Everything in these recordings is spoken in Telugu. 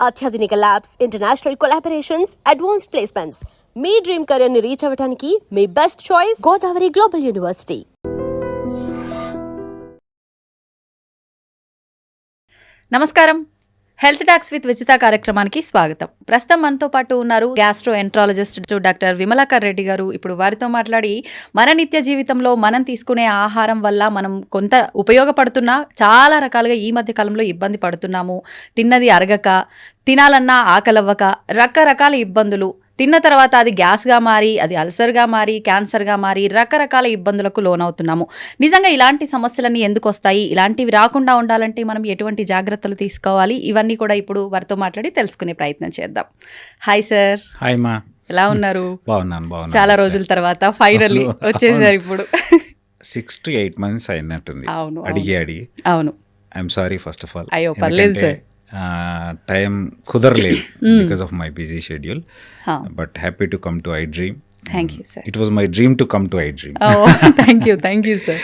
అత్యాధునిక labs, international collaborations, advanced placements. మీ డ్రీమ్ కెరీర్ ని రీచ్ అవ్వడానికి మీ best choice Godavari global university. నమస్కారం. హెల్త్ టాక్స్ విత్ విజిత కార్యక్రమానికి స్వాగతం. ప్రస్తుతం మనతో పాటు ఉన్నారు gastroenterologist doctor Vimalakar Reddy గారు. ఇప్పుడు వారితో మాట్లాడి మన నిత్య జీవితంలో మనం తీసుకునే ఆహారం వల్ల మనం కొంత ఉపయోగపడుతున్నా చాలా రకాలుగా ఈ మధ్య కాలంలో ఇబ్బంది పడుతున్నాము. తిన్నది అరగక, తినాలన్నా ఆకలవ్వక, రకరకాల ఇబ్బందులు, తిన్న తర్వాత అది గ్యాస్గా మారి, అది అల్సర్గా మారి, క్యాన్సర్గా మారి, రకరకాల ఇబ్బందులకు లోనవుతున్నాము. నిజంగా ఇలాంటి సమస్యలన్నీ ఎందుకు వస్తాయి? ఇలాంటివి రాకుండా ఉండాలంటే మనం ఎటువంటి జాగ్రత్తలు తీసుకోవాలి? ఇవన్నీ కూడా ఇప్పుడు వారితో మాట్లాడి తెలుసుకునే ప్రయత్నం చేద్దాం. Hi sir. హాయ్ మా, ఎలా ఉన్నారు? బాగున్నాను. చాలా రోజుల తర్వాత ఫైనల్లీ వచ్చేసారు. ఇప్పుడు 6 to 8 months అయినట్టుంది. అవును, అడిగి అవును. I'm sorry first of all. అయ్యో పర్లేదు సార్, టైం కుదరలేదు because of my busy schedule. But happy to come to I dream. Thank you sir. It was my dream to come to I dream. Thank you sir.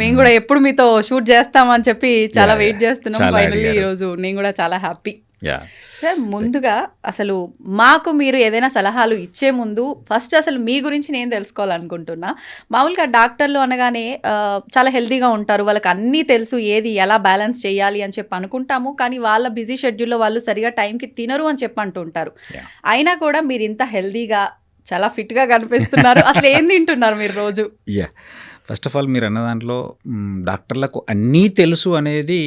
మేము కూడా ఎప్పుడు మీతో షూట్ చేస్తామని చెప్పి చాలా వెయిట్ చేస్తున్నాం. ఫైనల్లీ ఈరోజు నేను కూడా చాలా హ్యాపీ. సార్, ముందుగా అసలు మాకు మీరు ఏదైనా సలహాలు ఇచ్చే ముందు ఫస్ట్ అసలు మీ గురించి నేను తెలుసుకోవాలనుకుంటున్నా. మామూలుగా డాక్టర్లు అనగానే చాలా హెల్తీగా ఉంటారు, వాళ్ళకి అన్నీ తెలుసు, ఏది ఎలా బ్యాలెన్స్ చేయాలి అని చెప్పి అనుకుంటాము. కానీ వాళ్ళ బిజీ షెడ్యూల్లో వాళ్ళు సరిగా టైంకి తినరు అని చెప్పి అంటుంటారు. అయినా కూడా మీరు ఇంత హెల్తీగా చాలా ఫిట్గా కనిపిస్తున్నారు. అసలు ఏం తింటున్నారు మీరు రోజు? ఫస్ట్ ఆఫ్ ఆల్ మీరు అన్న దాంట్లో డాక్టర్లకు అన్నీ తెలుసు అనేది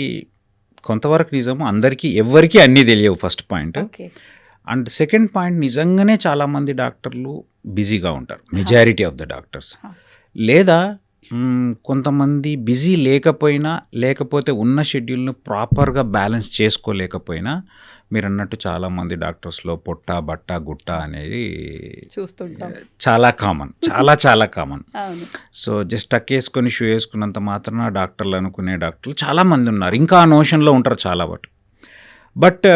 కొంతవరకు నిజము. అందరికీ ఎవ్వరికీ అన్నీ తెలియవు, first point. And second point, నిజంగానే చాలామంది డాక్టర్లు బిజీగా ఉంటారు, మెజారిటీ ఆఫ్ ద డాక్టర్స్. లేదా కొంతమంది బిజీ లేకపోతే ఉన్న షెడ్యూల్ను ప్రాపర్గా బ్యాలెన్స్ చేసుకోలేకపోయినా మీరు అన్నట్టు చాలామంది డాక్టర్స్లో పొట్ట, బట్ట, గుట్ట అనేది చూస్తుంటాం. చాలా కామన్, చాలా కామన్. సో జస్ట్ టక్ వేసుకొని షూ వేసుకున్నంత మాత్రాన డాక్టర్లు అనుకునే డాక్టర్లు చాలామంది ఉన్నారు. ఇంకా ఆ నోషన్లో ఉంటారు చాలా మటుకు. బట్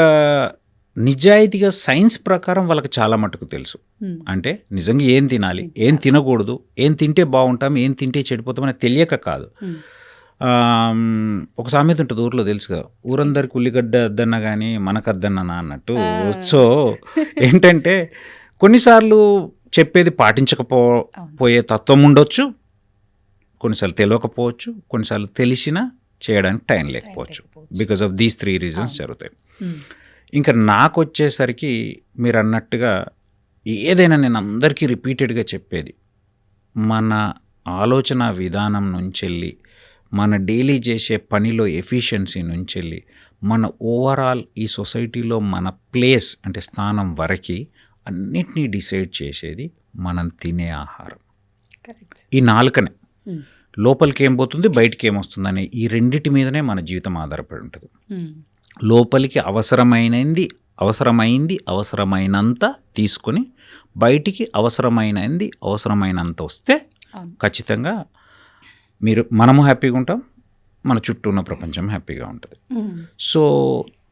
నిజాయితీగా సైన్స్ ప్రకారం వాళ్ళకి చాలా మటుకు తెలుసు. అంటే నిజంగా ఏం తినాలి, ఏం తినకూడదు, ఏం తింటే బాగుంటాం, ఏం తింటే చెడిపోతాం అనేది తెలియక కాదు. ఒక సామెత ఉంటుంది ఊర్లో, తెలుసు కదా, ఊరందరికి ఉల్లిగడ్డ అద్దన్నా కానీ మనకద్దన్నా అన్నట్టు. సో ఏంటంటే కొన్నిసార్లు చెప్పేది పాటించకపోయే తత్వం ఉండొచ్చు, కొన్నిసార్లు తెలియకపోవచ్చు, కొన్నిసార్లు తెలిసినా చేయడానికి టైం లేకపోవచ్చు. బికాస్ ఆఫ్ దీస్ 3 reasons జరుగుతాయి. ఇంకా నాకు వచ్చేసరికి మీరు అన్నట్టుగా ఏదైనా నేను అందరికీ రిపీటెడ్గా చెప్పేది, మన ఆలోచన విధానం నుంచి వెళ్ళి, మన డైలీ చేసే పనిలో ఎఫిషియన్సీ నుంచి వెళ్ళి, మన ఓవరాల్ ఈ సొసైటీలో మన ప్లేస్ అంటే స్థానం వరకు అన్నిటినీ డిసైడ్ చేసేది మనం తినే ఆహారం. ఈ నాలుకనే లోపలికి ఏం పోతుంది, బయటికి ఏమొస్తుంది అనే ఈ రెండిటి మీదనే మన జీవితం ఆధారపడి ఉంటుంది. లోపలికి అవసరమైనంత తీసుకొని బయటికి అవసరమైనంత వస్తే ఖచ్చితంగా మనము హ్యాపీగా ఉంటాం, మన చుట్టూ ఉన్న ప్రపంచం హ్యాపీగా ఉంటుంది. సో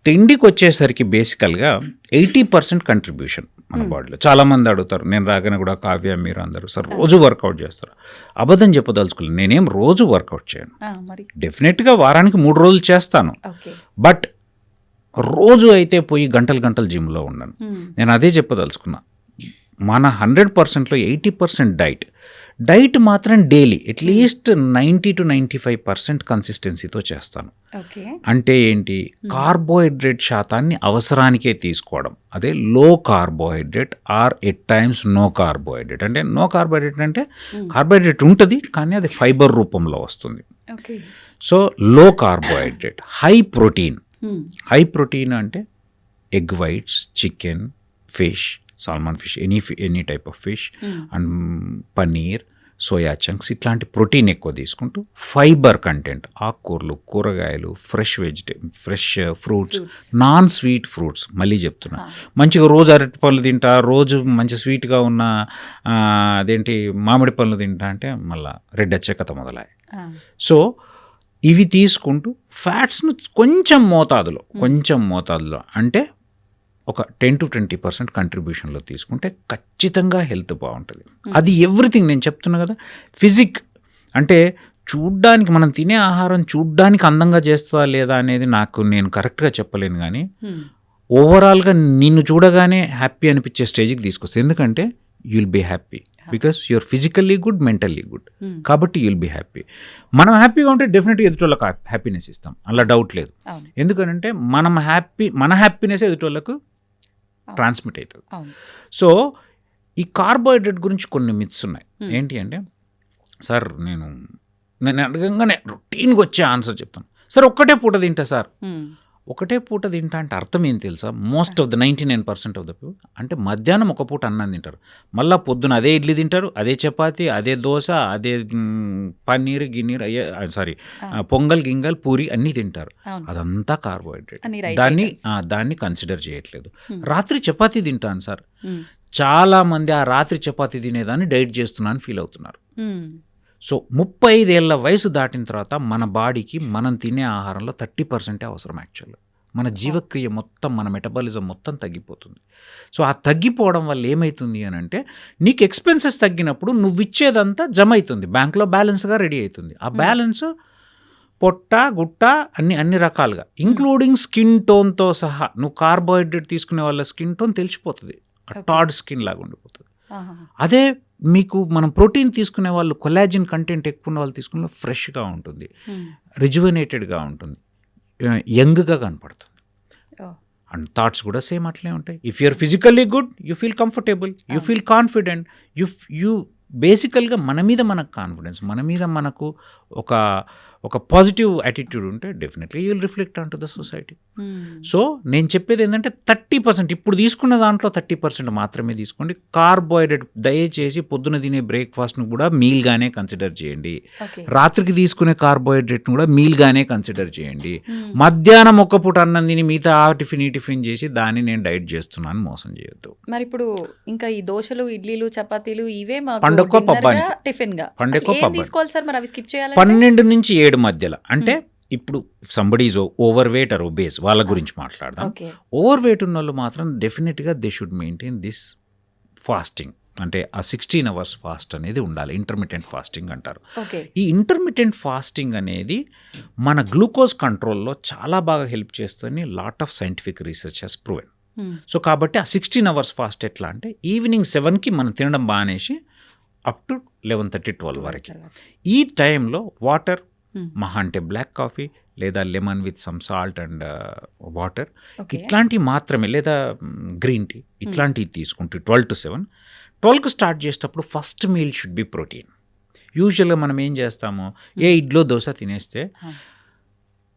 తిండికి వచ్చేసరికి బేసికల్గా 80% కంట్రిబ్యూషన్ మన బాడీలో. చాలామంది అడుగుతారు, నేను రాగానే కూడా కావ్య మీరు అందరూ సార్ రోజు వర్కౌట్ చేస్తారు. అబద్ధం చెప్పదలుచుకోలేదు, నేనేం రోజు వర్కౌట్ చేయను. డెఫినెట్గా వారానికి 3 రోజులు చేస్తాను. బట్ రోజు అయితే పోయి గంటలు జిమ్లో ఉండను. నేను అదే చెప్పదలుచుకున్నా. మన 100%లో 80% డైట్ మాత్రం డైలీ అట్లీస్ట్ 90 to 95% కన్సిస్టెన్సీతో చేస్తాను. అంటే ఏంటి, కార్బోహైడ్రేట్ శాతాన్ని అవసరానికే తీసుకోవడం, అదే low carbohydrate or at times no carbohydrate. అంటే నో కార్బోహైడ్రేట్ అంటే కార్బోహైడ్రేట్ ఉంటుంది కానీ అది ఫైబర్ రూపంలో వస్తుంది. So low carbohydrate, high protein అంటే egg whites, chicken, fish, salmon fish, any type of fish, and paneer, soya chunks, ఇట్లాంటి ప్రోటీన్ ఎక్కువ తీసుకుంటూ ఫైబర్ కంటెంట్, ఆకుకూరలు, కూరగాయలు, fresh fruits, non sweet fruits. మళ్ళీ చెప్తున్నా, మంచిగా రోజు అరటి పళ్ళు తింటా, రోజు మంచి స్వీట్గా ఉన్న అదేంటి మామిడి పళ్ళు తింటా అంటే మళ్ళీ రెడ్ వచ్చే కథ మొదలయ్యాయి. సో ఇవి తీసుకుంటూ ఫ్యాట్స్ను కొంచెం మోతాదులో అంటే ఒక 10 to 20% కంట్రిబ్యూషన్లో తీసుకుంటే ఖచ్చితంగా హెల్త్ బాగుంటుంది. అది ఎవ్రీథింగ్ నేను చెప్తున్నా కదా. ఫిజిక్ అంటే చూడ్డానికి, మనం తినే ఆహారం చూడ్డానికి అందంగా చేస్తుందా లేదా అనేది నేను కరెక్ట్గా చెప్పలేను. కానీ ఓవరాల్గా నిన్ను చూడగానే హ్యాపీ అనిపించే స్టేజ్కి తీసుకొస్తుంది. ఎందుకంటే you will be happy because you're physically good, mentally good, కాబట్టి యూ విల్ బీ హ్యాపీ. మనం హ్యాపీగా ఉంటే డెఫినెట్గా ఎదుటోళ్ళకి హ్యాపీనెస్ ఇస్తాం, అలా డౌట్ లేదు. ఎందుకంటే మన హ్యాపీనెస్ ఎదుటోళ్ళకు ట్రాన్స్మిట్ అవుతుంది. సో ఈ కార్బోహైడ్రేట్ గురించి కొన్ని మిత్స్ ఉన్నాయి. ఏంటి అంటే, సార్ నేను అడగంగానే రొటీన్గా వచ్చే ఆన్సర్ చెప్తాను. సార్ ఒక్కటే పూట తింటా సార్. ఒకటే పూట తింటా అంటే అర్థం ఏం తెలుసా? Most of the 99% of the people అంటే మధ్యాహ్నం ఒక పూట అన్నం తింటారు, మళ్ళీ పొద్దున అదే ఇడ్లీ తింటారు, అదే చపాతి, అదే దోశ, అదే పన్నీర్ గిన్నీర్, పొంగల్ గింగల్ పూరి అన్నీ తింటారు. అదంతా కార్బోహైడ్రేట్. దాన్ని కన్సిడర్ చేయట్లేదు. రాత్రి చపాతీ తింటాను సార్. చాలా మంది ఆ రాత్రి చపాతీ తినేదాన్ని డైట్ చేస్తున్నాను ఫీల్ అవుతున్నారు. సో 35 ఏళ్ల వయసు దాటిన తర్వాత మన బాడీకి మనం తినే ఆహారంలో 30% అవసరం. యాక్చువల్గా మన జీవక్రియ మొత్తం, మన మెటబాలిజం మొత్తం తగ్గిపోతుంది. సో ఆ తగ్గిపోవడం వల్ల ఏమవుతుంది అని అంటే, నీకు ఎక్స్పెన్సెస్ తగ్గినప్పుడు నువ్వు ఇచ్చేదంతా జమ అవుతుంది, బ్యాంక్లో బ్యాలెన్స్గా రెడీ అవుతుంది. ఆ బ్యాలెన్స్ పొట్ట గుట్ట అన్ని రకాలుగా, ఇంక్లూడింగ్ స్కిన్ టోన్తో సహా. నువ్వు కార్బోహైడ్రేట్ తీసుకునే వాళ్ళ స్కిన్ టోన్ తెలిసిపోతుంది, టాడ్ స్కిన్ లాగా ఉండిపోతుంది. అదే మీకు మనం ప్రోటీన్ తీసుకునే వాళ్ళు, కొలాజిన్ కంటెంట్ ఎక్కువ ఉన్న వాళ్ళు తీసుకున్న ఫ్రెష్గా ఉంటుంది, రిజువనేటెడ్గా ఉంటుంది, యంగ్గా కనపడుతుంది. అండ్ థాట్స్ కూడా సేమ్ అట్లే ఉంటాయి. If you're physically good, you feel comfortable, you feel confident, you బేసికల్గా మన మీద మనకు కాన్ఫిడెన్స్, మన మీద మనకు ఒక పాజిటివ్ యాటిట్యూడ్ ఉంటే definitely you will reflect on to the society. So నేను చెప్పేది ఏంటంటే 30%, ఇప్పుడు తీసుకున్న దాంట్లో 30% మాత్రమే తీసుకోండి. కార్బోహైడ్రేట్ దయచేసి పొద్దున తినే బ్రేక్ఫాస్ట్ను కూడా మీల్గానే కన్సిడర్ చేయండి. రాత్రికి తీసుకునే కార్బోహైడ్రేట్ను కూడా మీల్గానే కన్సిడర్ చేయండి. మధ్యాహ్నం ఒక్క పూట అన్నం తిని మిగతా టిఫిన్ చేసి దాన్ని నేను డైట్ చేస్తున్నాను మోసం చేయొద్దు. మరి ఇప్పుడు ఇంకా ఈ దోశలు, ఇడ్లీలు, చపాతీలు ఇవే పండుగ పబ్బానికి, టిఫిన్ గా పండుగ తీసుకోవాలి సార్. మరి అవి స్కిప్ చేయాలి. 12 నుంచి 7 మధ్యలో. అంటే ఇప్పుడు somebody is overweight or obese, వాళ్ళ గురించి మాట్లాడదాం. ఓవర్ వెయిట్ ఉన్న వాళ్ళు మాత్రం డెఫినెట్గా they should maintain this fasting. అంటే ఆ 16 hours ఫాస్ట్ అనేది ఉండాలి. ఇంటర్మిటెంట్ ఫాస్టింగ్ అంటారు. ఈ ఇంటర్మిటెంట్ ఫాస్టింగ్ అనేది మన గ్లూకోజ్ కంట్రోల్లో చాలా బాగా హెల్ప్ చేస్తుంది. Lot of scientific research has proven. So కాబట్టి ఆ 16 hours ఫాస్ట్ ఎట్లా అంటే, ఈవినింగ్ 7కి మనం తినడం బానేసి అప్ టు 11:30-12 వరకు ఈ టైంలో వాటర్, మహా అంటే బ్లాక్ కాఫీ లేదా lemon with some salt and water, ఇట్లాంటివి మాత్రమే, లేదా గ్రీన్ టీ, ఇట్లాంటివి తీసుకుంటూ 12 to 7. 12కి స్టార్ట్ చేసేటప్పుడు first meal should be protein. యూజువల్గా మనం ఏం చేస్తాము, ఇడ్లో దోశ తినేస్తే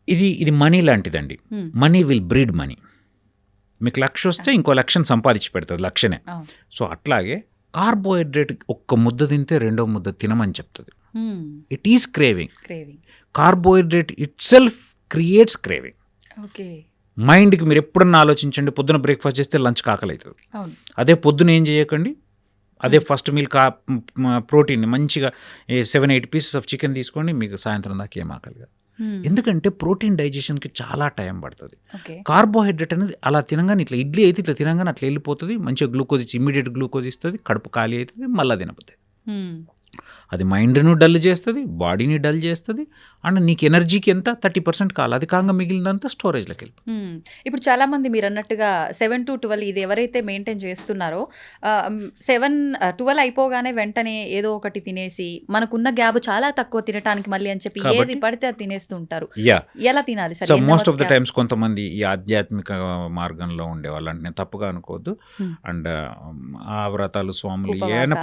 ఇది మనీ లాంటిదండి. Money will breed money. మీకు లక్ష వస్తే ఇంకో లక్షను సంపాదించి పెడుతుంది, లక్షనే. సో అట్లాగే కార్బోహైడ్రేట్ ఒక్క ముద్ద తింటే రెండో ముద్ద తినమని చెప్తుంది. It is craving. Carbohydrate it self creates craving. మైండ్కి మీరు ఎప్పుడన్నా ఆలోచించండి, పొద్దున బ్రేక్ఫాస్ట్ చేస్తే లంచ్ ఆకలి అవుతుంది. అదే పొద్దున ఏం చేయకండి, అదే ఫస్ట్ మీల్ ప్రోటీన్ మంచిగా 7-8 pieces ఆఫ్ చికెన్ తీసుకోండి, మీకు సాయంత్రం దాకా ఏం ఆకలి కాదు. ఎందుకంటే ప్రోటీన్ డైజెషన్కి చాలా టైం పడుతుంది. కార్బోహైడ్రేట్ అనేది అలా తినగానే, ఇట్లా ఇడ్లీ అయితే ఇట్లా తినగానే అట్లా వెళ్ళిపోతుంది, మంచిగా గ్లూకోజ్ ఇచ్చి ఇమీడియట్ గ్లూకోజ్ ఇస్తుంది, కడుపు ఖాళీ అవుతుంది, మళ్ళీ తినపోతుంది. అది మైండ్ను డల్ చేస్తుంది, బాడీని డల్ చేస్తుంది, అండ్ నీకు ఎనర్జీకి ఎంత 30% కావాలి, అది కాగా మిగిలినంతా స్టోరేజ్లోకి వెళ్ళిపోతుంది. ఇప్పుడు చాలామంది మీరు అన్నట్టుగా 7 to 12 ఇది ఎవరైతే మెయింటైన్ చేస్తున్నారో 7-12 అయిపోగానే వెంటనే ఏదో ఒకటి తినేసి మనకున్న గ్యాప్ చాలా తక్కువ తినడానికి మళ్ళీ అని చెప్పి ఏది పడితే అది తినేస్తూ ఉంటారు. ఎలా తినాలి sir? So most of the times కొంతమంది ఈ ఆధ్యాత్మిక మార్గంలో ఉండే వాళ్ళు, అంటే నేను తప్పుగా అనుకోవద్దు, అండ్ ఆ వ్రతాలు స్వాములు ఏమైనా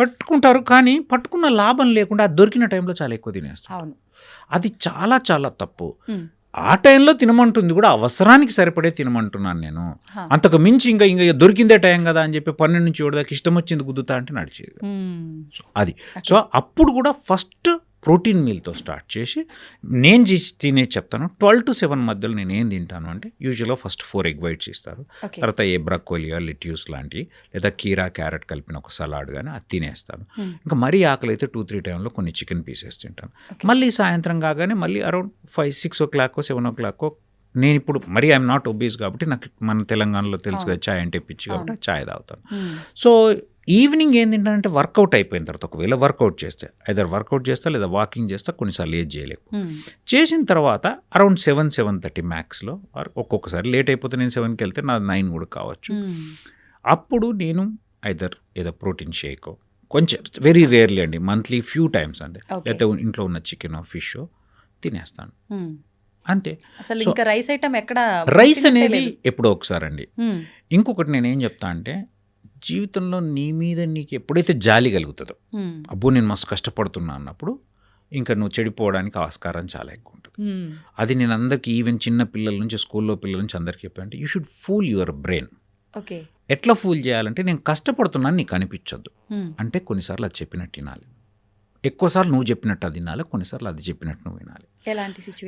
పట్టుకుంటారు, కానీ పట్టుకున్న లాభం లేకుండా అది దొరికిన టైంలో చాలా ఎక్కువ తినేస్తాం. అది చాలా చాలా తప్పు. ఆ టైంలో తినమంటుంది కూడా అవసరానికి సరిపడే తినమంటున్నాను నేను. అంతకు మించి ఇంకా దొరికిందే టైం కదా అని చెప్పి 12 నుంచి 7 దాకా ఇష్టం వచ్చింది గుద్దుతా అంటే నడిచేది అది. సో అప్పుడు కూడా ఫస్ట్ ప్రోటీన్ మీల్తో స్టార్ట్ చేసి నేను తినే చెప్తాను. 12 to 7 మధ్యలో నేను ఏం తింటాను అంటే, యూజువల్గా ఫస్ట్ 4 egg whites ఇస్తారు, తర్వాత ఏ బ్రకోలియా, లిట్యూస్ లాంటివి, లేదా కీరా, క్యారెట్ కలిపిన ఒక సలాడ్ కానీ అది తినేస్తాను. ఇంకా మరీ ఆకలి అయితే 2-3 టైంలో కొన్ని చికెన్ పీసెస్ తింటాను. మళ్ళీ సాయంత్రం కాగానే మళ్ళీ అరౌండ్ 5-6 o'clock 7 o'clock నేను ఇప్పుడు మరీ ఐఎమ్ నాట్ ఒబీస్ కాబట్టి నాకు మన తెలంగాణలో తెలుసు కదా చాయ్ అంటే పిచ్చి, కాబట్టి చాయ్ తాగుతాను. సో ఈవినింగ్ ఏం తింటానంటే వర్కౌట్ అయిపోయిన తర్వాత, ఒకవేళ వర్కౌట్ చేస్తే ఐదర్ వర్కౌట్ చేస్తా లేదా వాకింగ్ చేస్తా, కొన్నిసార్లు ఏది చేయలేము. చేసిన తర్వాత అరౌండ్ 7-7:30 మ్యాక్స్లో, ఒక్కొక్కసారి లేట్ అయిపోతే నేను 7కి వెళ్తే నాది 9 కూడా కావచ్చు. అప్పుడు నేను ఐదర్ ఏదో ప్రోటీన్ షేకో, కొంచెం వెరీ రేర్లీ అండి, మంత్లీ ఫ్యూ టైమ్స్ అండి, లేకపోతే ఇంట్లో ఉన్న చికెన్ ఫిష్ తినేస్తాను అంతే. అసలు ఇంకా రైస్ ఐటమ్ ఎక్కడ, రైస్ అనేది ఎప్పుడో ఒకసారి అండి. ఇంకొకటి నేనేం చెప్తా అంటే, జీవితంలో నీ మీద నీకు ఎప్పుడైతే జాలి కలుగుతుందో, అబ్బో నేను మస్తు కష్టపడుతున్నా అన్నప్పుడు ఇంకా నువ్వు చెడిపోవడానికి ఆస్కారం చాలా ఎక్కువ ఉంటుంది. అది నేను అందరికీ, ఈవెన్ చిన్న పిల్లల నుంచి, స్కూల్లో పిల్లల నుంచి అందరికీ చెప్పానంటే, you should fool your brain. Okay, ఎట్లా ఫూల్ చేయాలంటే, నేను కష్టపడుతున్నాను నీకు అనిపించొద్దు అంటే కొన్నిసార్లు అది చెప్పినట్టు వినాలి, ఎక్కువసార్లు నువ్వు చెప్పినట్టు అది వినాలి, కొన్నిసార్లు అది చెప్పినట్టు నువ్వు వినాలి.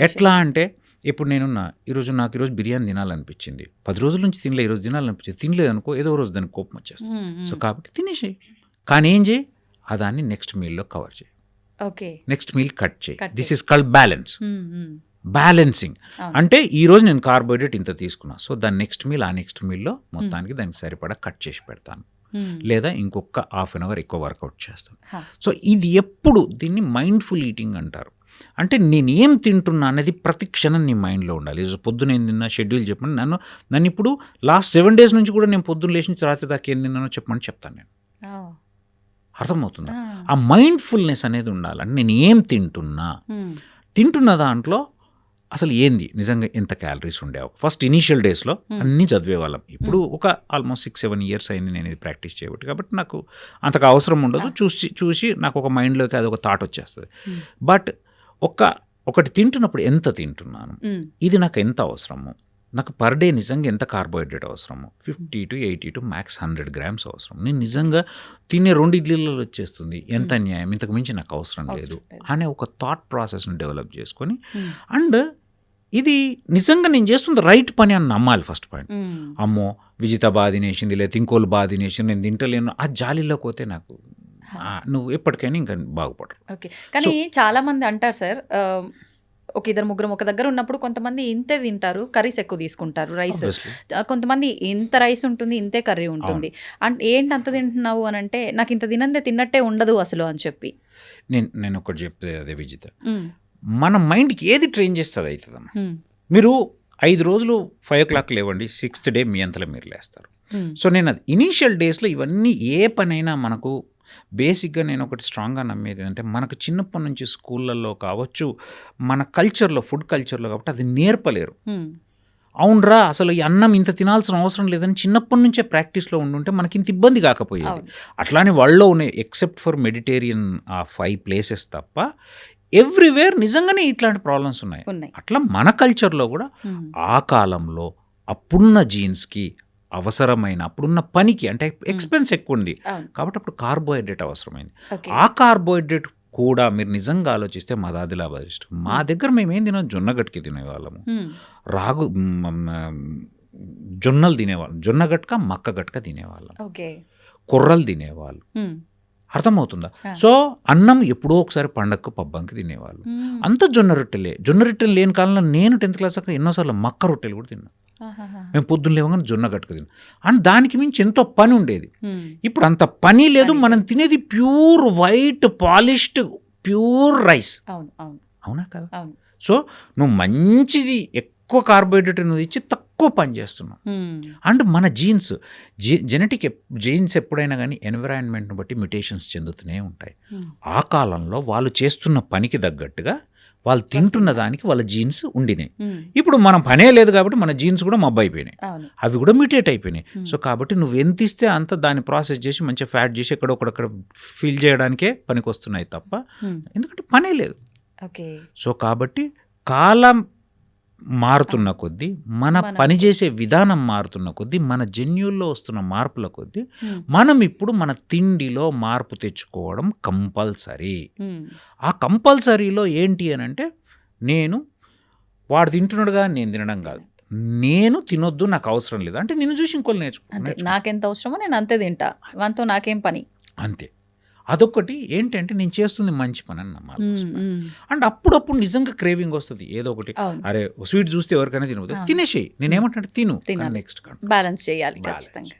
ఎట్లా అంటే, ఇప్పుడు నేనున్నా నాకు ఈరోజు బిర్యానీ తినాలనిపించింది, 10 రోజుల నుంచి తినలే, ఈరోజు తినాలనిపించింది, తినలేదు అనుకో, ఏదో రోజు దానికి కోపం వచ్చేస్తుంది. సో కాబట్టి తినేసేయి, కానీ ఏం చేయి, ఆ దాన్ని నెక్స్ట్ మీల్లో కవర్ చేయి, ఓకే, నెక్స్ట్ మీల్ కట్ చేయి. This is called balance. Balancing అంటే ఈరోజు నేను కార్బోహైడ్రేట్ ఇంత తీసుకున్నా, సో దాని నెక్స్ట్ మీల్, ఆ నెక్స్ట్ మీల్లో మొత్తానికి దానికి సరిపడా కట్ చేసి పెడతాను, లేదా ఇంకొక హాఫ్ అన్ అవర్ ఎక్కువ వర్కౌట్ చేస్తాను. సో ఇది ఎప్పుడు దీన్ని మైండ్ఫుల్ ఈటింగ్ అంటారు. అంటే నేను ఏం తింటున్నా అనేది ప్రతి క్షణం నీ మైండ్లో ఉండాలి. పొద్దున ఏం తిన్నా షెడ్యూల్ చెప్పండి, నన్ను ఇప్పుడు లాస్ట్ 7 days నుంచి కూడా నేను పొద్దున్న లేచి రాత్రి దాకా ఏం తిన్నానో చెప్పమని చెప్తాను నేను. అర్థమవుతుందా? ఆ మైండ్ఫుల్నెస్ అనేది ఉండాలి. అంటే నేను ఏం తింటున్న దాంట్లో అసలు ఏంది, నిజంగా ఎంత క్యాలరీస్ ఉండేవి. ఫస్ట్ ఇనీషియల్ డేస్లో అన్నీ చదివేవాళ్ళం. ఇప్పుడు ఒక ఆల్మోస్ట్ 6-7 years అయింది నేను ఇది ప్రాక్టీస్ చేయబట్టి, కాబట్టి నాకు అంతగా అవసరం ఉండదు. చూసి నాకు ఒక మైండ్లోకి అది ఒక థాట్ వచ్చేస్తుంది. బట్ ఒకటి తింటున్నప్పుడు ఎంత తింటున్నాను, ఇది నాకు ఎంత అవసరము, నాకు పర్ డే నిజంగా ఎంత కార్బోహైడ్రేట్ అవసరము, 50 to 80 to max 100 grams అవసరం. నేను నిజంగా తినే 2 ఇడ్లీలలో వచ్చేస్తుంది, ఎంత అన్యాయం, ఇంతకు మించి నాకు అవసరం లేదు అనే ఒక థాట్ ప్రాసెస్ని డెవలప్ చేసుకొని, అండ్ ఇది నిజంగా నేను చేస్తుంది రైట్ పని అని నమ్మాలి. ఫస్ట్ పాయింట్, అమ్మో విజిత బాగా తినేసింది, లేదా ఇంకోళ్ళు బాగా తినేసింది, నేను తింటలేను, ఆ జాలీలోకి పోతే నాకు నువ్వు ఎప్పటికైనా ఇంకా బాగుపడరు. ఓకే, కానీ చాలా మంది అంటారు సార్, ఒక 2-3 ఒక దగ్గర ఉన్నప్పుడు కొంతమంది ఇంతే తింటారు, కర్రీస్ ఎక్కువ తీసుకుంటారు, రైస్, కొంతమంది ఇంత రైస్ ఉంటుంది, ఇంతే కర్రీ ఉంటుంది. అంటే ఏంటి అంత తింటున్నావు అని అంటే, నాకు ఇంత తిన్నట్టే ఉండదు అసలు అని చెప్పి నేను ఒకటి చెప్తే, అదే విజిత, మన మైండ్కి ఏది ట్రైన్ చేస్తుంది అవుతుందమ్మా. మీరు 5 రోజులు 5 o'clock లేవండి, 6th day మీ అంతలో మీరు లేస్తారు. సో నేను అది ఇనీషియల్ డేస్లో ఇవన్నీ ఏ పనైనా మనకు బేసిక్గా నేను ఒకటి స్ట్రాంగ్గా నమ్మేది అంటే, మనకు చిన్నప్పటి నుంచి స్కూళ్ళల్లో కావచ్చు, మన కల్చర్లో, ఫుడ్ కల్చర్లో కాబట్టి అది నేర్పలేరు. అవునరా, అసలు ఈ అన్నం ఇంత తినాల్సిన అవసరం లేదని చిన్నప్పటి నుంచే ప్రాక్టీస్లో ఉండుంటే మనకి ఇంత ఇబ్బంది కాకపోయేది. అట్లానే వాళ్ళలో ఉన్నాయి, ఎక్సెప్ట్ ఫర్ మెడిటేరియన్ ఆ 5 places తప్ప ఎవ్రీవేర్ నిజంగానే ఇట్లాంటి ప్రాబ్లమ్స్ ఉన్నాయి. అట్లా మన కల్చర్లో కూడా ఆ కాలంలో అప్పుడున్న జీన్స్కి అవసరమైన, అప్పుడున్న పనికి, అంటే ఎక్స్పెన్స్ ఎక్కువ ఉంది కాబట్టి అప్పుడు కార్బోహైడ్రేట్ అవసరమైంది. ఆ కార్బోహైడ్రేట్ కూడా మీరు నిజంగా ఆలోచిస్తే మాది ఆదిలాబాద్ డిస్ట్రిక్ట్, మా దగ్గర మేము ఏం తినాం, జొన్నగట్టుకి తినేవాళ్ళము, జొన్నలు తినేవాళ్ళం, జొన్నగట్క మక్క గట్క తినేవాళ్ళం, కొర్రలు తినేవాళ్ళు. అర్థమవుతుందా? సో అన్నం ఎప్పుడో ఒకసారి పండగకు పబ్బంకి తినేవాళ్ళు, అంత జొన్న రొట్టెలు లేని కాలంలో నేను 10th class దాకా ఎన్నోసార్లు మక్క రొట్టెలు కూడా తిన్నాను. మేము పొద్దున్న లేవగానే జొన్న గట్టుకు తిన్నాం. అండ్ దానికి మించి ఎంతో పని ఉండేది. ఇప్పుడు అంత పని లేదు, మనం తినేది pure white polished pure rice. అవునా కదా? సో నువ్వు మంచిది ఎక్కువ కార్బోహైడ్రేట్ నువ్వు ఇచ్చి తక్కువ పని చేస్తున్నావు. అండ్ మన జీన్స్ ఎప్పుడైనా కానీ ఎన్విరాన్మెంట్ని బట్టి మ్యుటేషన్స్ చెందుతూనే ఉంటాయి. ఆ కాలంలో వాళ్ళు చేస్తున్న పనికి తగ్గట్టుగా వాళ్ళు తింటున్న దానికి వాళ్ళ జీన్స్ ఉండినాయి. ఇప్పుడు మనం పనే లేదు కాబట్టి మన జీన్స్ కూడా మబ్బు అయిపోయినాయి, అవి కూడా మ్యూటేట్ అయిపోయినాయి. సో కాబట్టి నువ్వు ఎంత ఇస్తే అంత దాన్ని ప్రాసెస్ చేసి మంచిగా ఫ్యాట్ చేసి ఎక్కడొక్కడక్కడ ఫిల్ చేయడానికే పనికి వస్తున్నాయి తప్ప, ఎందుకంటే పనే లేదు. సో కాబట్టి కాలం మారుతున్న కొద్దీ, మన పనిచేసే విధానం మారుతున్న కొద్దీ, మన జన్యుల్లో వస్తున్న మార్పుల కొద్దీ మనం ఇప్పుడు మన తిండిలో మార్పు తెచ్చుకోవడం కంపల్సరీ. ఆ కంపల్సరీలో ఏంటి అని అంటే, నేను వాడు తింటున్నాడుగా నేను తినడం కాదు, నేను తినొద్దు నాకు అవసరం లేదు అంటే నిన్ను చూసి ఇంకోళ్ళు నేర్చుకో, నాకెంత అవసరమో నేను అంతే తింటా, వాంతో నాకేం పని, అంతే. అదొకటి ఏంటంటే నేను చేస్తుంది మంచి పని అని నమ్మాలి. అండ్ అప్పుడప్పుడు నిజంగా క్రేవింగ్ వస్తుంది ఏదో ఒకటి, అరే స్వీట్ చూస్తే ఎవరికైనా తినవద్దు, తినేసేయి. నేనేమంటే తిను, నెక్స్ట్ బ్యాలెన్స్ చేయాలి ఖచ్చితంగా.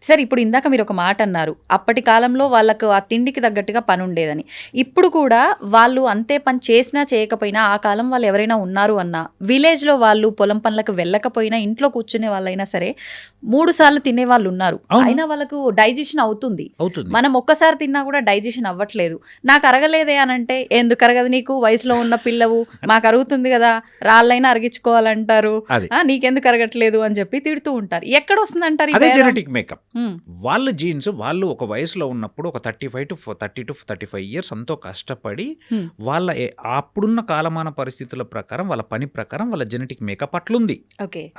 సరే, ఇప్పుడు ఇందాక మీరు ఒక మాట అన్నారు, అప్పటి కాలంలో వాళ్ళకు ఆ తిండికి తగ్గట్టుగా పని ఉండేదని. ఇప్పుడు కూడా వాళ్ళు అంతే పని చేసినా చేయకపోయినా, ఆ కాలం వాళ్ళు ఎవరైనా ఉన్నారు అన్నా, విలేజ్లో వాళ్ళు పొలం పనులకు వెళ్ళకపోయినా ఇంట్లో కూర్చునే వాళ్ళైనా సరే 3 సార్లు తినే వాళ్ళు ఉన్నారు. అయినా వాళ్ళకు డైజెషన్ అవుతుంది. మనం ఒక్కసారి తిన్నా కూడా డైజెషన్ అవ్వట్లేదు. నాకు అరగలేదే అని అంటే, ఎందుకు అరగదు నీకు, వయసులో ఉన్న పిల్లవు, మాకు అరుగుతుంది కదా, రాళ్ళైనా అరిగించుకోవాలంటారు, నీకెందుకు అరగట్లేదు అని చెప్పి తిడుతూ ఉంటారు. ఎక్కడ వస్తుందంటారు? అదే జెనెటిక్ మేకప్. వాళ్ళ జీన్స్ వాళ్ళు ఒక వయసులో ఉన్నప్పుడు ఒక 35 to 35 ఇయర్స్ అంతో కష్టపడి వాళ్ళ అప్పుడున్న కాలమాన పరిస్థితుల ప్రకారం, వాళ్ళ పని ప్రకారం వాళ్ళ జెనెటిక్ మేకప్ అట్లుంది.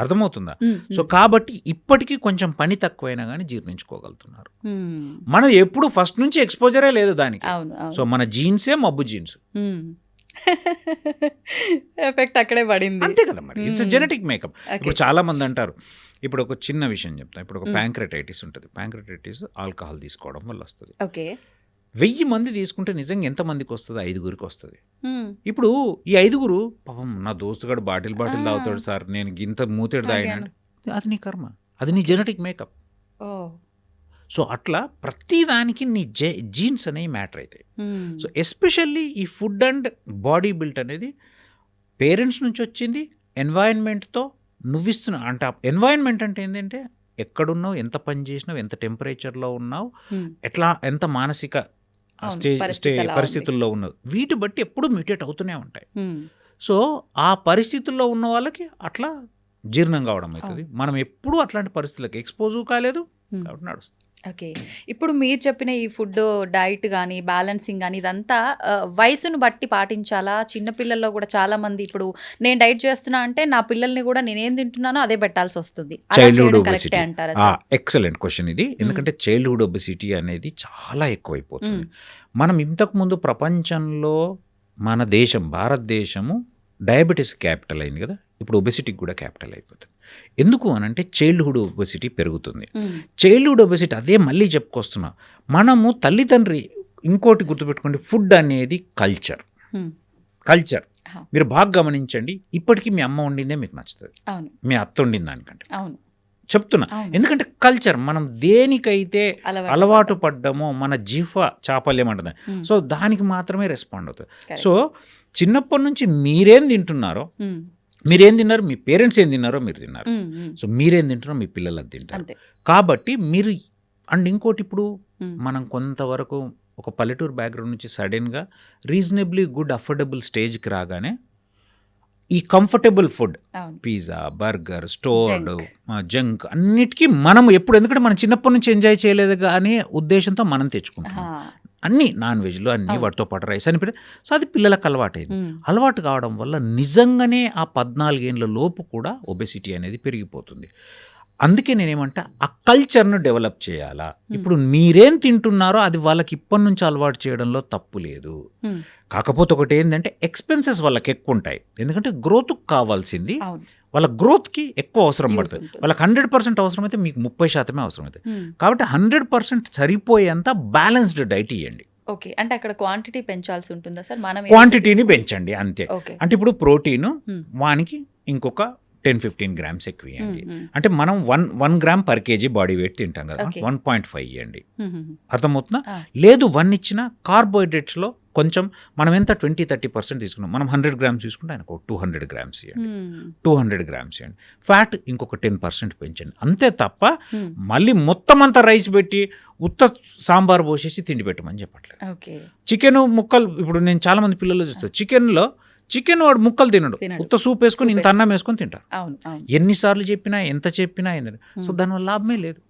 అర్థమవుతుందా? సో కాబట్టి ఇప్పటికీ కొంచెం పని తక్కువైనా కానీ జీర్ణించుకోగలుగుతున్నారు. మన ఎప్పుడు ఫస్ట్ నుంచి ఎక్స్పోజరే లేదు దానికి. సో మన జీన్సే మబ్బు జీన్స్, ఎఫెక్ట్ అక్కడే పడింది. అంతే కదా మరి. It's genetic makeup. ఇప్పుడు చాలా మంది అంటారు, ఇప్పుడు ఒక చిన్న విషయం చెప్తా. ఇప్పుడు ఒక ప్యాంక్రెటైటిస్ ఉంటుంది. ప్యాంక్రెటైటిస్ ఆల్కహాల్ తీసుకోవడం వల్ల వస్తుంది. 1000 మంది తీసుకుంటే నిజంగా ఎంతమందికి వస్తుంది? 5గురికి వస్తుంది. ఇప్పుడు ఈ 5గురు పాపం నా దోస్తుగాడు బాటిల్ తాగుతాడు సార్, నేను గింత మూతేడు తాగినా, అది నీ కర్మ, అది నీ జెనెటిక్ మేకప్. సో అట్లా ప్రతిదానికి నీ జీన్స్ అనేవి మ్యాటర్ అవుతాయి. సో ఎస్పెషల్లీ ఈ ఫుడ్ అండ్ బాడీ బిల్ట్ అనేది పేరెంట్స్ నుంచి వచ్చింది, ఎన్వైరన్మెంట్తో నువ్విస్తున్నా అంటే. ఎన్వైరన్మెంట్ అంటే ఏంటంటే ఎక్కడున్నావు, ఎంత పని చేసినావు, ఎంత టెంపరేచర్లో ఉన్నావు, ఎట్లా ఎంత మానసిక పరిస్థితుల్లో ఉన్నావు, వీటి బట్టి ఎప్పుడు మ్యూటేట్ అవుతూనే ఉంటాయి. సో ఆ పరిస్థితుల్లో ఉన్న వాళ్ళకి అట్లా జీర్ణం కావడం అవుతుంది. మనం ఎప్పుడూ అట్లాంటి పరిస్థితులకు ఎక్స్పోజ్ కాలేదు కాబట్టి నడుస్తుంది. ఓకే, ఇప్పుడు మీరు చెప్పిన ఈ ఫుడ్ డైట్ కానీ బ్యాలెన్సింగ్ కానీ ఇదంతా వయసును బట్టి పాటించాలా? చిన్నపిల్లల్లో కూడా చాలా మంది ఇప్పుడు నేను డైట్ చేస్తున్నా అంటే నా పిల్లల్ని కూడా నేనేం తింటున్నానో అదే పెట్టాల్సి వస్తుంది. చైల్డ్హుడ్ ఒబెసిటీ, ఎక్సలెంట్ క్వశ్చన్ ఇది. ఎందుకంటే చైల్డ్హుడ్ ఒబెసిటీ అనేది చాలా ఎక్కువైపోతుంది. మనం ఇంతకుముందు ప్రపంచంలో మన దేశం భారతదేశము డయాబెటీస్ క్యాపిటల్ అయింది కదా, ఇప్పుడు ఒబెసిటీకి కూడా క్యాపిటల్ అయిపోతుంది. ఎందుకు అని అంటే చైల్డ్హుడ్ ఒబెసిటీ పెరుగుతుంది. చైల్డ్హుడ్ ఒబెసిటీ అదే మళ్ళీ చెప్పుకొస్తున్నా, మనము తల్లిదండ్రి ఇంకోటి గుర్తుపెట్టుకోండి, ఫుడ్ అనేది కల్చర్. మీరు బాగా గమనించండి, ఇప్పటికీ మీ అమ్మ వండిందే మీకు నచ్చుతుంది, మీ అత్త వండిన దానికంటే. చెప్తున్నా, ఎందుకంటే కల్చర్. మనం దేనికైతే అలవాటు పడ్డామో మన జీవ చాపల్యం అంటుంది, సో దానికి మాత్రమే రెస్పాండ్ అవుతుంది. సో చిన్నప్పటి నుంచి మీరేం తింటున్నారో, మీరేం తిన్నారు, మీ పేరెంట్స్ ఏం తిన్నారో మీరు తిన్నారు. సో మీరేం తింటున్నారో మీ పిల్లలు అది తింటారు. కాబట్టి మీరు అండ్ ఇంకోటి, ఇప్పుడు మనం కొంతవరకు ఒక పల్లెటూరు బ్యాక్గ్రౌండ్ నుంచి సడన్గా రీజనబ్లీ గుడ్ అఫోర్డబుల్ స్టేజ్కి రాగానే ఈ comfortable food, pizza, burger, stored, junk అన్నిటికీ మనం ఎప్పుడు, ఎందుకంటే మనం చిన్నప్పటి నుంచి ఎంజాయ్ చేయలేదు అనే ఉద్దేశంతో మనం తెచ్చుకుంటాం. అన్నీ నాన్ వెజ్లు అన్నీ వాటితో పాటు రైస్ అని పెట్టి, సో అది పిల్లలకు అలవాటైంది. అలవాటు కావడం వల్ల నిజంగానే ఆ 14 ఏళ్ళ లోపు కూడా ఒబెసిటీ అనేది పెరిగిపోతుంది. అందుకే నేనేమంటే ఆ కల్చర్ను డెవలప్ చేయాలా. ఇప్పుడు మీరేం తింటున్నారో అది వాళ్ళకి ఇప్పటి నుంచి అలవాటు చేయడంలో తప్పు లేదు. కాకపోతే ఒకటి ఏంటంటే ఎక్స్పెన్సెస్ వాళ్ళకి ఎక్కువ ఉంటాయి. ఎందుకంటే గ్రోత్కి కావాల్సింది, వాళ్ళ గ్రోత్కి ఎక్కువ అవసరం పడుతుంది. వాళ్ళకి 100% అవసరమైతే మీకు 30% అవసరం అవుతుంది. కాబట్టి 100% సరిపోయేంత బ్యాలెన్స్డ్ డైట్ ఇవ్వండి. ఓకే, అంటే అక్కడ క్వాంటిటీ పెంచాల్సి ఉంటుందా సార్? మనం క్వాంటిటీని పెంచండి అంతే. అంటే ఇప్పుడు ప్రోటీన్ వానికి ఇంకొక 10-15 గ్రామ్స్ ఎక్కువ ఇవ్వండి. అంటే మనం 1 gram per KG body weight తింటాం కదా, 1.5 ఇవ్వండి. అర్థమవుతుందా? లేదు 1 ఇచ్చిన కార్బోహైడ్రేట్స్లో కొంచెం మనం ఎంత 20-30% తీసుకున్నాం, మనం 100 గ్రామ్స్ తీసుకుంటే ఆయనకు 200 గ్రామ్స్ ఇవ్వండి, 200 గ్రామ్స్ ఇవ్వండి. ఫ్యాట్ ఇంకొక 10% పెంచండి. అంతే తప్ప మళ్ళీ మొత్తం అంతా రైస్ పెట్టి ఉత్త సాంబార్ పోసేసి తిండి పెట్టమని చెప్పట్లేదు. చికెన్ ముక్కలు, ఇప్పుడు నేను చాలా మంది పిల్లలు చూస్తాను, చికెన్ వాడు ముక్కలు తినడు, ఉత్త సూప్ వేసుకొని ఇంత అన్నం వేసుకొని తింటారు. ఎన్నిసార్లు చెప్పినా ఎంత చెప్పినా ఏంటంటే, సో దానివల్ల లాభమే లేదు.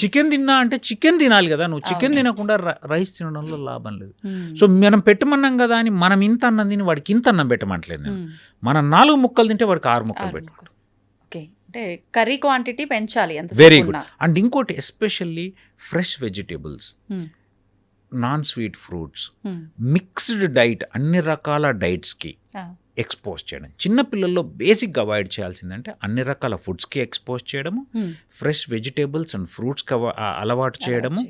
చికెన్ తిన్నా అంటే చికెన్ తినాలి కదా, నువ్వు చికెన్ తినకుండా రైస్ తినడంలో లాభం లేదు. సో మనం పెట్టమన్నాం కదా అని మనం ఇంత అన్నం తిని వాడికి ఇంత అన్నం పెట్టమంటలేదు నేను. మనం 4 ముక్కలు తింటే వాడికి 6 ముక్కలు పెట్టమంటారు. అంటే కర్రీ క్వాంటిటీ పెంచాలి. Very good. అండ్ ఇంకోటి especially fresh vegetables, non sweet fruits, mixed diet, అన్ని రకాల డైట్స్కి ఎక్స్పోజ్ చేయడం. చిన్నపిల్లల్లో బేసిక్గా అవాయిడ్ చేయాల్సిందంటే అన్ని రకాల ఫుడ్స్కి ఎక్స్పోజ్ చేయడము, ఫ్రెష్ వెజిటేబుల్స్ అండ్ ఫ్రూట్స్కి అలవాటు చేయడము,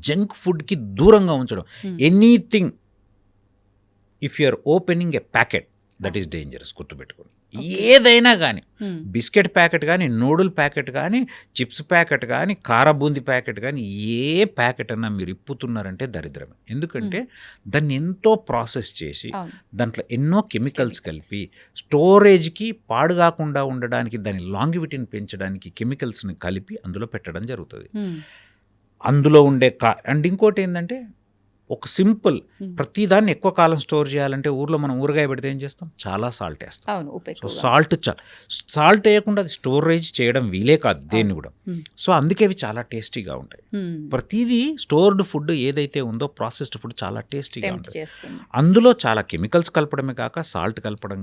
జంక్ ఫుడ్కి దూరంగా ఉంచడం. Anything if you are opening a packet that is dangerous, గుర్తుపెట్టుకోండి. ఏదైనా కానీ బిస్కెట్ ప్యాకెట్ కానీ, నూడిల్ ప్యాకెట్ కానీ, చిప్స్ ప్యాకెట్ కానీ, కారబూంది ప్యాకెట్ కానీ, ఏ ప్యాకెట్ అన్నా మీరు ఇప్పుతున్నారంటే దరిద్రమే. ఎందుకంటే దాన్ని ఎంతో ప్రాసెస్ చేసి దాంట్లో ఎన్నో కెమికల్స్ కలిపి స్టోరేజ్కి పాడు కాకుండా ఉండడానికి, దాని లాంగివిటీని పెంచడానికి కెమికల్స్ని కలిపి అందులో పెట్టడం జరుగుతుంది. అందులో ఉండే అండ్ ఇంకోటి ఏంటంటే ఒక సింపుల్ ప్రతిదాన్ని ఎక్కువ కాలం స్టోర్ చేయాలంటే ఊర్లో మనం ఊరగాయ పెడితే ఏం చేస్తాం, చాలా సాల్ట్ వేస్తాం. సో సాల్ట్ వేయకుండా అది స్టోరేజ్ చేయడం వీలే కాదు దేన్ని కూడా. సో అందుకే అవి చాలా టేస్టీగా ఉంటాయి. ప్రతిదీ స్టోర్డ్ ఫుడ్ ఏదైతే ఉందో ప్రాసెస్డ్ ఫుడ్ చాలా టేస్టీగా ఉంటుంది. అందులో చాలా కెమికల్స్ కలపడమే కాక సాల్ట్ కలపడం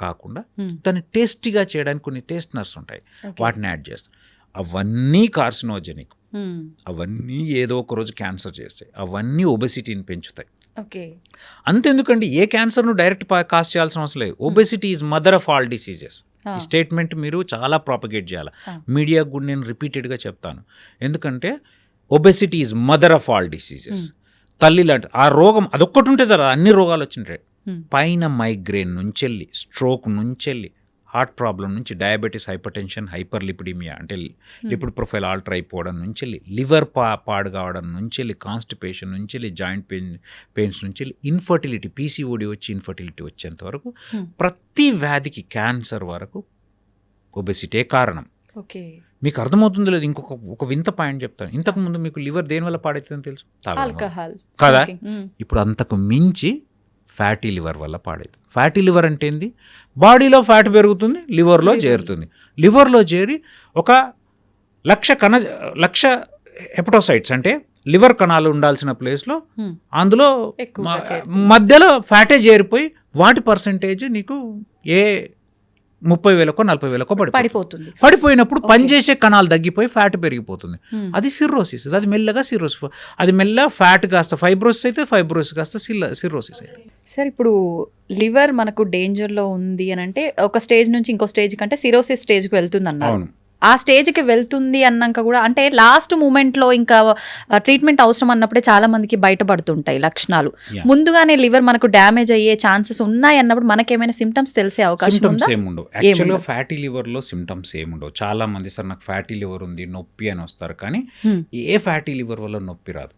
కాకుండా దాన్ని టేస్టీగా చేయడానికి కొన్ని టేస్ట్నర్స్ ఉంటాయి, వాటిని యాడ్ చేస్తాం. అవన్నీ కార్సినోజెనిక్, అవన్నీ ఏదో ఒక రోజు క్యాన్సర్ చేస్తాయి, అవన్నీ ఒబెసిటీని పెంచుతాయి. అంతెందుకండి, ఏ క్యాన్సర్ను డైరెక్ట్ కాజ్ చేయాల్సిన అవసరం లేదు. Obesity is mother of all diseases. ఈ స్టేట్మెంట్ మీరు చాలా ప్రాపగేట్ చేయాలి. మీడియాకు కూడా నేను రిపీటెడ్గా చెప్తాను. ఎందుకంటే obesity is mother of all diseases. తల్లి లాంటి ఆ రోగం అదొక్కటి ఉంటే జర అన్ని రోగాలు వచ్చింటాయి. పైన మైగ్రేన్ నుంచెళ్ళి, స్ట్రోక్ నుంచెళ్ళి, హార్ట్ ప్రాబ్లం నుంచి, diabetes, hyper tension, hyper lipidaemia అంటే లిపిడ్ ప్రొఫైల్ ఆల్టర్ అయిపోవడం నుంచి, లివర్ పాడు కావడం నుంచి, కాన్స్టిపేషన్ నుంచి, జాయింట్ పెయిన్స్ నుంచి, ఇన్ఫర్టిలిటీ, పీసీఓడి వచ్చి ఇన్ఫర్టిలిటీ వచ్చేంత వరకు, ప్రతి వ్యాధికి, క్యాన్సర్ వరకు ఒబెసిటీ కారణం. మీకు అర్థమవుతుందో లేదు. ఒక వింత పాయింట్ చెప్తాను. ఇంతకుముందు మీకు లివర్ దేనివల్ల పాడవుతుందని తెలుసు కదా? ఇప్పుడు అంతకు మించి ఫ్యాటీ లివర్ వల్ల పాడేది. ఫ్యాటీ లివర్ అంటే ఏంది? బాడీలో ఫ్యాట్ పెరుగుతుంది, లివర్లో చేరుతుంది. లివర్లో చేరి 1,00,000 హెపటోసైట్స్ అంటే లివర్ కణాలు ఉండాల్సిన ప్లేస్లో అందులో మధ్యలో ఫ్యాటే చేరిపోయి వాటి పర్సంటేజ్ నీకు 30,000కో 40,000కో పడిపోయినప్పుడు పనిచేసే కణాలు తగ్గిపోయి ఫ్యాట్ పెరిగిపోతుంది. అది సిర్రోసిస్. అది మెల్లగా సిర్రోసిస్, అది మెల్లగా ఫ్యాట్ కాస్త ఫైబ్రోసిస్ అయితే, ఫైబ్రోసిస్ కాస్త సిర్రోసిస్ అయితే. సార్, ఇప్పుడు లివర్ మనకు డేంజర్లో ఉంది అని అంటే ఒక స్టేజ్ నుంచి ఇంకో స్టేజ్ కంటే సిరోసిస్ స్టేజ్కి వెళ్తుంది అన్నారు. ఆ స్టేజ్కి వెళ్తుంది అన్నాక కూడా అంటే లాస్ట్ మూమెంట్లో ఇంకా ట్రీట్మెంట్ అవసరం అన్నప్పుడే చాలా మందికి బయటపడుతుంటాయి లక్షణాలు. ముందుగానే లివర్ మనకు డ్యామేజ్ అయ్యే ఛాన్సెస్ ఉన్నాయి అన్నప్పుడు మనకేమైనా సిమ్టమ్స్ తెలిసే అవకాశం ఉందా? ఏముండవు. యాక్చువల్గా ఫ్యాటీ లివర్లో సిమ్టమ్స్ ఏముండవు. చాలా మంది సార్ నాకు ఫ్యాటీ లివర్ ఉంది, నొప్పి అని వస్తారు, కానీ ఏ ఫ్యాటీ లివర్ వల్ల నొప్పి రాదు.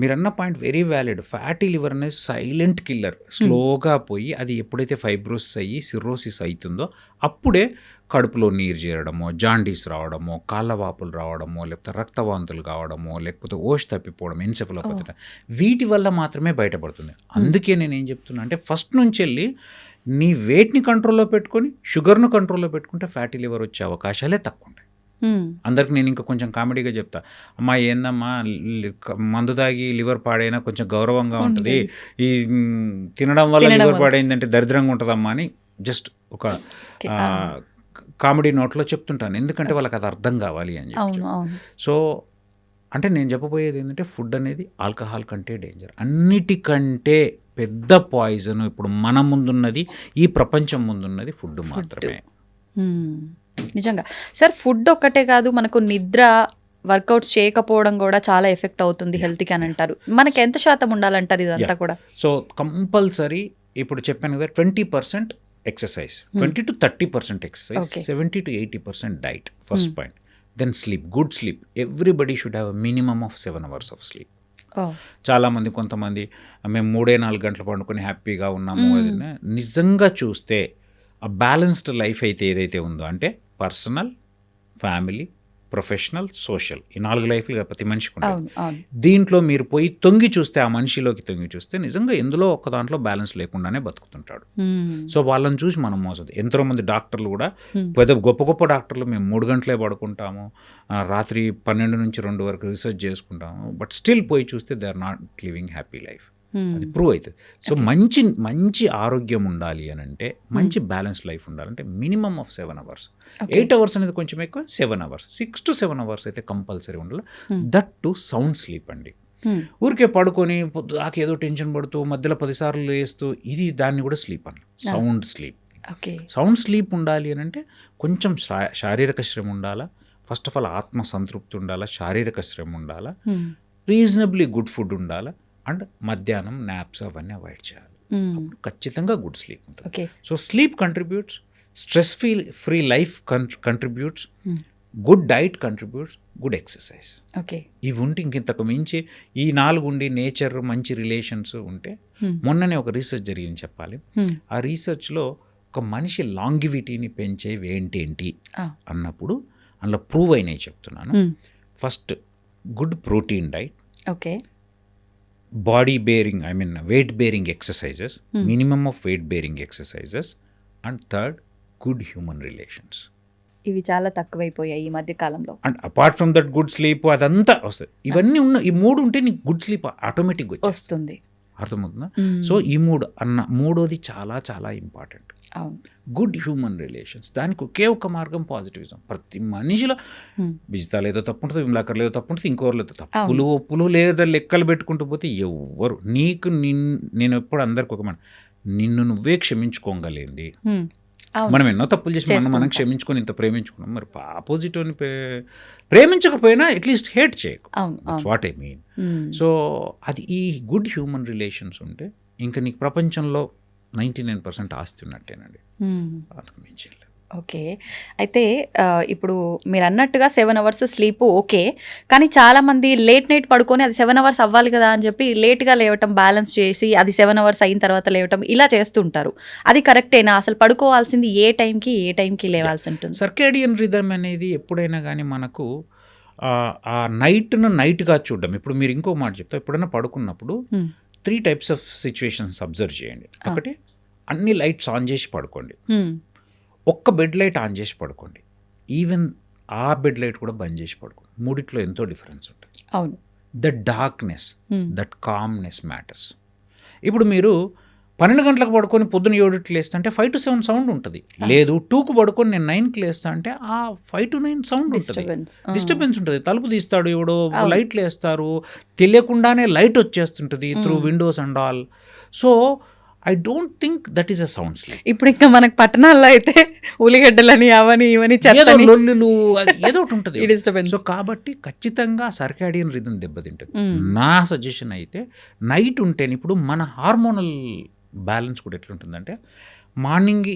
మీరన్న point very valid. Fatty liver అనేది సైలెంట్ కిల్లర్. స్లోగా పోయి అది ఎప్పుడైతే ఫైబ్రోసిస్ అయ్యి సిర్రోసిస్ అవుతుందో అప్పుడే కడుపులో నీరు చేరడమో, జాండీస్ రావడమో, కాళ్ళవాపులు రావడమో, లేకపోతే రక్తవాంతులు కావడమో, లేకపోతే ఓష్ తప్పిపోవడం, ఎన్సెఫలోపతి, వీటి వల్ల మాత్రమే బయటపడుతుంది. అందుకే నేను ఏం చెప్తున్నా అంటే ఫస్ట్ నుంచి వెళ్ళి నీ వెయిట్ని కంట్రోల్లో పెట్టుకొని షుగర్ను కంట్రోల్లో పెట్టుకుంటే ఫ్యాటీ లివర్ వచ్చే అవకాశాలే తక్కువ ఉంటాయి. అందరికి నేను ఇంకా కొంచెం కామెడీగా చెప్తా, అమ్మా ఏందమ్మా మందు తాగి లివర్ పాడైనా కొంచెం గౌరవంగా ఉంటుంది, ఈ తినడం వల్ల లివర్ పాడైందంటే దరిద్రంగా ఉంటుందమ్మా అని జస్ట్ ఒక కామెడీ నోట్లో చెప్తుంటాను. ఎందుకంటే వాళ్ళకి అది అర్థం కావాలి అని చెప్పి. సో అంటే నేను చెప్పబోయేది ఏంటంటే ఫుడ్ అనేది ఆల్కహాల్ కంటే డేంజర్, అన్నిటికంటే పెద్ద పాయిజన్ ఇప్పుడు మన ముందున్నది, ఈ ప్రపంచం ముందున్నది ఫుడ్ మాత్రమే. నిజంగా సార్, ఫుడ్ ఒక్కటే కాదు, మనకు నిద్ర, వర్కౌట్స్ చేయకపోవడం కూడా చాలా ఎఫెక్ట్ అవుతుంది హెల్త్కి అని అంటారు. మనకి ఎంత శాతం ఉండాలంటారు ఇదంతా కూడా? సో కంపల్సరీ ఇప్పుడు చెప్పాను కదా, 20% exercise, 20 to 30% exercise, 70 to 80% diet, first point. Then sleep, good sleep. Everybody should have minimum of 7 hours of sleep. చాలామంది, కొంతమంది మేము 3-4 గంటలు పండుకొని హ్యాపీగా ఉన్నాము. అది నిజంగా చూస్తే ఆ బ్యాలెన్స్డ్ లైఫ్ అయితే ఏదైతే ఉందో అంటే పర్సనల్, ఫ్యామిలీ, ప్రొఫెషనల్, సోషల్, ఈ 4 లైఫ్లు ప్రతి మనిషికి ఉంటాయి. దీంట్లో మీరు పోయి తొంగి చూస్తే, ఆ మనిషిలోకి తొంగి చూస్తే నిజంగా ఎందులో ఒక దాంట్లో బ్యాలెన్స్ లేకుండానే బతుకుతుంటాడు. సో వాళ్ళని చూసి మనం మోసం. ఎంతోమంది డాక్టర్లు కూడా పెద్ద గొప్ప గొప్ప డాక్టర్లు, మేము 3 గంటలే పడుకుంటాము, రాత్రి 12 నుంచి 2 వరకు రీసెర్చ్ చేసుకుంటాము, బట్ స్టిల్ పోయి చూస్తే they are not living happy life. అది ప్రూవ్ అవుతుంది. సో మంచి ఆరోగ్యం ఉండాలి అని అంటే, మంచి బ్యాలెన్స్ లైఫ్ ఉండాలంటే మినిమమ్ ఆఫ్ 7 hours. 8 hours అనేది కొంచెం ఎక్కువ, 7 hours, 6 to 7 hours అయితే కంపల్సరీ ఉండాలి. దట్ టు సౌండ్ స్లీప్ అండి. ఊరికే పడుకొని ఏదో టెన్షన్ పడుతూ మధ్యలో 10 సార్లు లేస్తూ, ఇది దాన్ని కూడా స్లీప్ అన్న సౌండ్ స్లీప్. సౌండ్ స్లీప్ ఉండాలి అని అంటే కొంచెం శారీరక శ్రమ ఉండాలా. ఫస్ట్ ఆఫ్ ఆల్ ఆత్మ సంతృప్తి ఉండాలా, శారీరక శ్రమ ఉండాలా, రీజనబ్లీ గుడ్ ఫుడ్ ఉండాలా, అండ్ మధ్యాహ్నం నాప్స్ అవన్నీ అవాయిడ్ చేయాలి. అప్పుడు ఖచ్చితంగా గుడ్ స్లీప్ ఉంటుంది. So sleep contributes stress free life contributes, good diet contributes, good exercise. Okay, ఇవి ఉంటే ఇంతకు మించి ఈ 4 ఉండి నేచర్ మంచి రిలేషన్స్ ఉంటే, మొన్ననే ఒక రీసెర్చ్ జరిగింది చెప్పాలి. ఆ రీసెర్చ్లో ఒక మనిషి లాంగివిటీని పెంచేవి ఏంటి అన్నప్పుడు అందులో ప్రూవ్ అయినాయి చెప్తున్నాను. First good protein diet, okay, body bearing weight bearing exercises, minimum of weight bearing exercises, and third good human relations. ఇవి చాలా తక్కువైపోయాయి ఈ మధ్య కాలంలో. And apart from that good sleep అదంతా వస్తుంది. ఇవన్నీ ఉన్న ఈ 3 ఉంటే నీకు గుడ్ స్లీప్ ఆటోమేటిక్గా వస్తుంది. అర్థమవుతుందా? సో ఈ 3 మూడోది చాలా చాలా ఇంపార్టెంట్. గుడ్ హ్యూమన్ రిలేషన్స్, దానికి ఒకే ఒక మార్గం పాజిటివిజం. ప్రతి మనిషిలో బిజితాలు ఏదో తప్పు ఉంటుంది, విమలాకర్లు ఏదో తప్పు ఉంటుంది, ఇంకోరు ఏదో తప్పులు ఒప్పులు లేదా లెక్కలు పెట్టుకుంటూ పోతే ఎవ్వరు నీకు నేను ఎప్పుడు అందరికి ఒక నిన్ను నువ్వే క్షమించుకోగలిగింది. మనం ఎన్నో తప్పులు చేసి మనం క్షమించుకొని ఇంత ప్రేమించుకున్నాం. మరి ఆపోజిట్ అని ప్రేమించకపోయినా అట్లీస్ట్ హేట్ చేయకు. What I mean. సో అది ఈ గుడ్ హ్యూమన్ రిలేషన్స్ ఉంటే ఇంకా నీకు ప్రపంచంలో 99% ఆస్తి ఉన్నట్టేనండి. అంతకు మించి. ఓకే, అయితే ఇప్పుడు మీరు అన్నట్టుగా 7 hours స్లీప్ ఓకే, కానీ చాలామంది లేట్ నైట్ పడుకొని అది 7 hours అవ్వాలి కదా అని చెప్పి లేట్గా లేవటం, బ్యాలెన్స్ చేసి అది 7 hours అయిన తర్వాత లేవటం ఇలా చేస్తుంటారు. అది కరెక్టేనా? అసలు పడుకోవాల్సింది ఏ టైంకి లేవాల్సి ఉంటుంది? సర్కేడియన్ రిథమ్ అనేది ఎప్పుడైనా కానీ మనకు ఆ నైట్గా చూడడం. ఇప్పుడు మీరు ఇంకో మాట చెప్తా, ఎప్పుడైనా పడుకున్నప్పుడు 3 types ఆఫ్ సిచ్యువేషన్స్ అబ్జర్వ్ చేయండి. ఒకటి, అన్ని లైట్స్ ఆన్ చేసి పడుకోండి. ఒక్క బెడ్ లైట్ ఆన్ చేసి పడుకోండి. ఈవెన్ ఆ బెడ్ లైట్ కూడా బంద్ చేసి పడుకోండి. మూడిట్లో ఎంతో డిఫరెన్స్ ఉంటుంది. అవును. That darkness, that calmness matters. ఇప్పుడు మీరు 12 గంటలకు పడుకొని పొద్దున్న 7కి లేస్తా అంటే 5 to 7 సౌండ్ ఉంటుంది. లేదు 2కు పడుకొని నేను 9కి లేస్తా అంటే ఆ 5 to 9 సౌండ్ ఉంటుంది, డిస్టర్బెన్స్ ఉంటుంది. తలుపు తీస్తాడు ఎవడో, లైట్లు వేస్తారు, తెలియకుండానే లైట్ వచ్చేస్తుంటుంది through windows and all. So I don't think that is a sound sleep. ఇప్పుడు ఇంకా మనకు పట్టణాల్లో అయితే ఉల్లిగడ్డలని అవని ఇవని లొల్లులు ఏదో ఒకటి ఉంటుంది. సో కాబట్టి ఖచ్చితంగా సర్కాడియన్ రిథమ్ దెబ్బతింటుంది. నా సజెషన్ అయితే నైట్ ఉంటేనే, ఇప్పుడు మన హార్మోనల్ బ్యాలెన్స్ కూడా ఎట్లుంటుందంటే, మార్నింగ్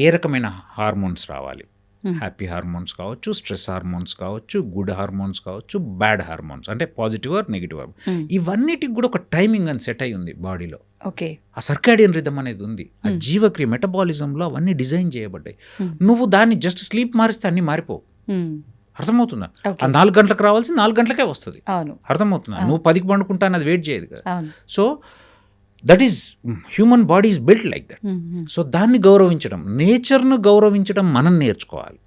ఏ రకమైన హార్మోన్స్ రావాలి, హ్యాపీ హార్మోన్స్ కావచ్చు, స్ట్రెస్ హార్మోన్స్ కావచ్చు, గుడ్ హార్మోన్స్ కావచ్చు, బ్యాడ్ హార్మోన్స్ అంటే పాజిటివ్ ఆర్ నెగిటివ్ హార్మోన్, ఇవన్నిటికి కూడా ఒక టైమింగ్ అని సెట్ అయి ఉంది బాడీలో. ఓకే, ఆ సర్కాడియన్ రిథమ్ అనేది ఉంది. ఆ జీవక్రియ మెటబాలిజంలో అవన్నీ డిజైన్ చేయబడ్డాయి. నువ్వు దాన్ని జస్ట్ స్లీప్ మారిస్తే అన్ని మారిపోవు. అర్థమవుతుందా? ఆ 4 గంటలకు రావాల్సి 4 గంటలకే వస్తుంది. అర్థమవుతుందా? నువ్వు 10కి పండుకుంటాను అది వెయిట్ చేయదు కదా. So that is human body is built like that. So దాన్ని గౌరవించడం, నేచర్ను గౌరవించడం మనం నేర్చుకోవాలి.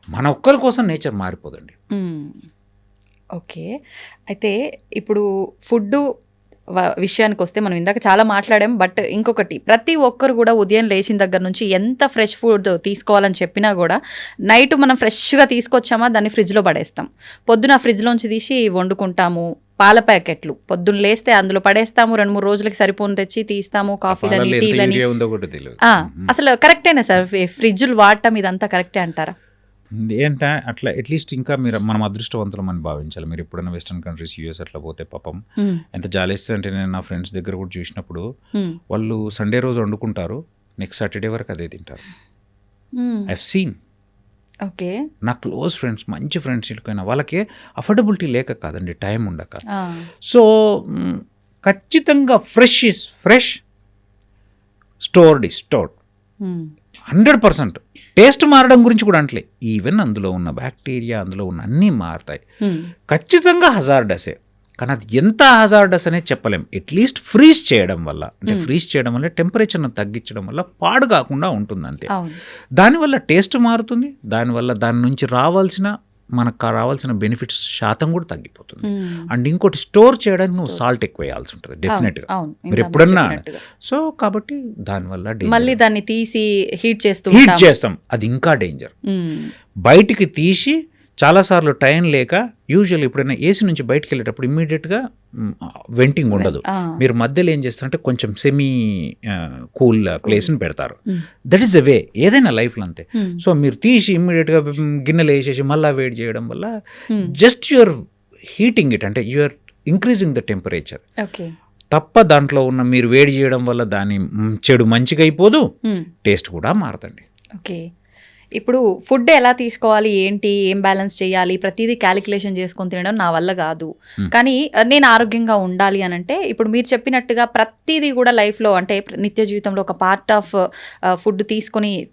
మన ఒక్కరి కోసం నేచర్ మారిపోదండి. ఓకే, అయితే ఇప్పుడు ఫుడ్ విషయానికి వస్తే మనం ఇందాక చాలా మాట్లాడాం. బట్ ఇంకొకటి, ప్రతి ఒక్కరు కూడా ఉదయం లేచిన దగ్గర నుంచి ఎంత ఫ్రెష్ ఫుడ్ తీసుకోవాలని చెప్పినా కూడా నైట్ మనం ఫ్రెష్గా తీసుకొచ్చామా దాన్ని ఫ్రిడ్జ్లో పడేస్తాం. పొద్దున ఫ్రిడ్జ్లోంచి తీసి వండుకుంటాము. పాల ప్యాకెట్లు పొద్దున్న లేస్తే అందులో పడేస్తాము, 2-3 రోజులకి సరిపోని తెచ్చి తీస్తాము, కాఫీలని, టీలని. అసలు కరెక్టేనా సార్ ఫ్రిడ్జ్లు వాడటం? ఇదంతా కరెక్టే అంటారా? ఏంటంటే అట్లా అట్లీస్ట్ ఇంకా మనం అదృష్టవంతులం అని భావించాలి. మీరు ఎప్పుడైనా వెస్టర్న్ కంట్రీస్, యూఎస్ అట్లా పోతే పాపం ఎంత జాలేస్తుంది అంటే, నేను నా ఫ్రెండ్స్ దగ్గర కూడా చూసినప్పుడు వాళ్ళు సండే రోజు వండుకుంటారు, నెక్స్ట్ సాటర్డే వరకు అదే తింటారు. I have seen. ఓకే, నా క్లోజ్ ఫ్రెండ్స్, మంచి ఫ్రెండ్స్ ఇటుకైనా వాళ్ళకి అఫోర్డబిలిటీ లేక కాదండి, టైం ఉండక. సో ఖచ్చితంగా fresh is fresh, stored is stored. 100%. Taste మారడం గురించి కూడా అంటలే, ఈవెన్ అందులో ఉన్న బ్యాక్టీరియా, అందులో ఉన్న అన్నీ మారుతాయి. ఖచ్చితంగా హజార్డసే, కానీ అది ఎంత హజార్డస్ అనేది చెప్పలేం. అట్లీస్ట్ ఫ్రీజ్ చేయడం వల్ల, అంటే ఫ్రీజ్ చేయడం వల్ల టెంపరేచర్ను తగ్గించడం వల్ల పాడు కాకుండా ఉంటుంది అంతే. దానివల్ల టేస్ట్ మారుతుంది, దానివల్ల దాని నుంచి మనకు రావాల్సిన బెనిఫిట్స్ శాతం కూడా తగ్గిపోతుంది. అండ్ ఇంకోటి, స్టోర్ చేయడానికి నువ్వు సాల్ట్ ఎక్కువ వేయాల్సి ఉంటుంది డెఫినెట్గా, మీరు ఎప్పుడన్నా. సో కాబట్టి దానివల్ల మళ్ళీ దాన్ని తీసి హీట్ చేస్తాం, అది ఇంకా డేంజర్. బయటికి తీసి చాలాసార్లు టైం లేక, యూజువల్ ఎప్పుడైనా ఏసీ నుంచి బయటకు వెళ్ళేటప్పుడు ఇమ్మీడియట్గా వెంటింగ్ ఉండదు. మీరు మధ్యలో ఏం చేస్తారంటే కొంచెం సెమీ కూల్ ప్లేస్ని పెడతారు. దట్ ఈస్ ద వే ఏదైనా లైఫ్లో అంతే. సో మీరు తీసి ఇమ్మీడియట్గా గిన్నెలు వేసేసి మళ్ళీ వేడి చేయడం వల్ల జస్ట్ యువర్ హీటింగ్ ఇట్, అంటే యూఆర్ ఇంక్రీజింగ్ ద టెంపరేచర్ తప్ప దాంట్లో ఉన్న మీరు వేడి చేయడం వల్ల దాని చెడు మంచిగా అయిపోదు, టేస్ట్ కూడా మారదండి. ఓకే. ఇప్పుడు ఫుడ్ ఎలా తీసుకోవాలి, ఏంటి, ఏం బ్యాలెన్స్ చేయాలి, ప్రతిదీ క్యాలిక్యులేషన్ చేసుకొని తినడం నా వల్ల కాదు. కానీ నేను ఆరోగ్యంగా ఉండాలి అని అంటే ఇప్పుడు మీరు చెప్పినట్టుగా ప్రతిదీ కూడా లైఫ్లో అంటే నిత్య జీవితంలో ఒక పార్ట్ ఆఫ్ ఫుడ్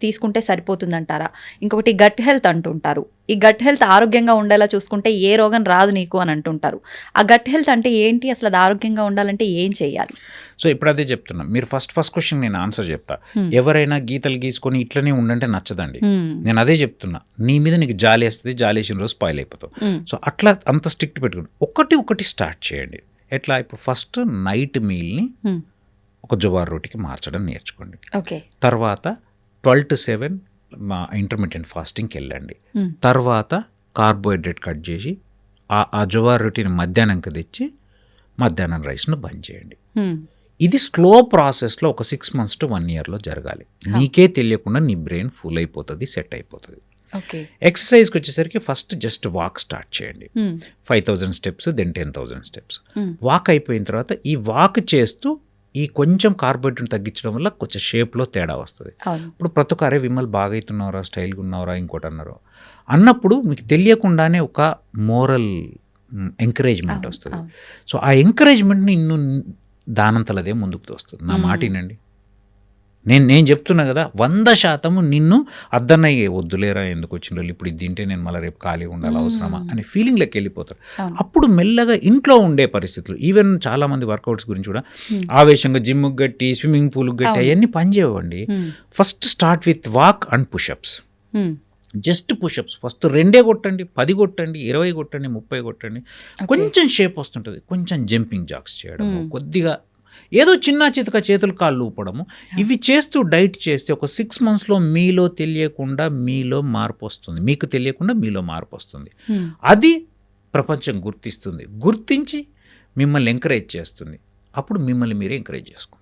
తీసుకుంటే సరిపోతుందంటారా? ఇంకొకటి గట్ హెల్త్ అంటుంటారు. ఈ గట్ హెల్త్ ఆరోగ్యంగా ఉండేలా చూసుకుంటే ఏ రోగం రాదు నీకు అని అంటుంటారు. ఆ గట్ హెల్త్ అంటే ఏంటి, అసలు అది ఆరోగ్యంగా ఉండాలంటే ఏం చేయాలి? సో ఇప్పుడు అదే చెప్తున్నా, మీరు ఫస్ట్ క్వశ్చన్ నేను ఆన్సర్ చెప్తా. ఎవరైనా గీతలు గీసుకొని ఇట్లనే ఉండంటే నచ్చదండి. నేను అదే చెప్తున్నా, నీ మీద నీకు జాలి వేస్తుంది, జాలి వేసిన రోజు స్పాయిల్ అయిపోతావు. సో అట్లా అంత స్ట్రిక్ట్ పెట్టుకోండి. ఒకటి స్టార్ట్ చేయండి. ఎట్లా? ఇప్పుడు ఫస్ట్ నైట్ మీల్ని ఒక జువార్ రోటీకి మార్చడం నేర్చుకోండి. ఓకే. తర్వాత 12 to 7 ఇంటర్మీడియట్ ఫాస్టింగ్కి వెళ్ళండి. తర్వాత కార్బోహైడ్రేట్ కట్ చేసి ఆ జువార్ రొటీని మధ్యాహ్నంకి తెచ్చి మధ్యాహ్నం రైస్ను బంద్ చేయండి. ఇది స్లో ప్రాసెస్లో ఒక 6 months to 1 yearలో జరగాలి. నీకే తెలియకుండా నీ బ్రెయిన్ ఫుల్ అయిపోతుంది, సెట్ అయిపోతుంది. ఎక్సర్సైజ్కి వచ్చేసరికి ఫస్ట్ జస్ట్ వాక్ స్టార్ట్ చేయండి. 5,000 steps, దెన్ 10,000 steps. వాక్ అయిపోయిన తర్వాత ఈ వాక్ చేస్తూ ఈ కొంచెం కార్బోహైడ్రేట్ తగ్గించడం వల్ల కొంచెం షేప్లో తేడా వస్తుంది. ఇప్పుడు ప్రతి ఒక్క విమల్ బాగా అవుతున్నారా, స్టైల్గా ఉన్నారా, ఇంకోటి అన్నారు అన్నప్పుడు మీకు తెలియకుండానే ఒక మోరల్ ఎంకరేజ్మెంట్ వస్తుంది. సో ఆ ఎంకరేజ్మెంట్ నిన్ను దానంతలదే ముందుకు వస్తుంది. నా మాట వినండి, నేను చెప్తున్నా కదా, 100% నిన్ను అద్దన్నయ్యే వద్దులేరా ఎందుకు వచ్చిన ఇప్పుడు ఇది తింటే నేను మళ్ళీ రేపు ఖాళీ ఉండాలి అవసరమా అనే ఫీలింగ్లోకి వెళ్ళిపోతారు. అప్పుడు మెల్లగా ఇంట్లో ఉండే పరిస్థితులు, ఈవెన్ చాలామంది వర్కౌట్స్ గురించి కూడా ఆవేశంగా జిమ్కి గట్టి, స్విమ్మింగ్ పూల్కి గట్టి అవన్నీ పనిచేయండి. First start with walk and push-ups. Just push-ups first 2 కొట్టండి, 10 కొట్టండి, 20 కొట్టండి, 30 కొట్టండి. కొంచెం షేప్ వస్తుంటుంది. కొంచెం జంపింగ్ జాక్స్ చేయడం, కొద్దిగా ఏదో చిన్న చితక చేతులు కాళ్ళు ఊపడము, ఇవి చేస్తూ డైట్ చేస్తే ఒక 6 monthsలో మీలో తెలియకుండా మీలో మార్పు వస్తుంది. మీకు తెలియకుండా మీలో మార్పు వస్తుంది. అది ప్రపంచం గుర్తిస్తుంది. గుర్తించి మిమ్మల్ని ఎంకరేజ్ చేస్తుంది. అప్పుడు మిమ్మల్ని మీరే ఎంకరేజ్ చేసుకుంటారు.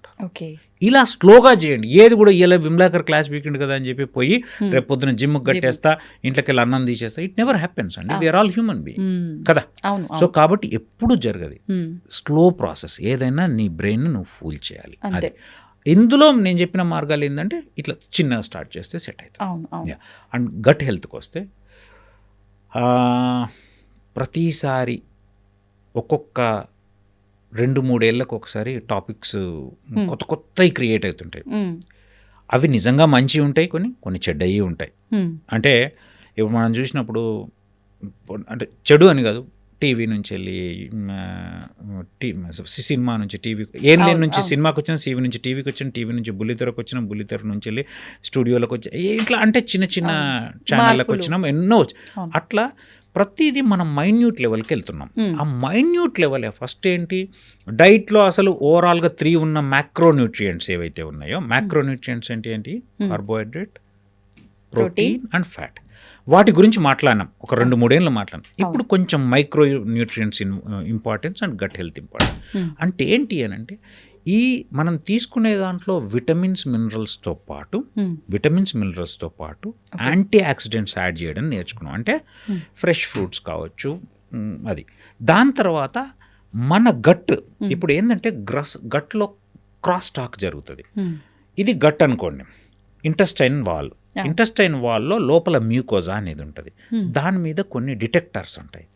ఇలా స్లోగా చేయండి. ఏది కూడా ఇలా విమలాకర్ క్లాస్ వీకెండ్ కదా అని చెప్పి పోయి రేపు పొద్దున జిమ్కి కట్టేస్తా, ఇంట్లోకి వెళ్ళి అన్నం తీసేస్తా, ఇట్ నెవర్ హ్యాపెన్స్ అండి. వీఆర్ ఆల్ హ్యూమన్ బీయింగ్ కదా. సో కాబట్టి ఎప్పుడు జరగదు. Slow process. ఏదైనా నీ బ్రెయిన్ నువ్వు ఫూల్ చేయాలి. అదే ఇందులో నేను చెప్పిన మార్గాలు ఏంటంటే ఇట్లా చిన్నగా స్టార్ట్ చేస్తే సెట్ అవుతుంది. అండ్ గట్ హెల్త్కి వస్తే ప్రతిసారి ఒక్కొక్క 2-3 ఏళ్ళకు ఒకసారి టాపిక్స్ కొత్తవి క్రియేట్ అవుతుంటాయి. అవి నిజంగా మంచి ఉంటాయి, కొన్ని చెడ్డయి ఉంటాయి. అంటే ఇప్పుడు మనం చూసినప్పుడు అంటే చెడు అని కాదు, టీవీ నుంచి వెళ్ళి సినిమా నుంచి టీవీ, ఏలియన్ నుంచి సినిమాకి వచ్చిన, టీవీ నుంచి టీవీకి వచ్చిన, టీవీ నుంచి బుల్లితెరకు వచ్చిన, బుల్లితెర నుంచి వెళ్ళి స్టూడియోలకు వచ్చి ఇట్లా అంటే చిన్న చిన్న ఛానళ్ళకు వచ్చినాం, ఎన్నో. అట్లా ప్రతిదీ మనం మైన్యూట్ లెవెల్కి వెళ్తున్నాం. ఆ మైన్యూట్ లెవెల్ ఫస్ట్ ఏంటి, డైట్లో అసలు ఓవరాల్గా 3 ఉన్న మ్యాక్రోన్యూట్రియంట్స్ ఏవైతే ఉన్నాయో, మ్యాక్రోన్యూట్రియంట్స్ ఏంటి, కార్బోహైడ్రేట్, ప్రోటీన్ అండ్ ఫ్యాట్. వాటి గురించి మాట్లాడినాం, ఒక 2-3 ఏళ్ళు మాట్లాడినాం. ఇప్పుడు కొంచెం micro nutrients importance and gut health important. అంటే ఏంటి అని అంటే ఈ మనం తీసుకునే దాంట్లో విటమిన్స్ మినరల్స్తో పాటు యాంటీ ఆక్సిడెంట్స్ యాడ్ చేయడం నేర్చుకున్నాం. అంటే ఫ్రెష్ ఫ్రూట్స్ కావచ్చు అది. దాని తర్వాత మన గట్ ఇప్పుడు ఏంటంటే గట్లో క్రాస్ టాక్ జరుగుతుంది. ఇది గట్ అనుకోండి, ఇంటెస్టైన్ వాల్లో లోపల మ్యూకోజా అనేది ఉంటుంది. దాని మీద కొన్ని డిటెక్టర్స్ ఉంటాయి.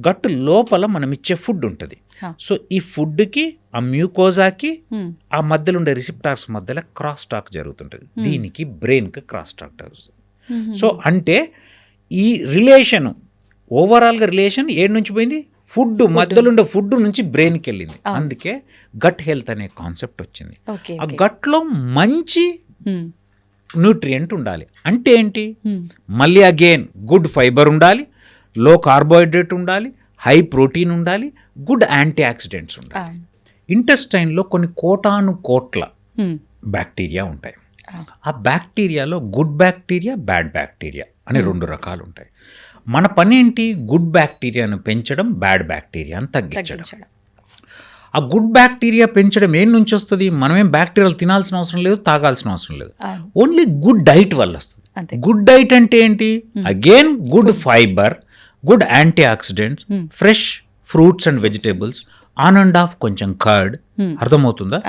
గట్ లోపల మనం ఇచ్చే ఫుడ్ ఉంటుంది. సో ఈ ఫుడ్కి, ఆ మ్యూకోజాకి, ఆ మధ్యలో ఉండే రిసెప్టార్స్ మధ్యలో క్రాస్ టాక్ జరుగుతుంటుంది. దీనికి బ్రెయిన్కి క్రాస్ టాక్ జరుగుతుంది. సో అంటే ఈ రిలేషన్ ఓవరాల్గా రిలేషన్ ఏడు నుంచి పోయింది, ఫుడ్ మధ్యలో ఉండే ఫుడ్ నుంచి బ్రెయిన్కి వెళ్ళింది. అందుకే గట్ హెల్త్ అనే కాన్సెప్ట్ వచ్చింది. ఆ గట్లో మంచి న్యూట్రియంట్ ఉండాలి. అంటే ఏంటి, మళ్ళీ అగైన్ గుడ్ ఫైబర్ ఉండాలి, లో కార్బోహైడ్రేట్ ఉండాలి, హై ప్రోటీన్ ఉండాలి, గుడ్ యాంటీ ఆక్సిడెంట్స్ ఉండాలి. ఇంటెస్టైన్లో కొన్ని కోట్ల బ్యాక్టీరియా ఉంటాయి. ఆ బ్యాక్టీరియాలో గుడ్ బ్యాక్టీరియా, బ్యాడ్ బ్యాక్టీరియా అని 2 రకాలు ఉంటాయి. మన పని ఏంటి, గుడ్ బ్యాక్టీరియాను పెంచడం, బ్యాడ్ బ్యాక్టీరియాను తగ్గించడం. ఆ గుడ్ బ్యాక్టీరియా పెంచడం ఏం నుంచి వస్తుంది, మనమేం బ్యాక్టీరియాలు తినాల్సిన అవసరం లేదు, తాగాల్సిన అవసరం లేదు, ఓన్లీ గుడ్ డైట్ వల్ల వస్తుంది. గుడ్ డైట్ అంటే ఏంటి, again good fibre, good antioxidants, fresh fruits and vegetables, on and off కొంచెం కర్డ్, అర్థమవుతుందా,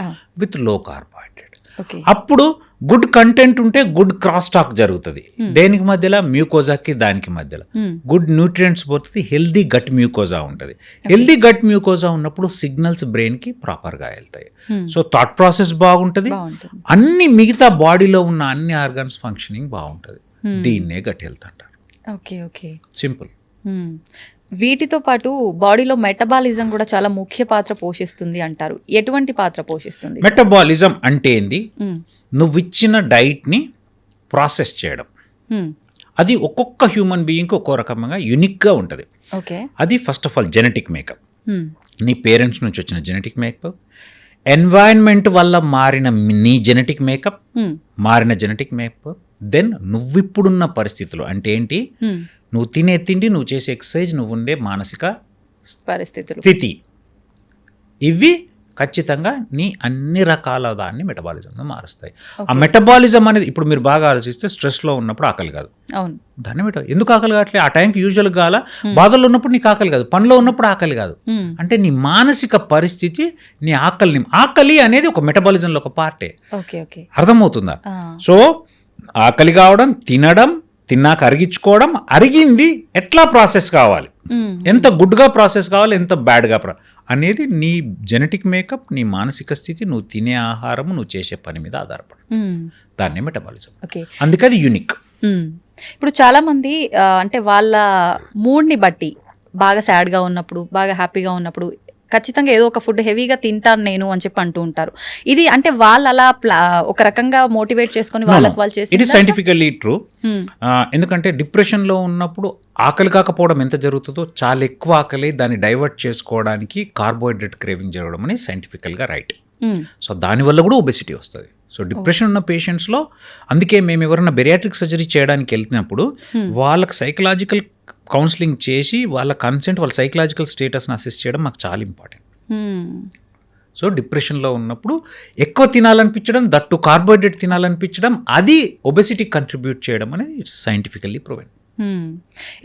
విత్ లో కార్బోహైడ్రేట్. ఓకే. అప్పుడు గుడ్ కంటెంట్ ఉంటే గుడ్ క్రాస్ టాక్ జరుగుతుంది. దేనికి మధ్యలో మ్యూకోజాకి దానికి మధ్యలో గుడ్ న్యూట్రియంట్స్ పోతుంది, హెల్దీ గట్ మ్యూకోజా ఉంటుంది. హెల్దీ గట్ మ్యూకోజా ఉన్నప్పుడు సిగ్నల్స్ బ్రెయిన్కి ప్రాపర్గా వెళ్తాయి. సో థాట్ ప్రాసెస్ బాగుంటుంది, అన్ని మిగతా బాడీలో ఉన్న అన్ని ఆర్గన్స్ ఫంక్షనింగ్ బాగుంటుంది. దీన్నే గట్ హెల్త్ అంటారు. Okay okay, simple. వీటితో పాటు బాడీలో మెటబాలిజం కూడా చాలా ముఖ్య పాత్ర పోషిస్తుంది అంటారు. ఎటువంటి పాత్ర పోషిస్తుంది? మెటబాలిజం అంటే ఏంది? నువ్వు ఇచ్చిన డైట్ని ప్రాసెస్ చేయడం. అది ఒక్కొక్క హ్యూమన్ బీయింగ్కి ఒక్కో రకంగా యూనిక్గా ఉంటుంది. ఓకే. అది first of all genetic makeup. నీ పేరెంట్స్ నుంచి వచ్చిన జెనెటిక్ మేకప్, ఎన్వైరన్మెంట్ వల్ల మారిన నీ జెనెటిక్ మేకప్, మారిన జెనెటిక్ మేకప్, దెన్ నువ్విప్పుడున్న పరిస్థితులు అంటే ఏంటి, నువ్వు తినే తిండి, నువ్వు చేసే ఎక్సర్సైజ్, నువ్వు ఉండే మానసిక పరిస్థితులు, స్థితి, ఇవి ఖచ్చితంగా నీ అన్ని రకాల దాన్ని మెటబాలిజంగా మారుస్తాయి. ఆ మెటబాలిజం అనేది ఇప్పుడు మీరు బాగా ఆలోచిస్తే స్ట్రెస్లో ఉన్నప్పుడు ఆకలి కాదు. అవును. దాన్ని ఎందుకు ఆకలి కావట్లేదు? ఆ టైంకి యూజువల్గా కాల, బాధల్లో ఉన్నప్పుడు నీకు ఆకలి కాదు, పనిలో ఉన్నప్పుడు ఆకలి కాదు. అంటే నీ మానసిక పరిస్థితి నీ ఆకలి అనేది ఒక మెటబాలిజంలో ఒక పార్టే. అర్థమవుతుందా? సో ఆకలి కావడం, తినడం, తిన్నాక అరిగించుకోవడం, అరిగింది ఎట్లా ప్రాసెస్ కావాలి, ఎంత గుడ్గా ప్రాసెస్ కావాలి, ఎంత బ్యాడ్గా అనేది నీ జెనెటిక్ మేకప్, నీ మానసిక స్థితి, నువ్వు తినే ఆహారం, నువ్వు చేసే పని మీద ఆధారపడు. దాన్ని మెటబాలిజం. అందుకే అది యూనిక్. ఇప్పుడు చాలా మంది అంటే వాళ్ళ మూడ్ని బట్టి బాగా సాడ్గా ఉన్నప్పుడు, బాగా హ్యాపీగా ఉన్నప్పుడు ఖచ్చితంగా ఏదో ఒక ఫుడ్ హెవీగా తింటాను నేను అని చెప్పి అంటూ ఉంటారు. ఇది అంటే వాళ్ళు అలా ఒక రకంగా మోటివేట్ చేసుకుని వాళ్ళకి వాళ్ళు చేసి, ఇది సైంటిఫికల్లీ ట్రూ. ఎందుకంటే డిప్రెషన్లో ఉన్నప్పుడు ఆకలి కాకపోవడం ఎంత జరుగుతుందో, చాలా ఎక్కువ ఆకలి, దాన్ని డైవర్ట్ చేసుకోవడానికి కార్బోహైడ్రేట్ క్రేవింగ్ జరగడం అనేది సైంటిఫికల్గా రైట్. సో దానివల్ల కూడా ఒబెసిటీ వస్తుంది. సో డిప్రెషన్ ఉన్న పేషెంట్స్లో, అందుకే మేము ఎవరైనా బెరియాట్రిక్ సర్జరీ చేయడానికి వెళ్తున్నప్పుడు వాళ్ళకి సైకలాజికల్ కౌన్సిలింగ్ చేసి వాళ్ళ కన్సెంట్, వాళ్ళ సైకలాజికల్ స్టేటస్ని అసెస్ చేయడం మాకు చాలా ఇంపార్టెంట్. సో డిప్రెషన్లో ఉన్నప్పుడు ఎక్కువ తినాలనిపించడం, దట్టు కార్బోహైడ్రేట్ తినాలనిపించడం, అది ఒబెసిటీ కంట్రిబ్యూట్ చేయడం అనేది ఇట్స్ సైంటిఫికల్లీ ప్రూవెన్.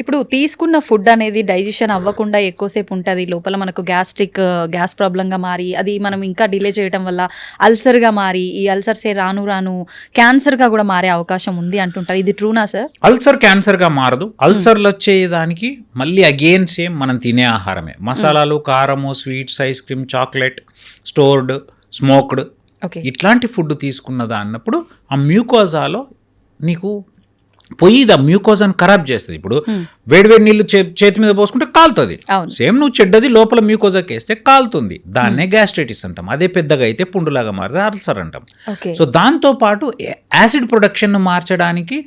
ఇప్పుడు తీసుకున్న ఫుడ్ అనేది డైజెషన్ అవ్వకుండా ఎక్కువసేపు ఉంటుంది లోపల, మనకు గ్యాస్ ప్రాబ్లంగా మారి అది మనం ఇంకా డిలే చేయడం వల్ల అల్సర్గా మారి, ఈ అల్సర్సే రాను రాను క్యాన్సర్గా కూడా మారే అవకాశం ఉంది అంటుంటారు. ఇది ట్రూనా సార్? అల్సర్ క్యాన్సర్గా మారదు. అల్సర్లు వచ్చేదానికి మళ్ళీ అగైన్ సేమ్ మనం తినే ఆహారమే, మసాలాలు, కారము, sweets, ice cream, chocolate, stored, smoked, ఇట్లాంటి ఫుడ్ తీసుకున్నదా అన్నప్పుడు ఆ మ్యూకోజాలో నీకు పోయి ద మ్యూకోజాని ఖరాబ్ చేస్తుంది. ఇప్పుడు వేడివేడి నీళ్ళు చేతి మీద పోసుకుంటే కాలుతుంది. సేమ్ నువ్వు చెడ్డది లోపల మ్యూకోజాకి వేస్తే కాలుతుంది. దాన్నే గ్యాస్ట్రైటిస్ అంటాం. అదే పెద్దగా అయితే పుండులాగా మారితే అల్సర్ అంటాం. సో దాంతో పాటు యాసిడ్ ప్రొడక్షన్ మార్చడానికి,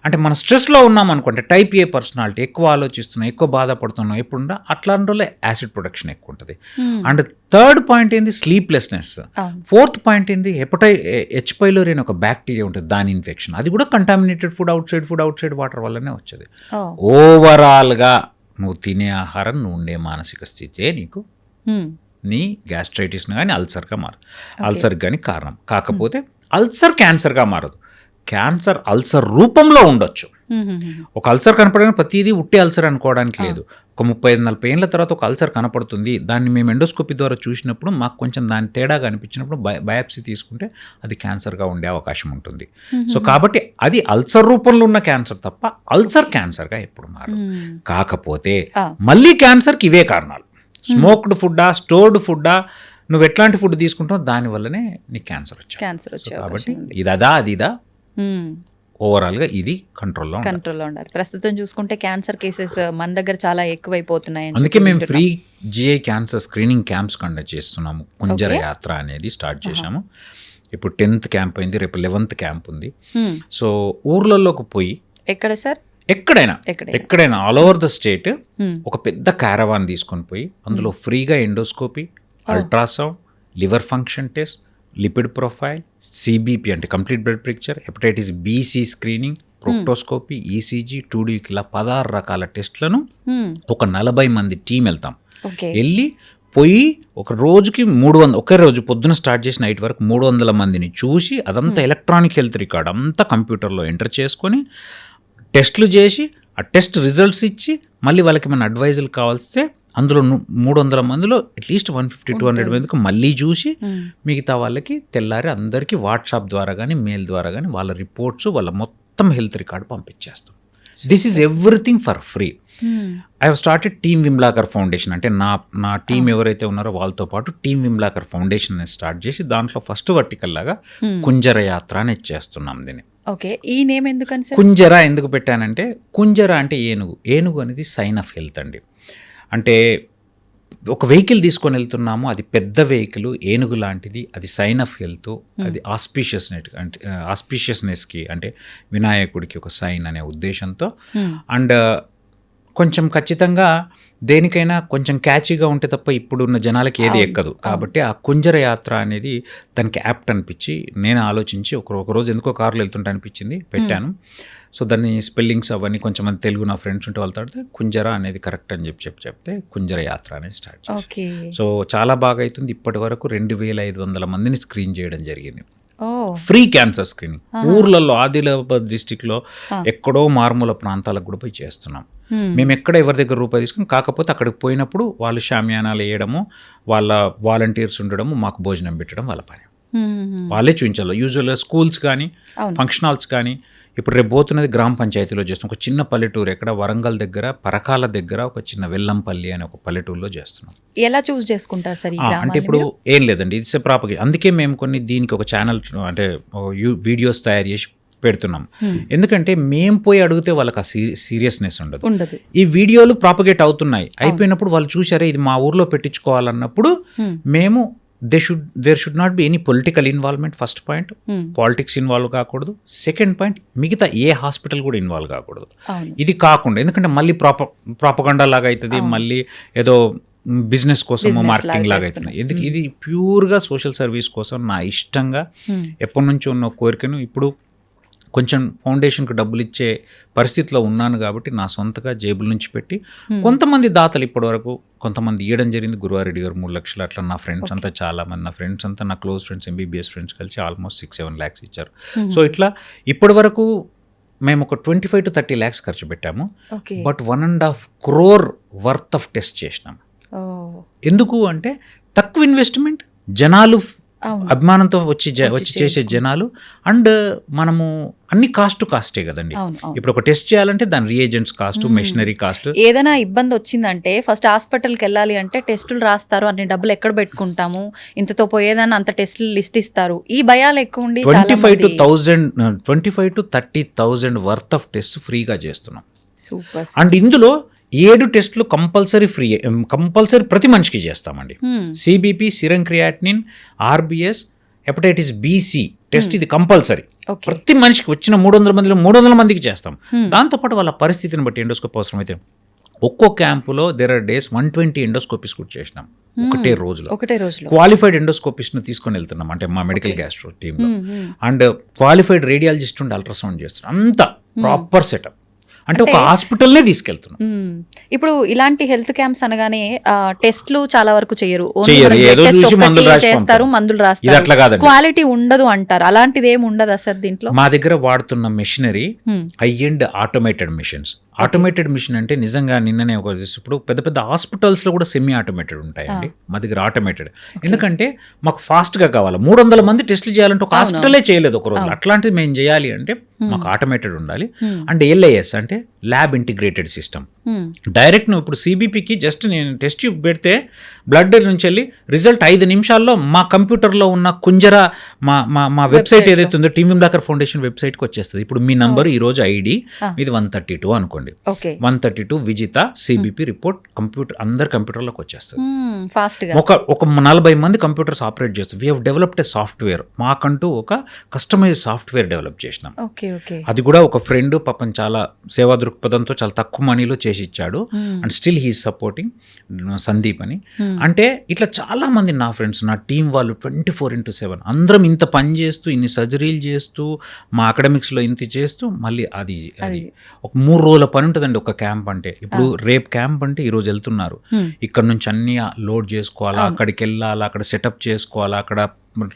అంటే మన స్ట్రెస్లో ఉన్నాం అనుకుంటే, టైప్ ఏ పర్సనాలిటీ, ఎక్కువ ఆలోచిస్తున్నాం, ఎక్కువ బాధపడుతున్నాం, ఎప్పుడున్నా అట్లాంటి వల్ల యాసిడ్ ప్రొడక్షన్ ఎక్కువ ఉంటుంది. అండ్ థర్డ్ పాయింట్ ఏంది, స్లీప్లెస్నెస్. ఫోర్త్ పాయింట్ ఏంది, హెచ్ పైలోరీ అని ఒక బ్యాక్టీరియా ఉంటుంది, దాని ఇన్ఫెక్షన్. అది కూడా contaminated food, out side water వల్లనే వచ్చేది. ఓవరాల్గా నువ్వు తినే ఆహారం, నువ్వు ఉండే మానసిక స్థితే నీకు నీ గ్యాస్ట్రైటిస్ కానీ అల్సర్గా మారదు. అల్సర్ కానీ కారణం కాకపోతే అల్సర్ క్యాన్సర్గా మారదు. క్యాన్సర్ అల్సర్ రూపంలో ఉండొచ్చు. ఒక అల్సర్ కనపడగానే ప్రతిదీ ఉట్టే అల్సర్ అనుకోవడానికి లేదు. ఒక 35-40 ఏళ్ళ తర్వాత ఒక అల్సర్ కనపడుతుంది, దాన్ని మేము ఎండోస్కోపీ ద్వారా చూసినప్పుడు మాకు కొంచెం దాని తేడాగా అనిపించినప్పుడు బయాప్సీ తీసుకుంటే అది క్యాన్సర్గా ఉండే అవకాశం ఉంటుంది. సో కాబట్టి అది అల్సర్ రూపంలో ఉన్న క్యాన్సర్ తప్ప అల్సర్ క్యాన్సర్గా ఎప్పుడు మారదు. కాకపోతే మళ్ళీ క్యాన్సర్కి ఇవే కారణాలు, స్మోక్డ్ ఫుడ్డా, స్టోర్డ్ ఫుడ్డా, నువ్వు ఎట్లాంటి ఫుడ్ తీసుకుంటావు దానివల్లనే నీకు క్యాన్సర్ వచ్చావు. కాబట్టి ఇదా అదిదా, ఓవరాల్గా ఇది కంట్రోల్లో ఉండాలి. ప్రస్తుతం చూసుకుంటే క్యాన్సర్ కేసెస్ మన దగ్గర చాలా ఎక్కువైపోతున్నాయి. అందుకే మేము free GI cancer screening camps conduct చేస్తున్నాము. కుంజర యాత్ర అనేది స్టార్ట్ చేశాము. ఇప్పుడు 10th క్యాంప్ అయింది, రేపు 11th క్యాంప్ ఉంది. సో ఊర్లలోకి పోయి, ఎక్కడ సార్? ఎక్కడైనా ఆల్ ఓవర్ ద స్టేట్ ఒక పెద్ద క్యారవాన్ తీసుకొని పోయి అందులో ఫ్రీగా endoscopy, ultrasound, liver function test, lipid profile, CBP అంటే complete blood picture, hepatitis BC screening, proctoscopy, ECG, 2D ఇలా 16 రకాల టెస్ట్లను ఒక 40 మంది టీం వెళ్తాం. వెళ్ళి పోయి ఒక రోజుకి 300, ఒకే రోజు పొద్దున స్టార్ట్ చేసి నైట్ వరకు 300 మందిని చూసి, అదంతా ఎలక్ట్రానిక్ హెల్త్ రికార్డ్ అంతా కంప్యూటర్లో ఎంటర్ చేసుకొని టెస్టులు చేసి, ఆ టెస్ట్ రిజల్ట్స్ ఇచ్చి, మళ్ళీ వాళ్ళకి మన అడ్వైజులు కావాల్స్తే అందులో 300 మందిలో అట్లీస్ట్ 150-200 మందికి మళ్ళీ చూసి మిగతా వాళ్ళకి తెల్లారి అందరికీ వాట్సాప్ ద్వారా కానీ మెయిల్ ద్వారా కానీ వాళ్ళ రిపోర్ట్స్ వాళ్ళ మొత్తం హెల్త్ రికార్డు పంపించేస్తాం. This is everything for free. I have started team Vimlakar foundation. అంటే నా టీం ఎవరైతే ఉన్నారో వాళ్ళతో పాటు టీమ్ విమ్లాకర్ ఫౌండేషన్ అనేది స్టార్ట్ చేసి దాంట్లో ఫస్ట్ వర్టికల్ లాగా కుంజర యాత్ర అనేది చేస్తున్నాం. దీన్ని ఓకే, ఈ నేమ్ ఎందుకని సార్? కుంజర ఎందుకు పెట్టానంటే కుంజర అంటే ఏనుగు అనేది సైన్ ఆఫ్ హెల్త్ అండి. అంటే ఒక వెహికల్ తీసుకొని వెళ్తున్నాము, అది పెద్ద వెహికల్, ఏనుగు లాంటిది, అది సైన్ ఆఫ్ హెల్త్, అది ఆస్పీషియస్నెస్కి అంటే వినాయకుడికి ఒక సైన్ అనే ఉద్దేశంతో. అండ్ కొంచెం ఖచ్చితంగా దేనికైనా కొంచెం క్యాచీగా ఉంటే తప్ప ఇప్పుడున్న జనాలకి ఏది ఎక్కదు. కాబట్టి ఆ కుంజర యాత్ర అనేది దానికి యాప్ట్ అనిపించి నేను ఆలోచించి ఒకరోజు ఎందుకో కార్లో వెళ్తుంటే అనిపించింది, పెట్టాను. సో దాన్ని స్పెల్లింగ్స్ అవన్నీ కొంచెం మంది తెలుగు నా ఫ్రెండ్స్ ఉంటే వాళ్ళతో కుంజర అనేది కరెక్ట్ అని చెప్తే కుంజర యాత్ర అనేది స్టార్ట్ చేసి. సో చాలా బాగా అవుతుంది. ఇప్పటి వరకు 2500 మందిని స్క్రీన్ చేయడం జరిగింది. ఫ్రీ క్యాన్సర్ స్క్రీనింగ్ ఊర్లలో, ఆదిలాబాద్ డిస్టిక్లో ఎక్కడో మారుమూల ప్రాంతాలకు కూడా పోయి చేస్తున్నాం. మేము ఎక్కడ ఎవరి దగ్గర రూపాయి తీసుకుని, కాకపోతే అక్కడికి పోయినప్పుడు వాళ్ళు షామియానాలు వేయడము, వాళ్ళ వాలంటీర్స్ ఉండడము, మాకు భోజనం పెట్టడం వాళ్ళ పని. వాళ్ళే చూపించాలి. యూజువల్గా స్కూల్స్ కానీ ఫంక్షన్ హాల్స్ కానీ, ఇప్పుడు రేపు పోతున్నది గ్రామ పంచాయతీలో చేస్తున్నాం. ఒక చిన్న పల్లెటూరు ఎక్కడ వరంగల్ దగ్గర పరకాల దగ్గర ఒక చిన్న వెల్లంపల్లి అనే ఒక పల్లెటూరులో చేస్తున్నాం. ఎలా చూస్ చేసుకుంటారు సార్? అంటే ఇప్పుడు ఏం లేదండి, ఇట్స్ ప్రాపగేషన్. అందుకే మేము దీనికి ఒక ఛానల్ అంటే వీడియోస్ తయారు చేసి పెడుతున్నాం. ఎందుకంటే మేము పోయి అడిగితే వాళ్ళకి ఆ సీరియస్నెస్ ఉండదు. ఈ వీడియోలు ప్రాపగేట్ అవుతున్నాయి, అయిపోయినప్పుడు వాళ్ళు చూసారే ఇది మా ఊర్లో పెట్టించుకోవాలన్నప్పుడు మేము there should not be any political involvement. First point, politics involve కాకూడదు. సెకండ్ పాయింట్, మిగతా ఏ హాస్పిటల్ కూడా ఇన్వాల్వ్ కాకూడదు. ఇది కాకుండా, ఎందుకంటే మళ్ళీ ప్రాపగండా లాగా అవుతుంది, మళ్ళీ ఏదో బిజినెస్ కోసం మార్కెటింగ్ లాగా అవుతుంది. ఎందుకు ఇది ప్యూర్గా సోషల్ సర్వీస్ కోసం నా ఇష్టంగా ఎప్పటి నుంచో ఉన్న కోరికను ఇప్పుడు కొంచెం ఫౌండేషన్కి డబ్బులు ఇచ్చే పరిస్థితిలో ఉన్నాను కాబట్టి నా సొంతగా జేబుల నుంచి పెట్టి కొంతమంది దాతలు ఇప్పటివరకు కొంతమంది ఇవ్వడం జరిగింది. గురువారెడ్డి గారు 3 లక్షలు, అట్లా నా ఫ్రెండ్స్ అంతా చాలామంది, నా ఫ్రెండ్స్ అంతా నా క్లోజ్ ఫ్రెండ్స్ MBBS ఫ్రెండ్స్ కలిసి ఆల్మోస్ట్ 6-7 lakhs ఇచ్చారు. సో ఇట్లా ఇప్పటి వరకు మేము ఒక 25 to 30 lakhs ఖర్చు పెట్టాము. But 1.5 crore worth of test చేసినాం. ఎందుకు అంటే తక్కువ ఇన్వెస్ట్మెంట్, జనాలు అభిమానంతో వచ్చి చేసే జనాలు, అండ్ మనము అన్ని కాస్టే కదండి. ఇప్పుడు ఒక టెస్ట్ చేయాలంటే దాని రియేజెంట్స్ కాస్ట్, మెషినరీ కాస్ట్. ఏదైనా ఇబ్బంది వచ్చిందంటే ఫస్ట్ హాస్పిటల్కి వెళ్ళాలి అంటే టెస్టులు రాస్తారు, అన్ని డబ్బులు ఎక్కడ పెట్టుకుంటాము, ఇంతతో పోయేదాన్ని అంత టెస్టులు లిస్ట్ ఇస్తారు, ఈ భయాలు ఎక్కువ ఉండి 25 to 30,000 వర్త్ ఆఫ్ టెస్ట్ ఫ్రీగా చేస్తున్నాం. సూపర్. అండ్ ఇందులో 7 టెస్టులు కంపల్సరీ ప్రతి మనిషికి చేస్తామండి. CBP, serum creatinine, RBS, hepatitis BC test, ఇది కంపల్సరీ ప్రతి మనిషికి వచ్చిన 300 మందిలో 300 మందికి చేస్తాం. దాంతోపాటు వాళ్ళ పరిస్థితిని బట్టి ఎండోస్కోప్ అవసరమైతే ఒక్కో క్యాంపులో దేర్ ఆర్ డేస్ 120 ఎండోస్కోపిస్ కూడా చేసినాం ఒకటే రోజులో. క్వాలిఫైడ్ ఎండోస్కోపిస్ట్ను తీసుకొని వెళ్తున్నాం, అంటే మా మెడికల్ గ్యాస్ట్రో టీంలో. అండ్ క్వాలిఫైడ్ రేడియాలజిస్ట్ ఉండి అల్ట్రాసౌండ్ చేస్తున్నాం. అంతా ప్రాపర్ సెటప్. అంటే ఒక హాస్పిటల్నే తీసుకెళ్తున్నాం. ఇప్పుడు ఇలాంటి హెల్త్ క్యాంప్స్ అనగానే టెస్ట్లు చాలా వరకు చేయరు, చేస్తారు, మందులు రాస్తారు, క్వాలిటీ ఉండదు అంటారు. అలాంటిది ఏమి ఉండదా సార్ దీంట్లో? మా దగ్గర వాడుతున్న machinery high end automated machines. Automated machine అంటే నిజంగా నిన్ననే ఇప్పుడు పెద్ద పెద్ద హాస్పిటల్స్ లో కూడా సెమీ ఆటోమేటెడ్ ఉంటాయండి. మా దగ్గర ఆటోమేటెడ్, ఎందుకంటే మాకు ఫాస్ట్ గా కావాలి. 300 మంది టెస్ట్లు చేయాలంటే ఒక హాస్పిటలే చేయలేదు ఒక రోజు. అట్లాంటిది మేము చేయాలి అంటే మాకు ఆటోమేటెడ్ ఉండాలి. అండ్ LIS అంటే ల్యాబ్ ఇంటిగ్రేటెడ్ సిస్టమ్. డైరెక్ట్ నువ్వు ఇప్పుడు CBPకి జస్ట్ నేను టెస్ట్ ట్యూబ్ పెడితే బ్లడ్ నుంచి వెళ్ళి రిజల్ట్ 5 నిమిషాల్లో మా కంప్యూటర్లో ఉన్న కుంజర మా వెబ్సైట్ ఏదైతే ఉందో టీమ్ విమ్లాకర్ ఫౌండేషన్ వెబ్సైట్కి వచ్చేస్తుంది. ఇప్పుడు మీ నంబర్ ఈ రోజు ID ఇది 132 అనుకోండి, 132 విజిత CBP రిపోర్ట్ అందరి కంప్యూటర్లోకి వచ్చేస్తుంది ఫాస్ట్గా. ఒక 40 మంది కంప్యూటర్స్ ఆపరేట్ చేస్తారు. We have developed A software. మాకంటూ ఒక కస్టమైజ్ సాఫ్ట్వేర్ డెవలప్ చేసినాం. అది కూడా ఒక ఫ్రెండ్ పాపం చాలా సేవా దృక్పథంతో చాలా తక్కువ మనీలో చేసి ఇచ్చాడు. And still he's supporting, Sandeep అని. అంటే ఇట్లా చాలా మంది నా ఫ్రెండ్స్, నా టీం వాళ్ళు 24/7 అందరం ఇంత పని చేస్తూ, ఇన్ని సర్జరీలు చేస్తూ, మా అకాడమిక్స్లో ఇంత చేస్తూ, మళ్ళీ అది ఒక 3 రోజుల పని ఉంటుందండి ఒక క్యాంప్ అంటే. ఇప్పుడు రేపు క్యాంప్ అంటే ఈరోజు వెళ్తున్నారు, ఇక్కడ నుంచి అన్ని లోడ్ చేసుకోవాలా, అక్కడికి వెళ్ళాలా, అక్కడ సెటప్ చేసుకోవాలా, అక్కడ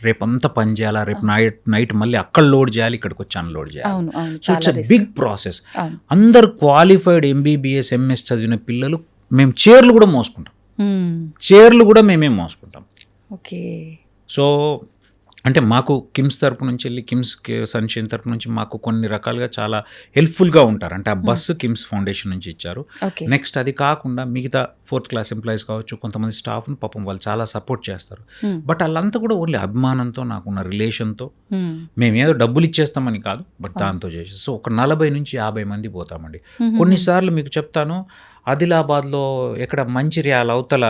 రేపు అంతా పని చేయాలా, రేపు నైట్ మళ్ళీ అక్కడ లోడ్ చేయాలి, ఇక్కడికి వచ్చి అన్లోడ్ చేయాలి. So it's a big process. అందరు క్వాలిఫైడ్ MBBS MS చదివిన పిల్లలు మేము చైర్లు కూడా మోసుకుంటాం, చైర్లు కూడా మేమే మోసుకుంటాం. ఓకే. సో అంటే మాకు కిమ్స్ తరపు నుంచి వెళ్ళి కిమ్స్ సన్షైన్ తరపు నుంచి మాకు కొన్ని రకాలుగా చాలా హెల్ప్ఫుల్గా ఉంటారు. అంటే ఆ బస్సు కిమ్స్ ఫౌండేషన్ నుంచి ఇచ్చారు. నెక్స్ట్ అది కాకుండా మిగతా 4th క్లాస్ ఎంప్లాయీస్ కావచ్చు, కొంతమంది స్టాఫ్ని పాపం వాళ్ళు చాలా సపోర్ట్ చేస్తారు. బట్ వాళ్ళంతా కూడా ఓన్లీ అభిమానంతో, నాకున్న రిలేషన్తో, మేమేదో డబ్బులు ఇచ్చేస్తామని కాదు, బట్ దాంతో చేసి. సో ఒక 40 నుంచి 50 మంది పోతామండి. కొన్నిసార్లు మీకు చెప్తాను, ఆదిలాబాద్లో ఎక్కడ మంచిర్యాల అవతల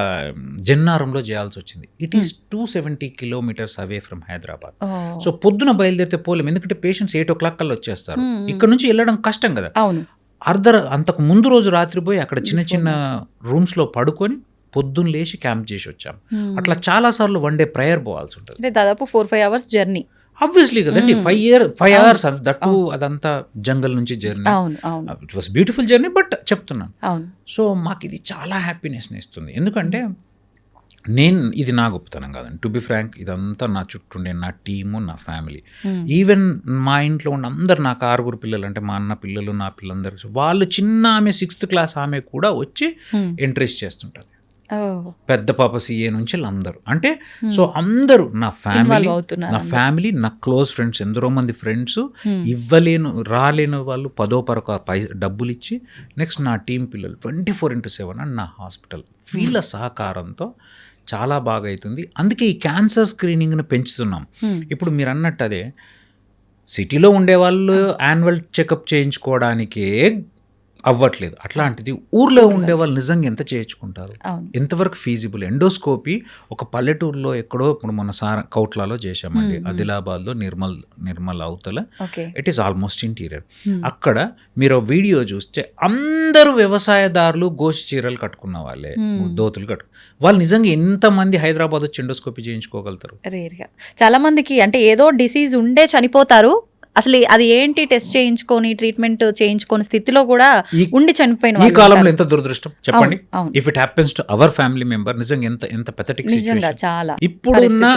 జన్నారంలో చేయాల్సి వచ్చింది. It is 270 kilometres away from Hyderabad. So పొద్దున బయలుదేరితే పోలేం, ఎందుకంటే పేషెంట్స్ 8 o'clock కల్లా వచ్చేస్తారు. ఇక్కడ నుంచి వెళ్ళడం కష్టం కదా. అంతకు ముందు రోజు రాత్రి పోయి అక్కడ చిన్న చిన్న రూమ్స్లో పడుకొని పొద్దున్న లేచి క్యాంప్ చేసి వచ్చాం. అట్లా చాలాసార్లు 1 day ప్రేయర్ పోవాల్సి ఉంటుంది. దాదాపు 4-5 hours జర్నీ. ఆబ్వియస్లీ కదండి, 5 hours దట్టు, అదంతా జంగల్ నుంచి journey. It was beautiful journey. But చెప్తున్నాను, సో మాకు ఇది చాలా హ్యాపీనెస్ని ఇస్తుంది. ఎందుకంటే ఇది నా గొప్పతనం కాదండి, టు బి ఫ్రాంక్. ఇదంతా నా చుట్టూ ఉండే నా టీము, నా ఫ్యామిలీ. ఈవెన్ మా ఇంట్లో ఉన్న అందరు, నాకు 6 పిల్లలు, అంటే మా అన్న పిల్లలు, నా పిల్లలందరూ, వాళ్ళు చిన్న ఆమె 6th క్లాస్ ఆమె కూడా వచ్చి ఎంట్రీస్ చేస్తుంటుంది. పెద్ద పాప CA నుంచి అందరూ. అంటే సో అందరూ నా ఫ్యామిలీ, నా క్లోజ్ ఫ్రెండ్స్, ఎందరో మంది ఫ్రెండ్స్, రాలేని వాళ్ళు 10 డబ్బులు ఇచ్చి, నెక్స్ట్ నా టీం పిల్లలు 24/7 అండ్ నా హాస్పిటల్ వీళ్ళ సహకారంతో చాలా బాగా అవుతుంది. అందుకే ఈ క్యాన్సర్ స్క్రీనింగ్ని పెంచుతున్నాం. ఇప్పుడు మీరు అన్నట్టు అదే సిటీలో ఉండేవాళ్ళు యాన్యువల్ చెకప్ చేయించుకోవడానికే అవ్వట్లేదు. అట్లాంటిది ఊర్లో ఉండే వాళ్ళు నిజంగా ఎంత చేయించుకుంటారు, ఎంతవరకు ఫీజిబుల్? ఎండోస్కోపీ ఒక పల్లెటూరులో ఎక్కడో, ఇప్పుడు మన కౌట్లాలో చేశామండి, ఆదిలాబాద్లో నిర్మల్ అవతల. It is almost interior. అక్కడ మీరు వీడియో చూస్తే అందరూ వ్యవసాయదారులు గోషి చీరలు కట్టుకున్న వాళ్ళే, దోతులు వాళ్ళు నిజంగా ఎంతమంది హైదరాబాద్ వచ్చి ఎండోస్కోపీ చేయించుకోగలుగుతారు? రేర్గా. చాలా మందికి అంటే ఏదో డిసీజ్ ఉండే చనిపోతారు, అసలు అది ఏంటి టెస్ట్ చేయించుకొని ట్రీట్మెంట్ చేయించుకొని స్థితిలో కూడా ఉండి చనిపోయిన ఈ కాలంలో ఎంత దురదృష్టం చెప్పండి. If it happens to our family member, నిజంగా ఎంత పెథటిక్ సిచువేషన్. చాలా ఇప్పుడున్న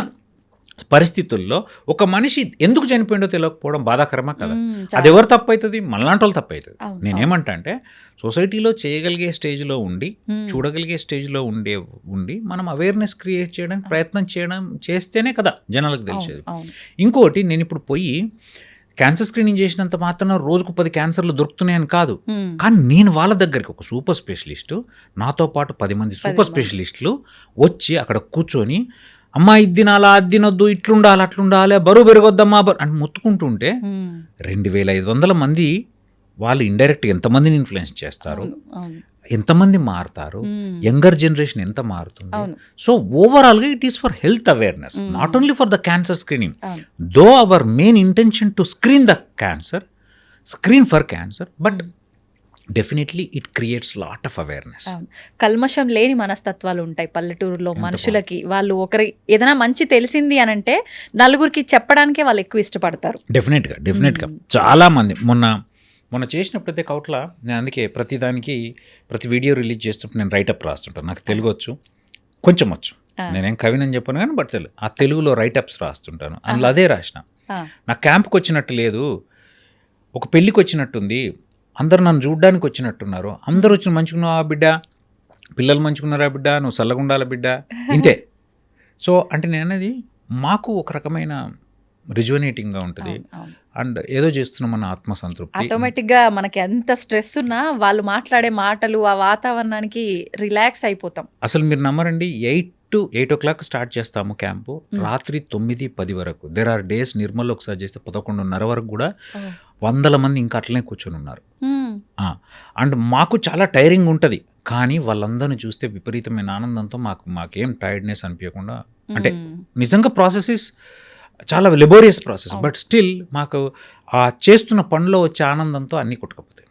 పరిస్థితుల్లో ఒక మనిషి ఎందుకు చనిపోయిందో తెలియకపోవడం బాధాకరమా కదా? అది ఎవరు తప్పు అవుతుంది? మనలాంటి వాళ్ళు తప్పు అవుతుంది. నేనేమంటా అంటే సొసైటీలో చేయగలిగే స్టేజ్లో ఉండి, చూడగలిగే స్టేజ్లో ఉండి మనం అవేర్నెస్ క్రియేట్ చేయడానికి ప్రయత్నం చేస్తేనే కదా జనాలకు తెలిసేది. ఇంకోటి, నేను ఇప్పుడు పోయి క్యాన్సర్ స్క్రీనింగ్ చేసినంత మాత్రం రోజుకు 10 క్యాన్సర్లు దొరుకుతున్నాయని కాదు. కానీ నేను వాళ్ళ దగ్గరికి ఒక సూపర్ స్పెషలిస్టు, నాతో పాటు 10 మంది సూపర్ స్పెషలిస్టులు వచ్చి అక్కడ కూర్చొని, అమ్మా ఇది తినాలా, అది తినొద్దు, ఇట్లుండాలి, అట్లుండాలి, బరువు పెరగొద్దమ్మా అని మొత్తుకుంటుంటే 2500 మంది వాళ్ళు ఇండైరెక్ట్గా ఎంతమందిని ఇన్ఫ్లుయెన్స్ చేస్తారు, ఎంతమంది మారుతారు, యంగర్ జనరేషన్ ఎంత మారుతుంది. సో ఓవరాల్గా it is for health awareness, not only for the cancer screening. Though our main intention to screen for cancer, but definitely it creates lot of awareness. కల్మషం లేని మనస్తత్వాలు ఉంటాయి పల్లెటూరులో మనుషులకి. వాళ్ళు ఒకరి ఏదైనా మంచి తెలిసింది అని అంటే నలుగురికి చెప్పడానికే వాళ్ళు ఎక్కువ ఇష్టపడతారు. డెఫినెట్గా చాలా మంది మొన్న చేసినప్పుడైతే కౌట్ల, నేను అందుకే ప్రతి వీడియో రిలీజ్ చేస్తున్నప్పుడు నేను రైటప్ రాస్తుంటాను. నాకు తెలుగు వచ్చు, కొంచెం వచ్చు, నేనేం కవినని చెప్పాను కానీ, బట్ ఆ తెలుగులో రైటప్స్ రాస్తుంటాను. అందులో అదే రాసిన, నా క్యాంప్కి వచ్చినట్టు లేదు, ఒక పెళ్ళికి వచ్చినట్టుంది, అందరు నన్ను చూడ్డానికి వచ్చినట్టున్నారు, అందరూ వచ్చి మంచుకున్నావా బిడ్డ, పిల్లలు మంచుకున్నారా బిడ్డ, నువ్వు చల్లగుండాల బిడ్డ, ఇంతే. సో అంటే నేను అనేది మాకు ఒక రకమైన రిజువనేటింగ్గా ఉంటుంది. అండ్ ఏదో చేస్తున్నామన్న ఆత్మసంతృప్తి. ఆటోమేటిక్గా మనకి ఎంత స్ట్రెస్ ఉన్నా వాళ్ళు మాట్లాడే మాటలు, ఆ వాతావరణానికి రిలాక్స్ అయిపోతాం. అసలు మీరు నమ్మరండి, 8 o'clock స్టార్ట్ చేస్తాము క్యాంపు, రాత్రి 9-10 వరకు. దెర్ ఆర్ డేస్ నిర్మల్ ఒకసారి చేస్తే 11:30 వరకు కూడా 100 మంది ఇంకా అట్లనే కూర్చొని ఉన్నారు. అండ్ మాకు చాలా టైరింగ్ ఉంటుంది, కానీ వాళ్ళందరినీ చూస్తే విపరీతమైన ఆనందంతో మాకేం టైర్డ్నెస్ అనిపించకుండా, అంటే నిజంగా ప్రాసెస్ చాలా లెబోరియస్ ప్రాసెస్, బట్ స్టిల్ మాకు ఆ చేస్తున్న పనిలో వచ్చే ఆనందంతో అన్నీ కొట్టుకపోతాయి.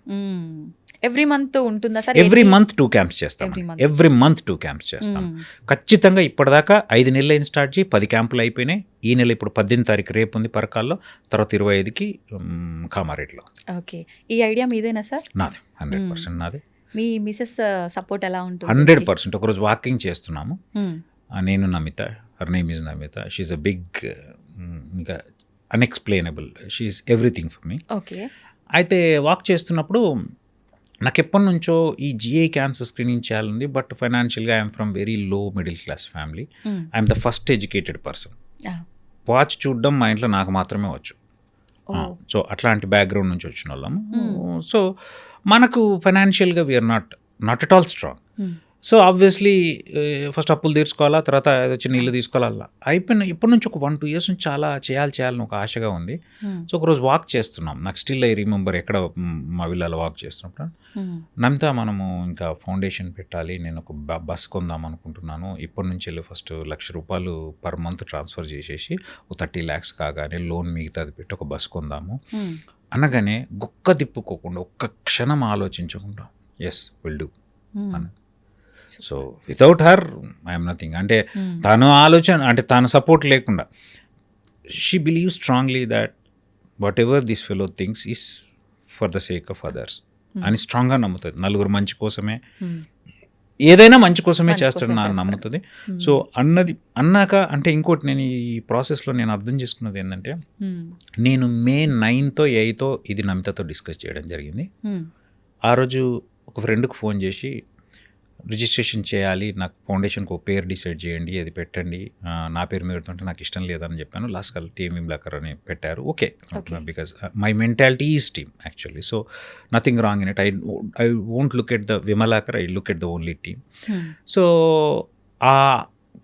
ఎవ్రీ మంత్ ఉంటుందా సార్? ఎవ్రీ మంత్ 2 క్యాంప్స్ చేస్తాం. ఎవ్రీ మంత్ 2 క్యాంప్స్ చేస్తాం ఖచ్చితంగా. ఇప్పటిదాకా 5 నెలలు అయిన స్టార్ట్ చేయి 10 క్యాంపులు అయిపోయినాయి. ఈ నెల ఇప్పుడు 18వ తారీఖు రేపు ఉంది పరకాల్లో, తర్వాత 25కి కామారెడ్డిలో. ఓకే, ఈ ఐడియా మీదేనా సార్? నాది, 100% నాది. మీ మిసెస్ సపోర్ట్ ఎలా ఉంటుంది? 100%. ఒకరోజు వాకింగ్ చేస్తున్నాము, నేను Namita, her name is Namita, she's a big, ఇంకా unexplainable, she's everything for me. Okay. అయితే వాక్ చేస్తున్నప్పుడు నాకు ఎప్పటి నుంచో ఈ జిఐ క్యాన్సర్ స్క్రీనింగ్ చేయాలండి, బట్ ఫైనాన్షియల్గా I'm from very low middle class family. I'm the first educated person. Watch చూడడం మా ఇంట్లో నాకు మాత్రమే వచ్చు. సో అట్లాంటి బ్యాక్గ్రౌండ్ నుంచి వచ్చిన వాళ్ళము. సో మనకు ఫైనాన్షియల్గా we're not at all strong. So obviously first అప్పులు తీర్చుకోవాలా, తర్వాత చిన్న ఇల్లు తీసుకోవాలా అయిపోయిన. ఇప్పటి నుంచి ఒక 1-2 years నుంచి చాలా చేయాలని ఒక ఆశగా ఉంది. సో ఒకరోజు వాక్ చేస్తున్నాం, నాకు స్టిల్ ఐ రిమెంబర్ ఎక్కడ మా విల్లాలో వాక్ చేస్తున్నప్పుడు నమిత మనము ఇంకా ఫౌండేషన్ పెట్టాలి, నేను ఒక బస్ కొందాం అనుకుంటున్నాను, ఇప్పటి నుంచి వెళ్ళి ఫస్ట్ ₹1,00,000 పర్ మంత్ ట్రాన్స్ఫర్ చేసేసి ఒక 30 lakhs కాగానే లోన్ మిగతాది పెట్టి ఒక బస్ కొందాము అనగానే గుక్క తిప్పుకోకుండా ఒక్క క్షణం ఆలోచించకుండా ఎస్ విల్ డూ అని. So without her I'm nothing. అంటే తను ఆలోచన, అంటే తన సపోర్ట్ లేకుండా she believe strongly that what ever this fellow things is for the sake of others అని స్ట్రాంగ్గా నమ్ముతుంది. నలుగురు మంచి కోసమే, ఏదైనా మంచి కోసమే చేస్తాడు నా నమ్ముతుంది. సో అన్నాక అంటే ఇంకోటి నేను ఈ ప్రాసెస్లో నేను అర్థం చేసుకున్నది ఏంటంటే, నేను May 9th 8th ఇది నమితతో డిస్కస్ చేయడం జరిగింది. ఆ రోజు ఒక ఫ్రెండ్కి ఫోన్ చేసి రిజిస్ట్రేషన్ చేయాలి, నాకు ఫౌండేషన్కి ఒక పేరు డిసైడ్ చేయండి, అది పెట్టండి, నా పేరు మీద పెడుతుంటే నాకు ఇష్టం లేదని చెప్పాను. లాస్ట్ కాల్ టీమ్ విమ్లాకర్ అని పెట్టారు. Okay, because my mentality is team actually. So nothing wrong in it. I won't look at the Vimalakar, I look at the only team. So ఆ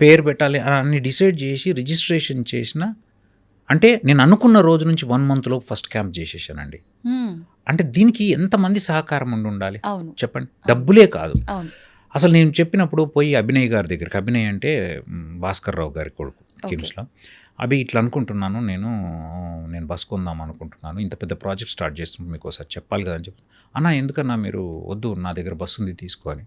పేరు పెట్టాలి అని డిసైడ్ చేసి రిజిస్ట్రేషన్ చేసిన, అంటే నేను అనుకున్న రోజు నుంచి 1 month ఫస్ట్ క్యాంప్ చేసేసానండి. అంటే దీనికి ఎంతమంది సహకారం ఉండాలి చెప్పండి, డబ్బులే కాదు. అసలు నేను చెప్పినప్పుడు పోయి అభినయ్ గారి దగ్గరికి, అభినయ్ అంటే భాస్కర్ రావు గారి కొడుకు కిమ్స్లో, ఇట్లా అనుకుంటున్నాను, నేను బస్ కొందాం అనుకుంటున్నాను, ఇంత పెద్ద ప్రాజెక్ట్ స్టార్ట్ చేస్తున్నాను, మీకు ఒకసారి చెప్పాలి కదా అని చెప్పి, అన్న ఎందుకన్నా మీరు వద్దు, నా దగ్గర బస్సు ఉంది తీసుకొని,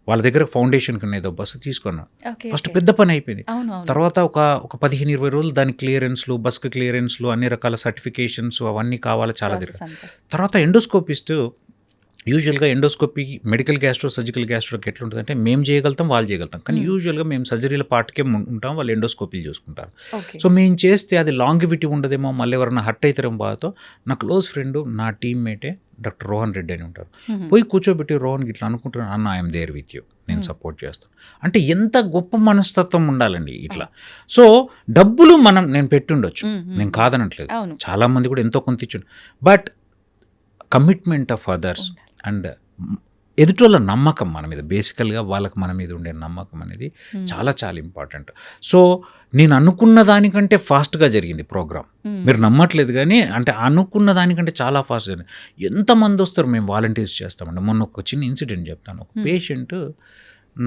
వాళ్ళ దగ్గర ఫౌండేషన్కి ఏదో బస్సు తీసుకున్నాను. ఫస్ట్ పెద్ద పని అయిపోయింది. తర్వాత ఒక 15-20 రోజులు దాని క్లియరెన్స్లు, బస్కి క్లియరెన్స్లు, అన్ని రకాల సర్టిఫికేషన్స్ అవన్నీ కావాలి చాలా దగ్గర. తర్వాత ఎండోస్కోపిస్ట్, యూజువల్గా ఎండోస్కోపీ మెడికల్ గ్యాస్ట్రో సర్జికల్ గ్యాస్ట్రోకి ఎట్లుంటుందంటే మేము చేయగలుగుతాం, వాళ్ళు చేయగలుగుతాం, కానీ యూజువల్గా మేము సర్జరీల పార్ట్కే ఉంటాం, వాళ్ళు ఎండోస్కోపీలు చూసుకుంటారు. సో మేము చేస్తే అది లాంగివిటీ ఉండదేమో, మళ్ళీ ఎవరైనా హర్ట్ అవుతారేమో బాధతో, నా క్లోజ్ ఫ్రెండ్ నా టీమ్మేటే డాక్టర్ రోహన్ రెడ్డి అని ఉంటారు, పోయి కూర్చోబెట్టి రోహన్కి ఇట్లా అనుకుంటున్నాను, అన్న ఐఎమ్ దేర్ విత్ యూ, నేను సపోర్ట్ చేస్తాను. అంటే ఎంత గొప్ప మనస్తత్వం ఉండాలండి ఇట్లా. సో డబ్బులు నేను పెట్టుండొచ్చు, నేను కాదనట్లేదు, చాలామంది కూడా ఎంతో కొంత ఇచ్చిండు, but commitment of others and ఎదుటోళ్ళ నమ్మకం మన మీద, బేసికల్గా వాళ్ళకి మన మీద ఉండే నమ్మకం అనేది చాలా చాలా ఇంపార్టెంట్. సో నేను అనుకున్న దానికంటే ఫాస్ట్గా జరిగింది ప్రోగ్రామ్, మీరు నమ్మట్లేదు కానీ, అంటే అనుకున్న దానికంటే చాలా ఫాస్ట్ జరిగింది. ఎంతమంది వస్తారు, మేము వాలంటీర్స్ చేస్తామండి. మొన్న ఒక చిన్న ఇన్సిడెంట్ చెప్తాను. ఒక పేషెంట్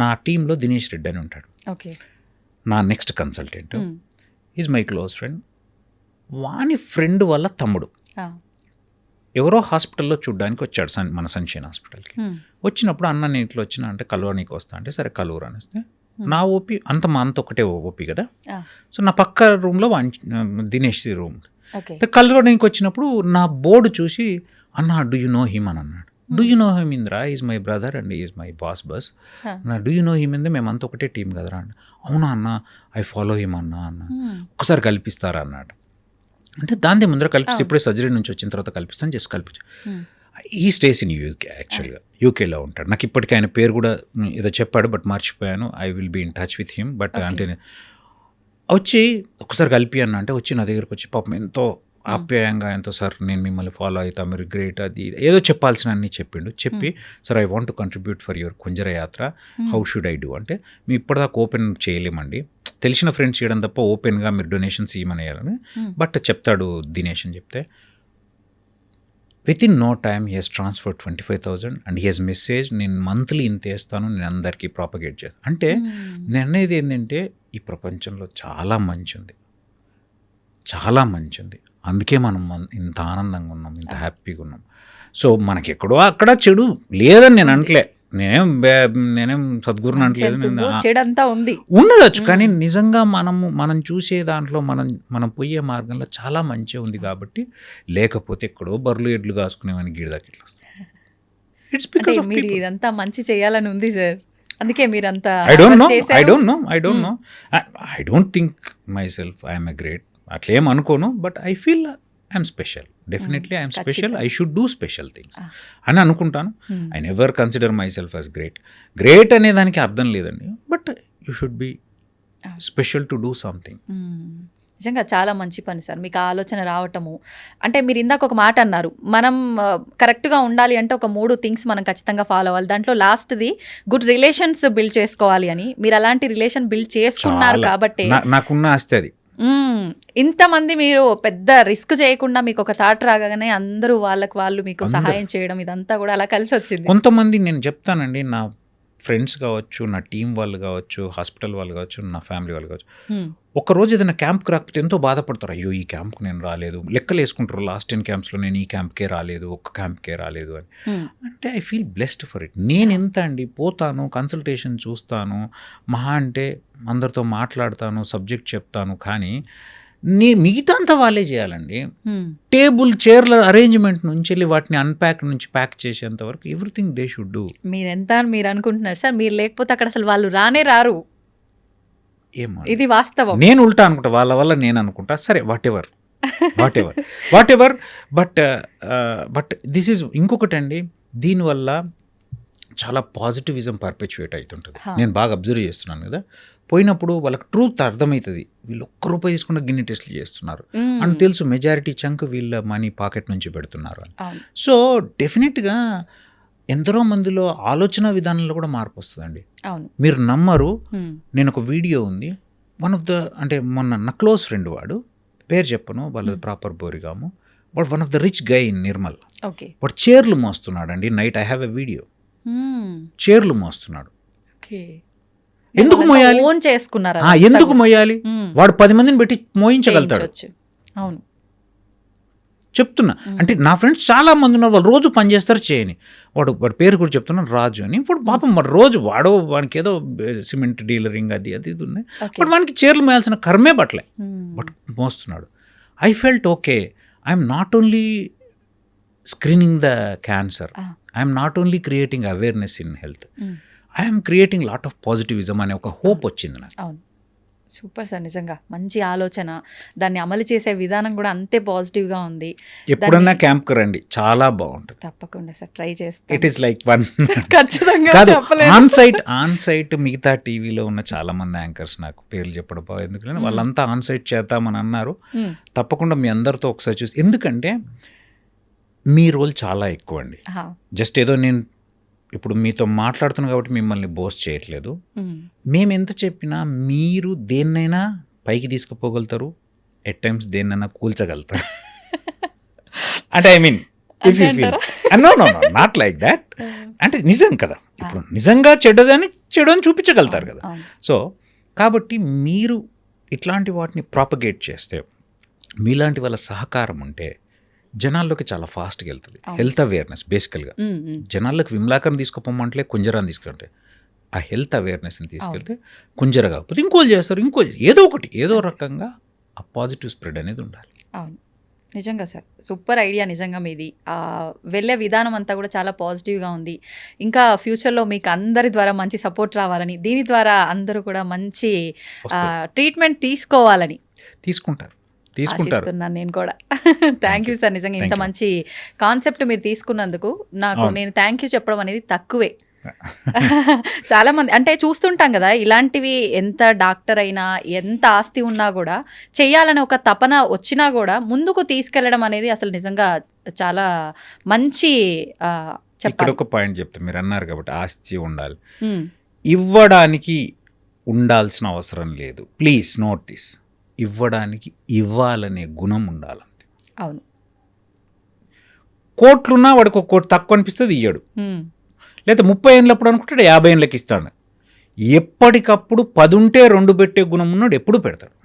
నా టీంలో దినేష్ రెడ్డి అని ఉంటాడు, నా next consultant, is my close friend. వాని ఫ్రెండ్ వాళ్ళ తమ్ముడు ఎవరో హాస్పిటల్లో చూడడానికి వచ్చాడు, మన సన్షైన్ హాస్పిటల్కి. వచ్చినప్పుడు అన్న నేను ఇట్లా వచ్చినా అంటే కలవడానికి వస్తా అంటే సరే కలువురు అని వస్తే, నా ఓపీ అంత ఒకటే ఓపీ కదా. సో నా పక్క రూమ్లో దినేష్ రూమ్, కలవడానికి వచ్చినప్పుడు నా బోర్డు చూసి, అన్న డూ యూ నో హిమ్ అని అన్నాడు. Do you know him Indra, is my brother and is my boss bus. Do you know him ఇందే, మేమంతా ఒకటే టీం కదరా అన్న. అవునా అన్న, ఐ ఫాలో హిమ్ అన్న ఒకసారి కల్పిస్తారా అన్నాడు. అంటే దాని ముందర కల్పిస్తే, ఇప్పుడే సర్జరీ నుంచి వచ్చిన తర్వాత కల్పిస్తాను, జస్ట్ కల్పించు. ఈ స్టేస్ ఇన్ యూకే, యాక్చువల్గా యూకేలో ఉంటాడు. నాకు ఇప్పటికీ ఆయన పేరు కూడా ఏదో చెప్పాడు, బట్ మర్చిపోయాను. I will be in touch with him. But అంటే వచ్చి ఒకసారి కలిపి అన్న అంటే వచ్చి నా దగ్గరకు వచ్చి పాపం ఎంతో ఆప్యాయంగా, ఎంతో సార్ నేను మిమ్మల్ని ఫాలో అవుతా, మీరు గ్రేట్, అది ఏదో చెప్పాల్సిన అన్నీ చెప్పిండు. చెప్పి sir I want to contribute for your Kunjara Yatra, how should I do అంటే, మీ ఇప్పటిదాకా ఓపెన్ చేయలేమండి, తెలిసిన ఫ్రెండ్స్ చేయడం తప్ప ఓపెన్గా మీరు డొనేషన్స్ ఇవ్వమని వేయాలని. బట్ చెప్తాడు దినేష్ అని చెప్తే, within no time he has transfer 25,000 and he has message, నేను మంత్లీ ఇంత వేస్తాను, నేను అందరికీ ప్రాపగేట్ చేస్తాను. అంటే నేను అనేది ఏంటంటే, ఈ ప్రపంచంలో చాలా మంచి ఉంది, చాలా మంచి ఉంది, అందుకే మనం ఇంత ఆనందంగా ఉన్నాం, ఇంత హ్యాపీగా ఉన్నాం. సో మనకి ఎక్కడో అక్కడ చెడు లేదని నేను అనట్లే, నేనేం సద్గురుని అనట్లేదు, చెడంతా ఉంది ఉండవచ్చు, కానీ నిజంగా మనం చూసే దాంట్లో మనం పోయే మార్గంలో చాలా మంచి ఉంది కాబట్టి, లేకపోతే ఎక్కడో బర్రెలు ఎడ్లు కాసుకునేవని గీడదాకి ఇట్లా. ఇట్స్ బికాజ్ ఆఫ్ మీరు ఇదంతా మంచి చేయాలని ఉంది సార్, అందుకే మీరంతా. I don't think my self I'm a great, అట్లా ఏం అనుకోను, but I feel I'm special, definitely I'm special, I should do special things అని అనుకుంటాను. I never consider my self as great అనే దానికి అర్థం లేదండి, but you should be special to do something. నిజంగా చాలా మంచి పని సార్ మీకు ఆలోచన రావటము. అంటే మీరు ఇందాక ఒక మాట అన్నారు, మనం కరెక్ట్గా ఉండాలి అంటే ఒక 3 థింగ్స్ మనం ఖచ్చితంగా ఫాలో అవ్వాలి. దాంట్లో లాస్ట్ది గుడ్ రిలేషన్స్ బిల్డ్ చేసుకోవాలి అని. మీరు అలాంటి రిలేషన్ బిల్డ్ చేసుకున్నారు కాబట్టి నాకున్న ఆస్తి అది. ఇంతమంది మీరు పెద్ద రిస్క్ చేయకుండా మీకు ఒక థాట్ రాగానే అందరూ వాళ్ళు మీకు సహాయం చేయడం ఇదంతా కూడా అలా కలిసి వచ్చింది. కొంతమంది నేను చెప్తానండి, నా ఫ్రెండ్స్ కావచ్చు, నా టీం వాళ్ళు కావచ్చు, హాస్పిటల్ వాళ్ళు కావచ్చు, నా ఫ్యామిలీ వాళ్ళు కావచ్చు, ఒక్కరోజు ఏదైనా క్యాంప్కి రాకపోతే ఎంతో బాధపడతారు. అయ్యో ఈ క్యాంప్కి నేను రాలేదు, లెక్కలు వేసుకుంటారు. లాస్ట్ 10 క్యాంప్స్లో నేను ఈ క్యాంప్కే రాలేదు, ఒక్క క్యాంప్కే రాలేదు అని. అంటే I feel blessed for it. నేను ఎంత అండి పోతాను, కన్సల్టేషన్ చూస్తాను, మహా అంటే అందరితో మాట్లాడతాను, సబ్జెక్ట్ చెప్తాను, కానీ మిగతా అంతా వాళ్ళే చేయాలండి. టేబుల్ చైర్ల అరేంజ్మెంట్ నుంచి వెళ్ళి వాటిని అన్ప్యాక్ నుంచి ప్యాక్ చేసేంత వరకు ఎవ్రీథింగ్ దే షుడ్ డూ. మీరెంత అని మీరు అనుకుంటున్నారు సార్, మీరు లేకపోతే అక్కడ అసలు వాళ్ళు రారు. ఏమో ఇది వాస్తవం. నేను ఉల్టా అనుకుంటా, వాళ్ళ వల్ల నేను అనుకుంటా. సరే what ever but this is ఇంకొకటి అండి, దీనివల్ల చాలా పాజిటివిజం పర్పెచువేట్ అవుతుంటుంది. నేను బాగా అబ్జర్వ్ చేస్తున్నాను కదా, పోయినప్పుడు వాళ్ళకి ట్రూత్ అర్థమవుతుంది. వీళ్ళు ₹1 తీసుకున్న గిన్ని టెస్టులు చేస్తున్నారు అని తెలుసు. మెజారిటీ చంక్ వీళ్ళ మనీ పాకెట్ నుంచి పెడుతున్నారు అని. సో డెఫినెట్గా ఎందరో మందిలో ఆలోచన విధానంలో కూడా మార్పు వస్తుందండి. మీరు నమ్మరు, నేను ఒక వీడియో ఉంది, అంటే మొన్న నా క్లోజ్ ఫ్రెండ్, వాడు పేరు చెప్పను, వాళ్ళది ప్రాపర్ బోరిగాము, వాడు one of the rich guy in Nirmal. వాడు చైర్లు మోస్తున్నాడు అండి. Night I have a video, చైర్లు మోస్తున్నాడు. ఎందుకు మోయాలి? ఎందుకు మోయాలి? వాడు 10 మందిని పెట్టి మోయించగలుగుతాడు. అవును చెప్తున్నా. అంటే నా ఫ్రెండ్స్ చాలా మంది ఉన్నారు, వాళ్ళు రోజు పని చేస్తారు చేయని. వాడి పేరు కూడా చెప్తున్నాను, రాజు అని. ఇప్పుడు పాపం మరి రోజు వానికి ఏదో సిమెంట్ డీలరింగ్ అది ఉన్నాయి, బట్ వానికి చీరలు మోయాల్సిన కర్మే బట్లే, బట్ మోస్తున్నాడు. I felt okay, I'm not only screening the cancer, I'm not only creating awareness in health, I'm creating lot of positivism అనే ఒక హోప్ వచ్చింది నాకు. సూపర్ సార్, నిజంగా మంచి ఆలోచన. దాన్ని అమలు చేసే విధానం కూడా అంతే పాజిటివ్గా ఉంది. ఎప్పుడన్నా క్యాంప్కి రండి, చాలా బాగుంటుంది. తప్పకుండా సార్, ట్రై చేస్తాను. ఇట్ ఈస్ లైక్ వన్ ఖచ్చితంగా ఆన్ సైట్ మిగతా టీవీలో ఉన్న చాలా మంది యాంకర్స్, నాకు పేర్లు చెప్పడం ఎందుకంటే వాళ్ళంతా ఆన్ సైట్ చేద్దామని అన్నారు. తప్పకుండా మీ అందరితో ఒకసారి చూసి, ఎందుకంటే మీ రోల్ చాలా ఎక్కువ అండి. జస్ట్ ఏదో నేను ఇప్పుడు మీతో మాట్లాడుతున్నాం కాబట్టి మిమ్మల్ని బోస్ట్ చేయట్లేదు. మేము ఎంత చెప్పినా మీరు దేన్నైనా పైకి తీసుకుపోగలుగుతారు, ఎట్ టైమ్స్ దేన్నైనా కూల్చగలుగుతారు. అంటే I mean if you feel no not like that, అంటే నిజం కదా, ఇప్పుడు నిజంగా చెడ్డదని చూపించగలుగుతారు కదా. సో కాబట్టి మీరు ఇట్లాంటి వాటిని ప్రాపగేట్ చేస్తే, మీలాంటి వాళ్ళ సహకారం ఉంటే జనాల్లోకి చాలా ఫాస్ట్గా వెళ్తుంది. హెల్త్ అవేర్నెస్ బేసికల్గా జనాల్లోకి విమలాకరం తీసుకుపోమంటే కుంజరాన్ని తీసుకుంటే, ఆ హెల్త్ అవేర్నెస్ని తీసుకెళ్తే కుంజర కాకపోతే ఇంకోళ్ళు చేస్తారు, ఏదో రకంగా ఆ పాజిటివ్ స్ప్రెడ్ అనేది ఉండాలి. అవును, నిజంగా సార్, సూపర్ ఐడియా నిజంగా మీది. వెళ్ళే విధానం అంతా కూడా చాలా పాజిటివ్గా ఉంది. ఇంకా ఫ్యూచర్లో మీకు అందరి ద్వారా మంచి సపోర్ట్ రావాలని, దీని ద్వారా అందరూ కూడా మంచి ట్రీట్మెంట్ తీసుకోవాలని తీసుకుంటారు. నేను కూడా థ్యాంక్ యూ సార్. నిజంగా ఇంత మంచి కాన్సెప్ట్ మీరు తీసుకున్నందుకు నేను థ్యాంక్ యూ చెప్పడం అనేది తక్కువే. చాలా మంది అంటే చూస్తుంటాం కదా, ఇలాంటివి ఎంత డాక్టర్ అయినా ఎంత ఆస్తి ఉన్నా కూడా చెయ్యాలని ఒక తపన వచ్చినా కూడా ముందుకు తీసుకెళ్లడం అనేది అసలు నిజంగా చాలా మంచి. ఇక్కడ ఒక పాయింట్ చెప్తా, మీరు అన్నారు కాబట్టి ఆస్తి ఉండాలి, ఇవ్వడానికి ఉండాల్సిన అవసరం లేదు. ప్లీజ్ నోట్ దిస్, ఇవ్వడానికి ఇవ్వాలనే గుణం ఉండాలంతే. అవును, కోట్లున్నా వాడికి ఒక కోటి తక్కువ అనిపిస్తుంది, ఇయ్యడు. లేదా 30 ఏళ్ళప్పుడు అనుకుంటాడు 50 ఏళ్ళకి ఇస్తాడు. ఎప్పటికప్పుడు 10 ఉంటే 2 పెట్టే గుణం ఉన్నాడు, ఎప్పుడు పెడతాడు.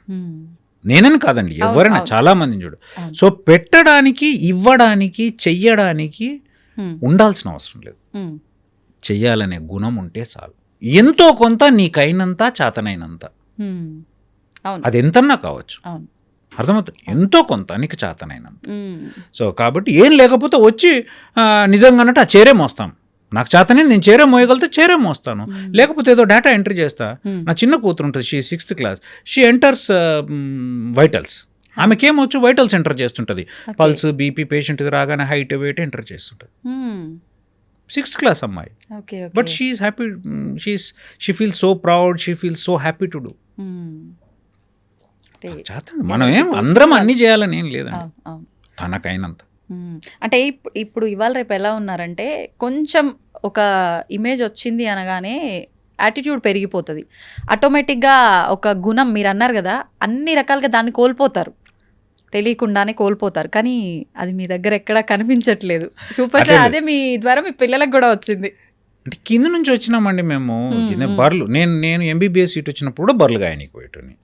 నేనని కాదండి, ఎవరైనా చాలా మందిని చూడు. సో పెట్టడానికి, ఇవ్వడానికి, చెయ్యడానికి ఉండాల్సిన అవసరం లేదు. చెయ్యాలనే గుణం ఉంటే చాలు. ఎంతో కొంత నీకైనంత, చేతనైనంత, అది ఎంతన్నా కావచ్చు, అర్థమవుతుంది. ఎంతో కొంత నీకు చేతనైనంత. సో కాబట్టి ఏం లేకపోతే వచ్చి నిజంగా అన్నట్టు ఆ చేరే మోస్తాం. నాకు చేతనే, నేను చేరే మోయగలితే చేరే మోస్తాను. లేకపోతే ఏదో డేటా ఎంట్రీ చేస్తా. నా చిన్న కూతురు ఉంటుంది, she 6th class, she enters vitals. ఆమెకేమొచ్చు వైటల్స్ ఎంటర్ చేస్తుంటుంది, పల్స్ బీపీ పేషెంట్ రాగానే హైట్ వెయిట్ ఎంటర్ చేస్తుంటుంది. 6th క్లాస్ అమ్మాయి, okay but she's happy, she feel so proud, she feel so happy to do. మనం ఏం అందరం అన్ని చేయాలని ఏం లేదండి, తనకైనంత. అంటే ఇప్పుడు ఇవాళ రేపు ఎలా ఉన్నారంటే కొంచెం ఒక ఇమేజ్ వచ్చింది అనగానే యాటిట్యూడ్ పెరిగిపోతుంది, ఆటోమేటిక్గా ఒక గుణం మీరు అన్నారు కదా అన్ని రకాలుగా దాన్ని కోల్పోతారు, తెలియకుండానే కోల్పోతారు. కానీ అది మీ దగ్గర ఎక్కడా కనిపించట్లేదు. సూపర్ స్టార్, అదే మీ ద్వారా మీ పిల్లలకు కూడా వచ్చింది. అంటే కింద నుంచి వచ్చినామండి మేము, బర్రెలు. నేను ఎంబీబీఎస్ సీట్ వచ్చినప్పుడు కూడా బర్రెలు గాయనికి పోయేటోని,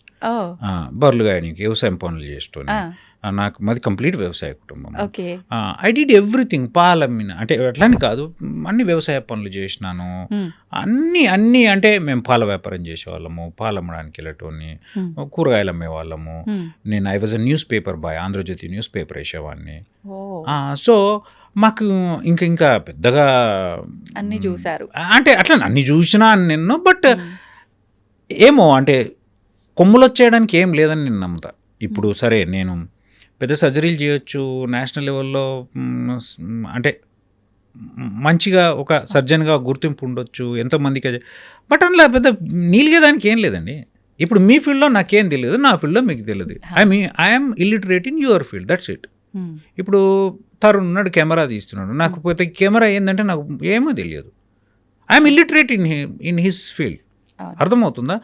బర్రెలు గాయనికి వ్యవసాయం పనులు చేస్తూనే. నాకు మాది కంప్లీట్ వ్యవసాయ కుటుంబం. ఐ డిడ్ ఎవ్రీథింగ్, పాలమ్మిన అంటే అట్లానే కాదు, అన్ని వ్యవసాయ పనులు చేసినాను. అన్ని అంటే మేము పాల వ్యాపారం చేసేవాళ్ళము, పాలు అమ్మడానికి వెళ్ళటోని, కూరగాయలు అమ్మేవాళ్ళము. నేను I was a newspaper boy, Andhra Jyothi newspaper వేసేవాడిని. సో మాకు ఇంకా పెద్దగా అన్ని చూసారు అంటే అట్లా అన్ని చూసినా నేను, బట్ ఏమో అంటే కొమ్ములు వచ్చేయడానికి ఏం లేదని నేను నమ్ముతా. ఇప్పుడు సరే నేను పెద్ద సర్జరీలు చేయొచ్చు, నేషనల్ లెవెల్లో అంటే మంచిగా ఒక సర్జన్గా గుర్తింపు ఉండొచ్చు ఎంతోమందికి, బట్ అందులో పెద్ద నీలిగేదానికి ఏం లేదండి. ఇప్పుడు మీ ఫీల్డ్లో నాకేం తెలియదు, నా ఫీల్డ్లో మీకు తెలియదు. I'm illiterate in your field, that's it. ఇప్పుడు తరుణ్ ఉన్నాడు, కెమెరా తీస్తున్నాడు, నాకు పోతే కెమెరా ఏంటంటే నాకు ఏమో తెలియదు. I'm illiterate in his field, అర్థమవుతుందా?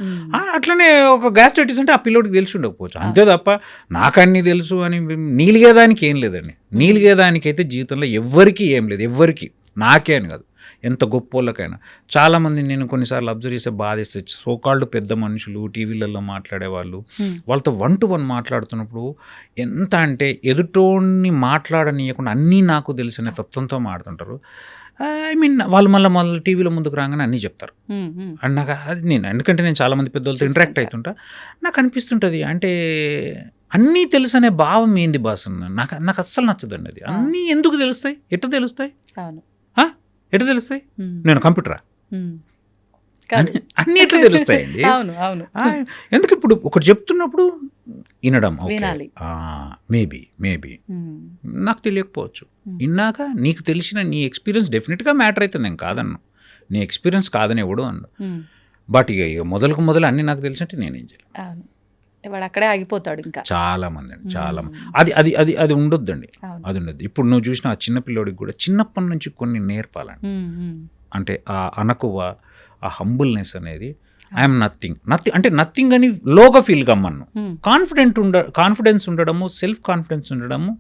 అట్లనే ఒక గ్యాస్ట్రైటిస్ అంటే ఆ పిల్లోడికి తెలిసి ఉండకపోవచ్చు, అంతే తప్ప నాకన్నీ తెలుసు అని నీలిగేదానికి ఏం లేదండి. నీలిగేదానికైతే జీవితంలో ఎవ్వరికీ ఏం లేదు, ఎవ్వరికి, నాకే అని కాదు, ఎంత గొప్ప వాళ్ళకైనా. చాలామంది నేను కొన్నిసార్లు అబ్జర్వ్ చేస్తే బాధేస్తే, సోకాళ్ళు పెద్ద మనుషులు టీవీలలో మాట్లాడేవాళ్ళు, వాళ్ళతో 1 to 1 మాట్లాడుతున్నప్పుడు ఎంత అంటే ఎదుటోడిని మాట్లాడనీయకుండా అన్నీ నాకు తెలిసిన తత్వంతో మాడుతుంటారు. ఐ మీన్ వాళ్ళు మళ్ళీ టీవీలో ముందుకు రాగానే అన్నీ చెప్తారు. అండ్ నాకు అది ఎందుకంటే నేను చాలామంది పెద్దవాళ్ళతో ఇంటరాక్ట్ అవుతుంటా, నాకు అనిపిస్తుంటుంది అంటే అన్నీ తెలుసు అనే భావం ఏంది బాస్ అన్న, నాకు అస్సలు నచ్చదండి అది. అన్నీ ఎందుకు తెలుస్తాయి, ఎట్లా తెలుస్తాయి, ఎట్లా తెలుస్తాయి? నేను కంప్యూటరా, అన్నీ ఎట్లా తెలుస్తాయండి? ఎందుకు ఇప్పుడు ఒకటి చెప్తున్నప్పుడు వినడం, మేబీ నాకు తెలియకపోవచ్చు, విన్నాక నీకు తెలిసిన నీ ఎక్స్పీరియన్స్ డెఫినెట్గా మ్యాటర్ అవుతుంది, నేను కాదన్ను, నీ ఎక్స్పీరియన్స్ కాదని ఎవడు అన్ను. బట్ ఇక మొదలు అన్నీ నాకు తెలిసినట్టు నేనేం చేయను, వాడు అక్కడే ఆగిపోతాడు. ఇంకా చాలామంది అది అది అది అది ఉండొద్దండి, అది ఉండొద్దు. ఇప్పుడు నువ్వు చూసిన ఆ చిన్నపిల్లోడికి కూడా చిన్నప్పటి నుంచి కొన్ని నేర్పాలండి. అంటే ఆ అనకువ, ఆ హంబుల్నెస్ అనేది, ఐఎమ్ నథింగ్ అంటే నథింగ్ అని లోగా ఫీల్ కమ్మను. కాన్ఫిడెన్స్ ఉండడము, సెల్ఫ్ కాన్ఫిడెన్స్ ఉండడము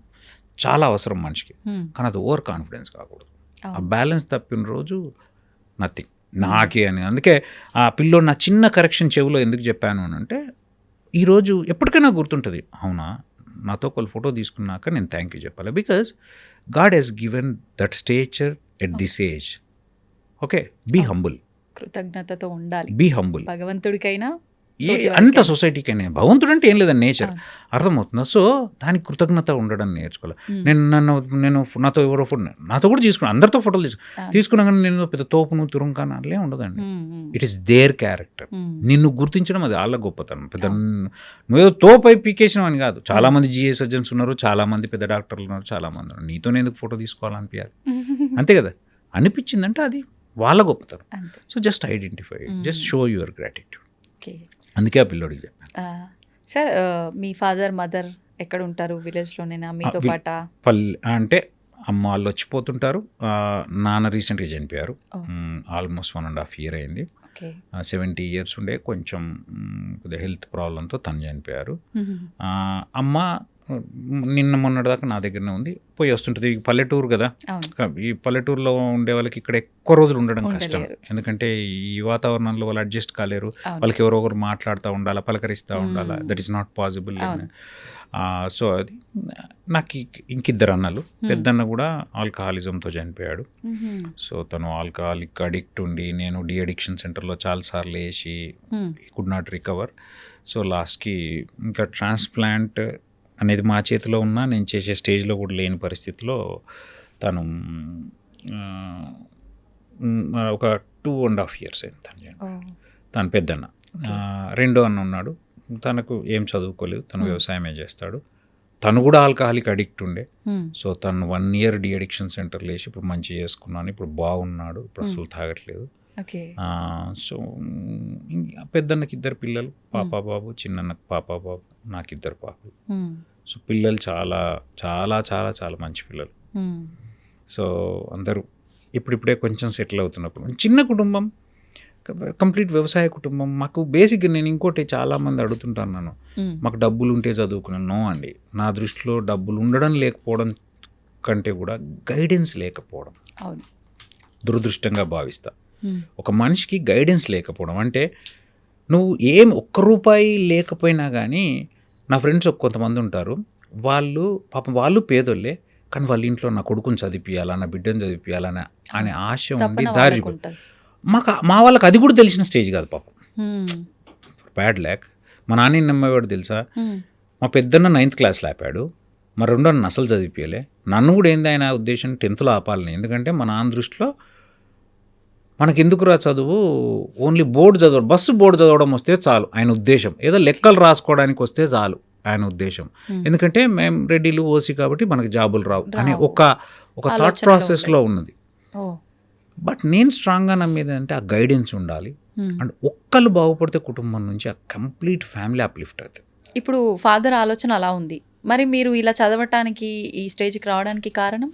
చాలా అవసరం మనిషికి, కానీ అది ఓవర్ కాన్ఫిడెన్స్ కాకూడదు. ఆ బ్యాలెన్స్ తప్పిన రోజు నథింగ్ నాకే అని. అందుకే ఆ పిల్లోడు నా చిన్న కరెక్షన్ చెవిలో ఎందుకు చెప్పాను అని అంటే, ఈరోజు ఎప్పటికైనా గుర్తుంటుంది, అవునా నాతో ఒక ఫోటో తీసుకున్నాక నేను థ్యాంక్ యూ చెప్పాలి, because God has given that stature at this age. Okay, be humble, కృతజ్ఞతతో ఉండాలి, బీ హంబుల్. భగవంతుడికైనా అంత సొసైటీకైనా, భగవంతుడు అంటే ఏం లేదని నేచర్, అర్థమవుతుందా? సో దానికి కృతజ్ఞత ఉండడం నేర్చుకోవాలి. నేను నాతో ఎవరో ఫోటో, నాతో కూడా తీసుకున్నాను, అందరితో ఫోటోలు తీసుకున్నా కానీ నేను పెద్ద తోపును తురుంకాను అట్లే ఉండదండి. It is their character. నిన్ను గుర్తించడం అది వాళ్ళ గొప్పతనం. పెద్ద నువ్వేదో తోపై పీకేసినాం అని కాదు. చాలా మంది జిఏ సర్జన్స్ ఉన్నారు, చాలా మంది పెద్ద డాక్టర్లు ఉన్నారు, చాలా మంది ఉన్నారు. నీతోనే ఎందుకు ఫోటో తీసుకోవాలనిపించాలి, అంతే కదా. అనిపించిందంటే అది వాళ్ళ గొప్పతనం. So just identify, just show your gratitude. అందుకే ఆ పిల్లోడికి చెప్పాను. సార్, మీ ఫాదర్ మదర్ ఎక్కడ ఉంటారు? విలేజ్లోనేనా మీతో పాట? అంటే అమ్మ వాళ్ళు వచ్చిపోతుంటారు, నాన్న రీసెంట్గా చనిపోయారు, ఆల్మోస్ట్ 1.5 years అయింది. 70 years ఉండే, కొంచెం కొద్దిగా హెల్త్ ప్రాబ్లంతో తను చనిపోయారు. అమ్మ నిన్న మొన్నటిదాకా నా దగ్గరనే ఉంది, పోయి వస్తుంటుంది. పల్లెటూరు కదా, ఈ పల్లెటూరులో ఉండే వాళ్ళకి ఇక్కడ ఎక్కువ రోజులు ఉండడం కష్టం, ఎందుకంటే ఈ వాతావరణంలో వాళ్ళు అడ్జస్ట్ కాలేరు. వాళ్ళకి ఎవరో ఒకరు మాట్లాడుతూ ఉండాలా, పలకరిస్తూ ఉండాలా, that is not possible. So అది నాకు ఇంకిద్దరు అన్నలు, పెద్దన్న కూడా ఆల్కహాలిజంతో చనిపోయాడు. సో తను ఆల్కహాలిక్ అడిక్ట్ ఉండి, నేను డి అడిక్షన్ సెంటర్లో చాలాసార్లు వేసి కుడ్ నాట్ రికవర్. సో లాస్ట్కి ఇంకా ట్రాన్స్ప్లాంట్ అనేది మా చేతిలో ఉన్నా నేను చేసే స్టేజ్లో కూడా లేని పరిస్థితిలో తను ఒక 2.5 years అయింది తను పెద్దన్న. రెండో అన్న ఉన్నాడు, తనకు ఏం చదువుకోలేదు, తను వ్యవసాయమే చేస్తాడు. తను కూడా ఆల్కహాలిక్ అడిక్ట్ ఉండే. Hmm. సో తను 1 year డి అడిక్షన్ సెంటర్లో వేసి ఇప్పుడు మంచి చేసుకున్నాను, ఇప్పుడు బాగున్నాడు, ఇప్పుడు అసలు తాగట్లేదు. ఓకే. సో పెద్దన్నకి 2 పిల్లలు, పాప బాబు, చిన్నన్నకి పాప బాబు, నాకు 2 పాపలు. సో పిల్లలు చాలా చాలా చాలా చాలా మంచి పిల్లలు. సో అందరూ ఇప్పుడిప్పుడే కొంచెం సెటిల్ అవుతున్నప్పుడు చిన్న కుటుంబం, కంప్లీట్ వ్యవసాయ కుటుంబం. మాకు బేసిక్గా నేను ఇంకోటి చాలామంది అడుగుతుంటాను, నన్ను మాకు డబ్బులు ఉంటే చదువుకున్నాను. నో అండి, నా దృష్టిలో డబ్బులు ఉండడం లేకపోవడం కంటే కూడా గైడెన్స్ లేకపోవడం దురదృష్టంగా భావిస్తా. ఒక మనిషికి గైడెన్స్ లేకపోవడం అంటే, నువ్వు ఏం 1 రూపాయి లేకపోయినా కానీ, నా ఫ్రెండ్స్ కొంతమంది ఉంటారు, వాళ్ళు పాపం వాళ్ళు పేదోళ్ళే, కానీ వాళ్ళ ఇంట్లో నా కొడుకుని చదివిపియాలా, నా బిడ్డను చదివిపియాలని అనే ఆశ ఉండి దారి మా వాళ్ళకి అది కూడా తెలిసిన స్టేజ్ కాదు పాపం. బ్యాడ్ ల్యాక్. మా నాన్న నమ్మేవాడు తెలుసా, మా పెద్దన్న 9th క్లాస్లో ఆపాడు, మా రెండో నన్ను అసలు చదివిపియలే. నన్ను కూడా ఏంది ఆయన ఉద్దేశం 10thలో ఆపాలని. ఎందుకంటే మా నాన్న దృష్టిలో మనకెందుకురా చదువు, ఓన్లీ బోర్డు చదవడం, బోర్డు చదవడం వస్తే చాలు ఆయన ఉద్దేశం, ఏదో లెక్కలు రాసుకోవడానికి వస్తే చాలు ఆయన ఉద్దేశం. ఎందుకంటే మేము రెడ్డిలు ఓసీ కాబట్టి మనకి జాబులు రావు అనే ఒక థాట్ ప్రాసెస్లో ఉన్నది. బట్ నేను స్ట్రాంగ్గా నమ్మేది అంటే ఆ గైడెన్స్ ఉండాలి. అండ్ ఒక్కళ్ళు బాగుపడితే కుటుంబం నుంచి ఆ కంప్లీట్ ఫ్యామిలీ అప్లిఫ్ట్ అవుతుంది. ఇప్పుడు ఫాదర్ ఆలోచన అలా ఉంది, మరి మీరు ఇలా చదవటానికి ఈ స్టేజ్కి రావడానికి కారణం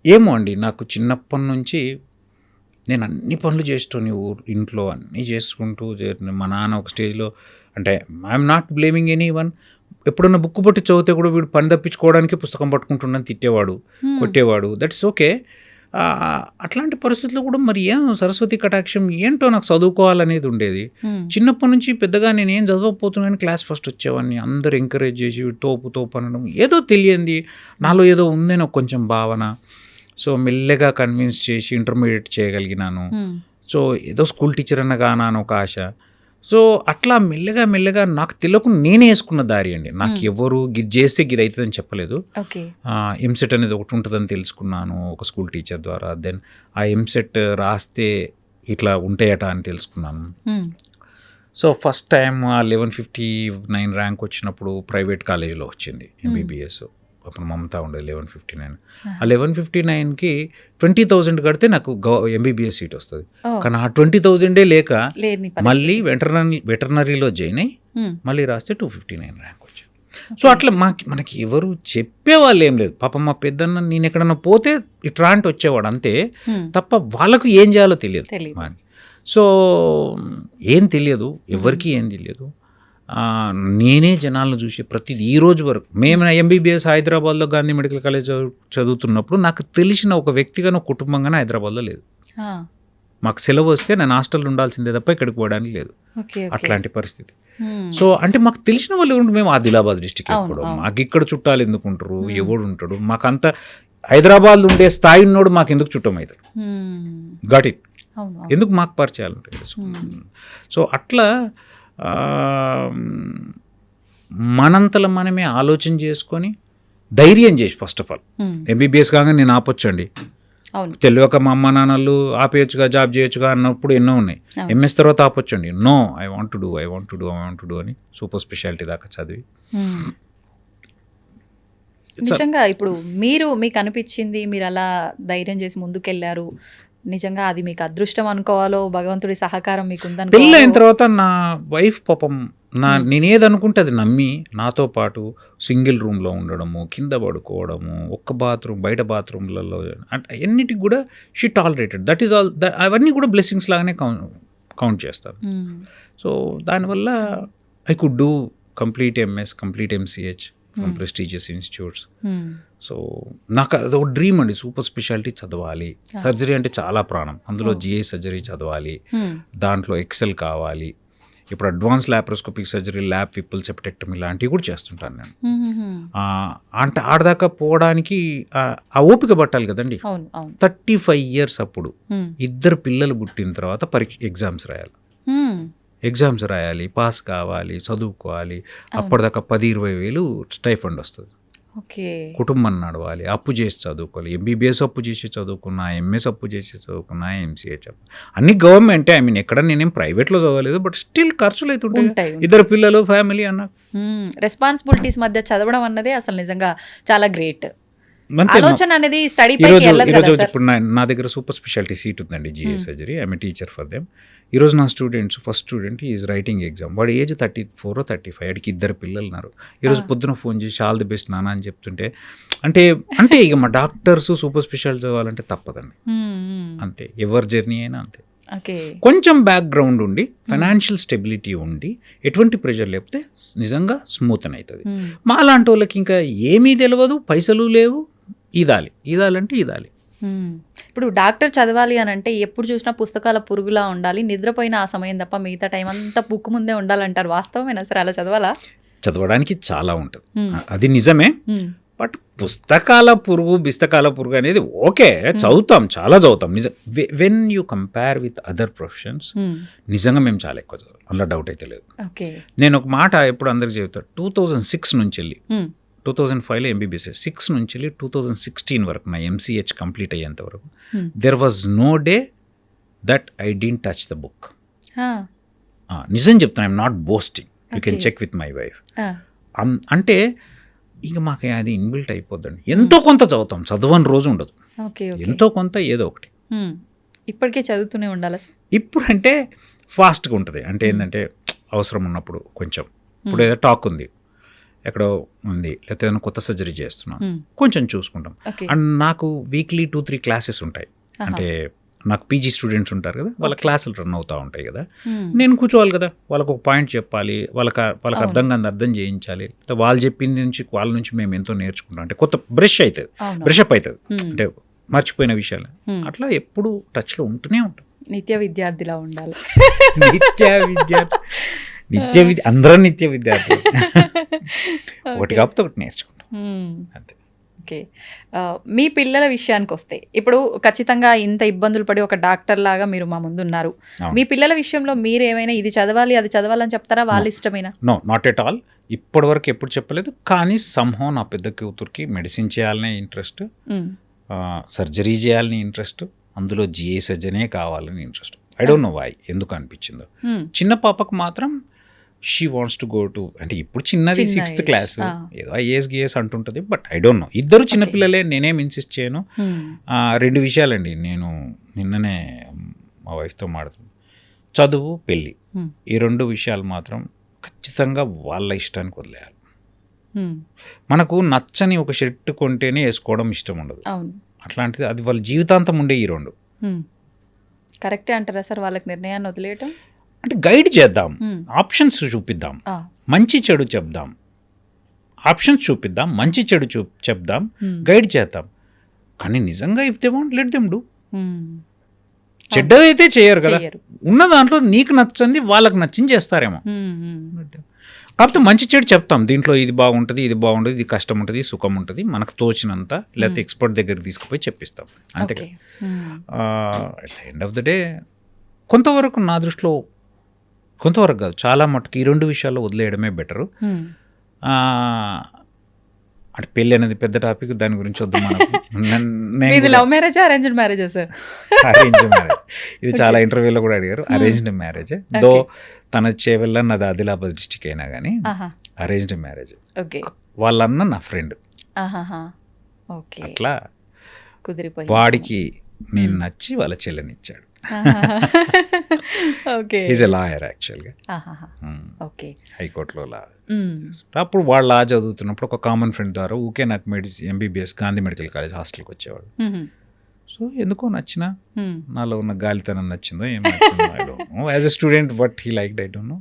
ఏమో అండి. నాకు చిన్నప్పటి నుంచి నేను అన్ని పనులు చేస్తాను, ఇంట్లో అన్నీ చేసుకుంటూ మా నాన్న ఒక స్టేజ్లో, అంటే I'm not blaming any one, ఎప్పుడన్నా బుక్ పట్టి చదివితే కూడా వీడు పని తప్పించుకోవడానికి పుస్తకం పట్టుకుంటున్నాను, తిట్టేవాడు, కొట్టేవాడు. That's okay. అట్లాంటి పరిస్థితుల్లో కూడా మరి ఏం సరస్వతి కటాక్షం ఏంటో నాకు చదువుకోవాలనేది ఉండేది. చిన్నప్పటి నుంచి పెద్దగా నేను ఏం చదవకపోతున్నాను, క్లాస్ ఫస్ట్ వచ్చేవాడిని, అందరు ఎంకరేజ్ చేసి తోపు అనడం, ఏదో తెలియంది నాలో ఏదో ఉందని కొంచెం భావన. సో మెల్లగా కన్విన్స్ చేసి ఇంటర్మీడియట్ చేయగలిగినాను. సో ఏదో స్కూల్ టీచర్ అన్న కానాను ఒక ఆశ. సో అట్లా మెల్లగా నాకు తెలియకుండా నేనే వేసుకున్న దారి అండి. నాకు ఎవరు గిది చేస్తే గిది అవుతుందని చెప్పలేదు. ఎంసెట్ అనేది ఒకటి ఉంటుందని తెలుసుకున్నాను ఒక స్కూల్ టీచర్ ద్వారా. దెన్ ఆ ఎంసెట్ రాస్తే ఇట్లా ఉంటాయట అని తెలుసుకున్నాను. సో ఫస్ట్ టైం 1159 ర్యాంక్ వచ్చినప్పుడు ప్రైవేట్ కాలేజీలో వచ్చింది ఎంబీబీఎస్. అప్పుడు మమతా ఉండేది 1159. ఆ 1159కి 20,000 కడితే నాకు ఎంబీబీఎస్ సీట్ వస్తుంది. కానీ ఆ 20,000 లేక మళ్ళీ వెటర్నరీలో జాయిన్ అయ్యి మళ్ళీ రాస్తే 259 ర్యాంక్ వచ్చింది. సో అట్లా మనకి ఎవరు చెప్పేవాళ్ళు ఏం లేదు. పాపం మా పెద్దన్న నేను ఎక్కడన్నా పోతే ఇట్లా అంటే వచ్చేవాడు అంతే తప్ప వాళ్ళకు ఏం చేయాలో తెలియదు మనకి. సో ఏం తెలియదు, ఎవరికి ఏం తెలియదు. నేనే జనాలను చూసి ప్రతిదీ ఈ రోజు వరకు, మేము ఎంబీబీఎస్ హైదరాబాద్లో గాంధీ మెడికల్ కాలేజ్ చదువుతున్నప్పుడు నాకు తెలిసిన ఒక వ్యక్తిగానో కుటుంబంగానే హైదరాబాద్లో లేదు. మాకు సెలవు వస్తే నేను హాస్టల్లో ఉండాల్సిందే తప్ప ఇక్కడికి పోవడానికి లేదు. అట్లాంటి పరిస్థితి. సో అంటే మాకు తెలిసిన వాళ్ళు ఉంటే మేము ఆదిలాబాద్ డిస్టిక్ ఎప్పుడు, మాకు ఇక్కడ చుట్టాలు ఎందుకు ఉంటారు, ఎవడు ఉంటాడు, మాకంతా హైదరాబాద్లో ఉండే స్థాయి ఉన్నోడు మాకు ఎందుకు చుట్టం అవుతాడు, గాట్ ఇట్, ఎందుకు మాకు పరిచయాలు ఉంటాయి. సో అట్లా మనంతలో మనమే ఆలోచన చేసుకొని ధైర్యం చేసి ఫస్ట్ ఆఫ్ ఆల్ ఎంబీబీఎస్ కాగా నేను ఆపొచ్చండి, తెలియక మా అమ్మ నాన్నలు ఆపేయచ్చుగా, జాబ్ చేయొచ్చుగా అన్నప్పుడు ఎన్నో ఉన్నాయి. ఎంఎస్ తర్వాత ఆపొచ్చండి, no I want to do అని సూపర్ స్పెషాలిటీ దాకా చదివి. నిజంగా ఇప్పుడు మీకు అనిపించింది, మీరు అలా ధైర్యం చేసి ముందుకెళ్ళారు, నిజంగా అది మీకు అదృష్టం అనుకోవాలో, భగవంతుడి సహకారం మీకు ఉందని. పెళ్ళి అయిన తర్వాత నా వైఫ్ పాపం నేనేదనుకుంటే అది నమ్మి నాతో పాటు సింగిల్ రూమ్లో ఉండడము, కింద పడుకోవడము, ఒక్క బాత్రూమ్ బయట బాత్రూమ్లలో అంటే ఎన్నిటికి కూడా she tolerated. That is all. అవన్నీ కూడా బ్లెస్సింగ్స్ లాగానే కౌంట్ చేస్తారు. సో దానివల్ల I could do complete MS, complete MCh from prestigious institutes. So నాకు అదొక డ్రీమ్ అండి, సూపర్ స్పెషాలిటీ చదవాలి. సర్జరీ అంటే చాలా ప్రాణం, అందులో జిఐ సర్జరీ చదవాలి, దాంట్లో ఎక్సెల్ కావాలి. ఇప్పుడు అడ్వాన్స్ ల్యాప్రోస్కోపిక్ సర్జరీ, ల్యాబ్ విప్పుల్ సెప్టెక్టమీ లాంటివి కూడా చేస్తుంటాను నేను. అంటే ఆడదాకా పోవడానికి ఆ ఓపిక పట్టాలి కదండి. 35 years అప్పుడు 2 పిల్లలు పుట్టిన తర్వాత ఎగ్జామ్స్ రాయాలి, పాస్ కావాలి, చదువుకోవాలి. అప్పటిదాకా 10-20 వేలు స్టైఫండ్ వస్తుంది. ఓకే. కుటుంబం నడవాలి, అప్పు చేసి చదువుకోవాలి. ఎంబీబీఎస్ అప్పు చేసి చదువుకున్నా, ఎంఎస్ అప్పు చేసి చదువుకున్నా, ఎంసీఏ అన్ని గవర్నమెంటే. ఐ మీన్ ఎక్కడ నేనేం ప్రైవేట్లో చదవలేదు, బట్ స్టిల్ ఖర్చులు అయితే ఉంటాయి. ఇద్దరు పిల్లలు, ఫ్యామిలీ అన్న రెస్పాన్సిబిలిటీస్ మధ్య చదవడం అన్నదే అసలు నిజంగా చాలా గ్రేట్. ఆలోచన అనేది స్టడీ పైకి వెళ్ళదు కదా సార్. ఇప్పుడు నా దగ్గర సూపర్ స్పెషాలిటీ సీట్ ఉందండి, GA surgery. I'm teacher for them. ఈరోజు నా students first student is writing exam. వాడు ఏజ్ 34 or 35, వాడికి ఇద్దరు పిల్లలు ఉన్నారు. ఈరోజు పొద్దున ఫోన్ చేసి ఆల్ ది బెస్ట్ నాన్న అని చెప్తుంటే అంటే ఇక మా డాక్టర్స్ సూపర్ స్పెషాలిటీ చదవాలంటే తప్పదండి. అంతే, ఎవరి జర్నీ అయినా అంతే. కొంచెం బ్యాక్గ్రౌండ్ ఉండి, ఫైనాన్షియల్ స్టెబిలిటీ ఉండి, ఎటువంటి ప్రెషర్ లేకపోతే నిజంగా స్మూత్ అని అవుతుంది. మా లాంటి వాళ్ళకి ఇంకా ఏమీ తెలియదు, పైసలు లేవు, ఇదాలంటే ఇదాలి. ఇప్పుడు డాక్టర్ చదవాలి అని అంటే ఎప్పుడు చూసినా పుస్తకాల పురుగులా ఉండాలి, నిద్రపోయిన ఆ సమయం తప్ప మిగతా టైం అంతా బుక్ ముందే ఉండాలంటారు. వాస్తవమేనా సార్? అలా చదవాలా? చదవడానికి చాలా ఉంటుంది, అది నిజమే. బట్ పుస్తకాల పురుగు అనేది ఓకే, చదువుతాం, చాలా చదువుతాం నిజం. When you compare with other professions నిజంగా మేము చాలా ఎక్కువ చదువు, అందులో డౌట్ అయితే లేదు. నేను ఒక మాట ఎప్పుడు అందరికి చెబుతాను, 2006 నుంచి వెళ్ళి 2005లో ఎంబీబీఎస్, 6 నుంచి వెళ్ళి 2016 వరకు నా ఎంసీహెచ్ కంప్లీట్ అయ్యేంత వరకు there was no day that I didn't touch the book. నిజం చెప్తాను, I'm not boasting, you can check with my wife. అంటే ఇక మాకు అది ఇన్బిల్ట్ అయిపోద్దండి. ఎంతో కొంత చదువుతాం, చదవని రోజు ఉండదు, ఎంతో కొంత ఏదో ఒకటి. ఇప్పటికే చదువుతూనే ఉండాలి. ఇప్పుడు అంటే ఫాస్ట్గా ఉంటుంది, అంటే ఏంటంటే అవసరం ఉన్నప్పుడు కొంచెం. ఇప్పుడు ఏదో టాక్ ఉంది, ఎక్కడో ఉంది, లేకపోతే ఏదైనా కొత్త సర్జరీ చేస్తున్నాం, కొంచెం చూసుకుంటాం. అండ్ నాకు వీక్లీ 2-3 క్లాసెస్ ఉంటాయి. అంటే నాకు పీజీ స్టూడెంట్స్ ఉంటారు కదా, వాళ్ళ క్లాసులు రన్ అవుతూ ఉంటాయి కదా, నేను కూర్చోవాలి కదా, వాళ్ళకు ఒక పాయింట్ చెప్పాలి, వాళ్ళకి అర్థం కాదు అర్థం చేయించాలి. వాళ్ళు చెప్పింది నుంచి వాళ్ళ నుంచి మేము ఎంతో నేర్చుకుంటాం. అంటే కొత్త బ్రషప్ అవుతుంది, అంటే మర్చిపోయిన విషయాలు. అట్లా ఎప్పుడు టచ్లో ఉంటూనే ఉంటాం. నిత్య విద్యార్థిలా ఉండాలి. అందరం నిత్య విద్యార్థులు, ఒకటి కాకపోతే ఒకటి నేర్చుకుంటాం అంతే. ఓకే, మీ పిల్లల విషయానికి వస్తే ఇప్పుడు ఖచ్చితంగా ఇంత ఇబ్బందులు పడి ఒక డాక్టర్ లాగా మీరు మా ముందు ఉన్నారు. మీ పిల్లల విషయంలో మీరు ఏమైనా ఇది చదవాలి అది చదవాలని చెప్తారా? వాళ్ళ ఇష్టమేనా? No, not at all. ఇప్పటి వరకు ఎప్పుడు చెప్పలేదు. కానీ సంహో నా పెద్ద కూతురికి మెడిసిన్ చేయాలనే ఇంట్రెస్ట్, సర్జరీ చేయాలని ఇంట్రెస్ట్, అందులో జిఏ సర్జనే కావాలని interest. I don't know why, ఎందుకు అనిపించిందో. చిన్న పాపకు మాత్రం she wants to go to, అంటే ఇప్పుడు చిన్నది 6th క్లాస్, ఏదో ఐఏఎస్ అంటుంటుంది, బట్ ఐ డోంట్ నో. ఇద్దరు చిన్నపిల్లలే, నేనేం ఇన్సిస్ట్ చేయను. 2 విషయాలండి, నేను నిన్ననే మా వైఫ్తో మాట్లాడుతున్నాను, చదువు, పెళ్ళి, ఈ 2 విషయాలు మాత్రం ఖచ్చితంగా వాళ్ళ ఇష్టానికి వదిలేయాలి. మనకు నచ్చని ఒక షర్ట్ కొంటేనే వేసుకోవడం ఇష్టం ఉండదు, అట్లాంటిది అది వాళ్ళ జీవితాంతం ఉండే ఈ 2. కరెక్టే అంటారా సార్ వాళ్ళకి నిర్ణయాన్ని వదిలేయటం? అంటే గైడ్ చేద్దాం, ఆప్షన్స్ చూపిద్దాం, మంచి చెడు చెప్దాం, ఆప్షన్స్ చూపిద్దాం, మంచి చెడు చెప్దాం, గైడ్ చేద్దాం. కానీ నిజంగా if they want let them do. చెడ్డదైతే చేయరు కదా, ఉన్న దాంట్లో నీకు నచ్చంది వాళ్ళకి నచ్చింది చేస్తారేమో. కాకపోతే మంచి చెడు చెప్తాం, దీంట్లో ఇది బాగుంటుంది, ఇది బాగుంటుంది, ఇది కష్టం ఉంటుంది, సుఖం ఉంటుంది, మనకు తోచినంత, లేకపోతే ఎక్స్పర్ట్ దగ్గరికి తీసుకుపోయి చెప్పిస్తాం అంతే కదా. At the end of the day కొంతవరకు నా దృష్టిలో, కొంతవరకు కాదు, చాలా మటుకు ఈ 2 విషయాల్లో వదిలేయడమే బెటరు. అంటే పెళ్ళి అనేది పెద్ద టాపిక్, దాని గురించి వద్దు మనకు. Love marriage, arranged marriage sir? Arranged marriage, ఇది చాలా ఇంటర్వ్యూలో కూడా అడిగారు. అరేంజ్డ్ మ్యారేజ్, దో తన చేవెళ్ళ నాది ఆదిలాబాద్ డిస్టిక్ అయినా కానీ అరేంజ్డ్ మ్యారేజ్. వాళ్ళన్న నా ఫ్రెండ్, అట్లా కుదిరిపోయి వాడికి నేను నచ్చి వాళ్ళ చెల్లెనిచ్చాడు. ఈజ్ ఎ లాయర్ యాక్చువల్గా, హైకోర్టులో లా. అప్పుడు వాళ్ళు లా చదువుతున్నప్పుడు ఒక కామన్ ఫ్రెండ్ ద్వారా ఊకే నాకు ఎంబీబీఎస్ గాంధీ మెడికల్ కాలేజ్ హాస్టల్కి వచ్చేవాడు. సో ఎందుకో నచ్చిన, నాలో ఉన్న గాలితనం నచ్చిందో ఏం నచ్చిందో I don't know. As a student what he liked I don't know.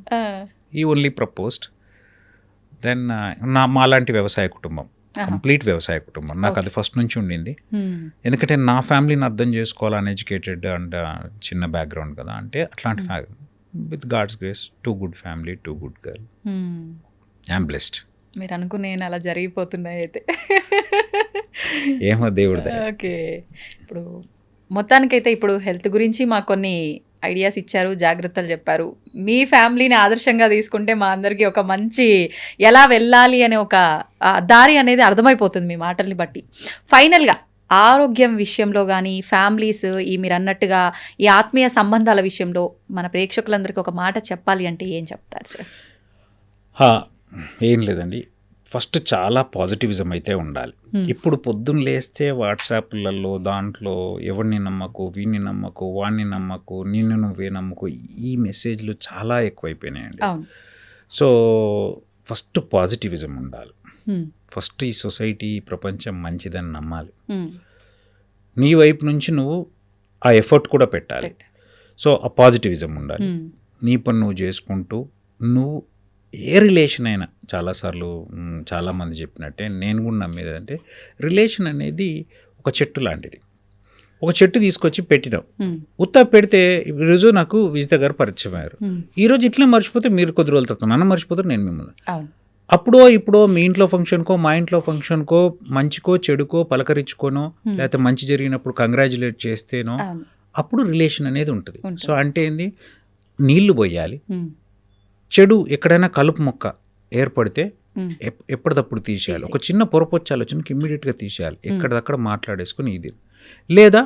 He only proposed. Then మాలాంటి వ్యవసాయ కుటుంబం, కంప్లీట్ వ్యవసాయ కుటుంబం, నాకు అది ఫస్ట్ నుంచి ఉండింది. ఎందుకంటే నా ఫ్యామిలీని అర్థం చేసుకోవాలి, అన్ఎడ్యుకేటెడ్ అండ్ చిన్న బ్యాక్గ్రౌండ్ కదా, అంటే అట్లాంటి with God's grace 2 good family, 2 good girl, I'm blessed. మీరు అనుకునే అలా జరిగిపోతున్నాయి అయితే. ఏమో దేవుడు. ఓకే, ఇప్పుడు మొత్తానికైతే ఇప్పుడు హెల్త్ గురించి మాకు కొన్ని ఐడియాస్ ఇచ్చారు, జాగ్రత్తలు చెప్పారు. మీ ఫ్యామిలీని ఆదర్శంగా తీసుకుంటే మా అందరికీ ఒక మంచి ఎలా వెళ్ళాలి అనే ఒక దారి అనేది అర్థమైపోతుంది మీ మాటల్ని బట్టి. ఫైనల్గా ఆరోగ్యం విషయంలో కానీ ఫ్యామిలీస్ ఈ మీరు అన్నట్టుగా ఈ ఆత్మీయ సంబంధాల విషయంలో మన ప్రేక్షకులందరికీ ఒక మాట చెప్పాలి అంటే ఏం చెప్తారు సార్? ఏం లేదండి, ఫస్ట్ చాలా పాజిటివిజం అయితే ఉండాలి. ఇప్పుడు పొద్దున్న లేస్తే వాట్సాప్లలో దాంట్లో ఎవరిని నమ్మకు, వీడిని నమ్మకు, వాడిని నమ్మకు, నిన్ను నువ్వే నమ్మకు, ఈ మెసేజ్లు చాలా ఎక్కువైపోయినాయండి. సో ఫస్ట్ పాజిటివిజం ఉండాలి. ఫస్ట్ ఈ సొసైటీ, ప్రపంచం మంచిదని నమ్మాలి. నీ వైపు నుంచి నువ్వు ఆ ఎఫర్ట్ కూడా పెట్టాలి. సో ఆ పాజిటివిజం ఉండాలి. నీ పని నువ్వు చేసుకుంటూ నువ్వు ఏ రిలేషన్ అయినా, చాలాసార్లు చాలామంది చెప్పినట్టే నేను కూడా నమ్మేది అంటే రిలేషన్ అనేది ఒక చెట్టు లాంటిది. ఒక చెట్టు తీసుకొచ్చి పెట్టినాం, ఉత్తా పెడితే ఈరోజు నాకు విజిత గారు పరిచయం అయ్యారు, ఈరోజు ఇట్లా మర్చిపోతే మీరు కొద్ది రోజుల తర్వాత నన్ను మర్చిపోతారు, నేను మిమ్మల్ని. అప్పుడో ఇప్పుడో మీ ఇంట్లో ఫంక్షన్కో మా ఇంట్లో ఫంక్షన్కో మంచికో చెడుకో పలకరించుకోనో లేకపోతే మంచి జరిగినప్పుడు కంగ్రాచులేట్ చేస్తేనో అప్పుడు రిలేషన్ అనేది ఉంటుంది. సో అంటే ఏంది, నీళ్లు పోయాలి, చెడు ఎక్కడైనా కలుపు మొక్క ఏర్పడితే ఎప్పటిదప్పుడు తీసేయాలి. ఒక చిన్న పొరపొచ్చ ఆలోచనకి ఇమ్మీడియట్గా తీసేయాలి, ఎక్కడిదక్కడ మాట్లాడేసుకుని ఇది. లేదా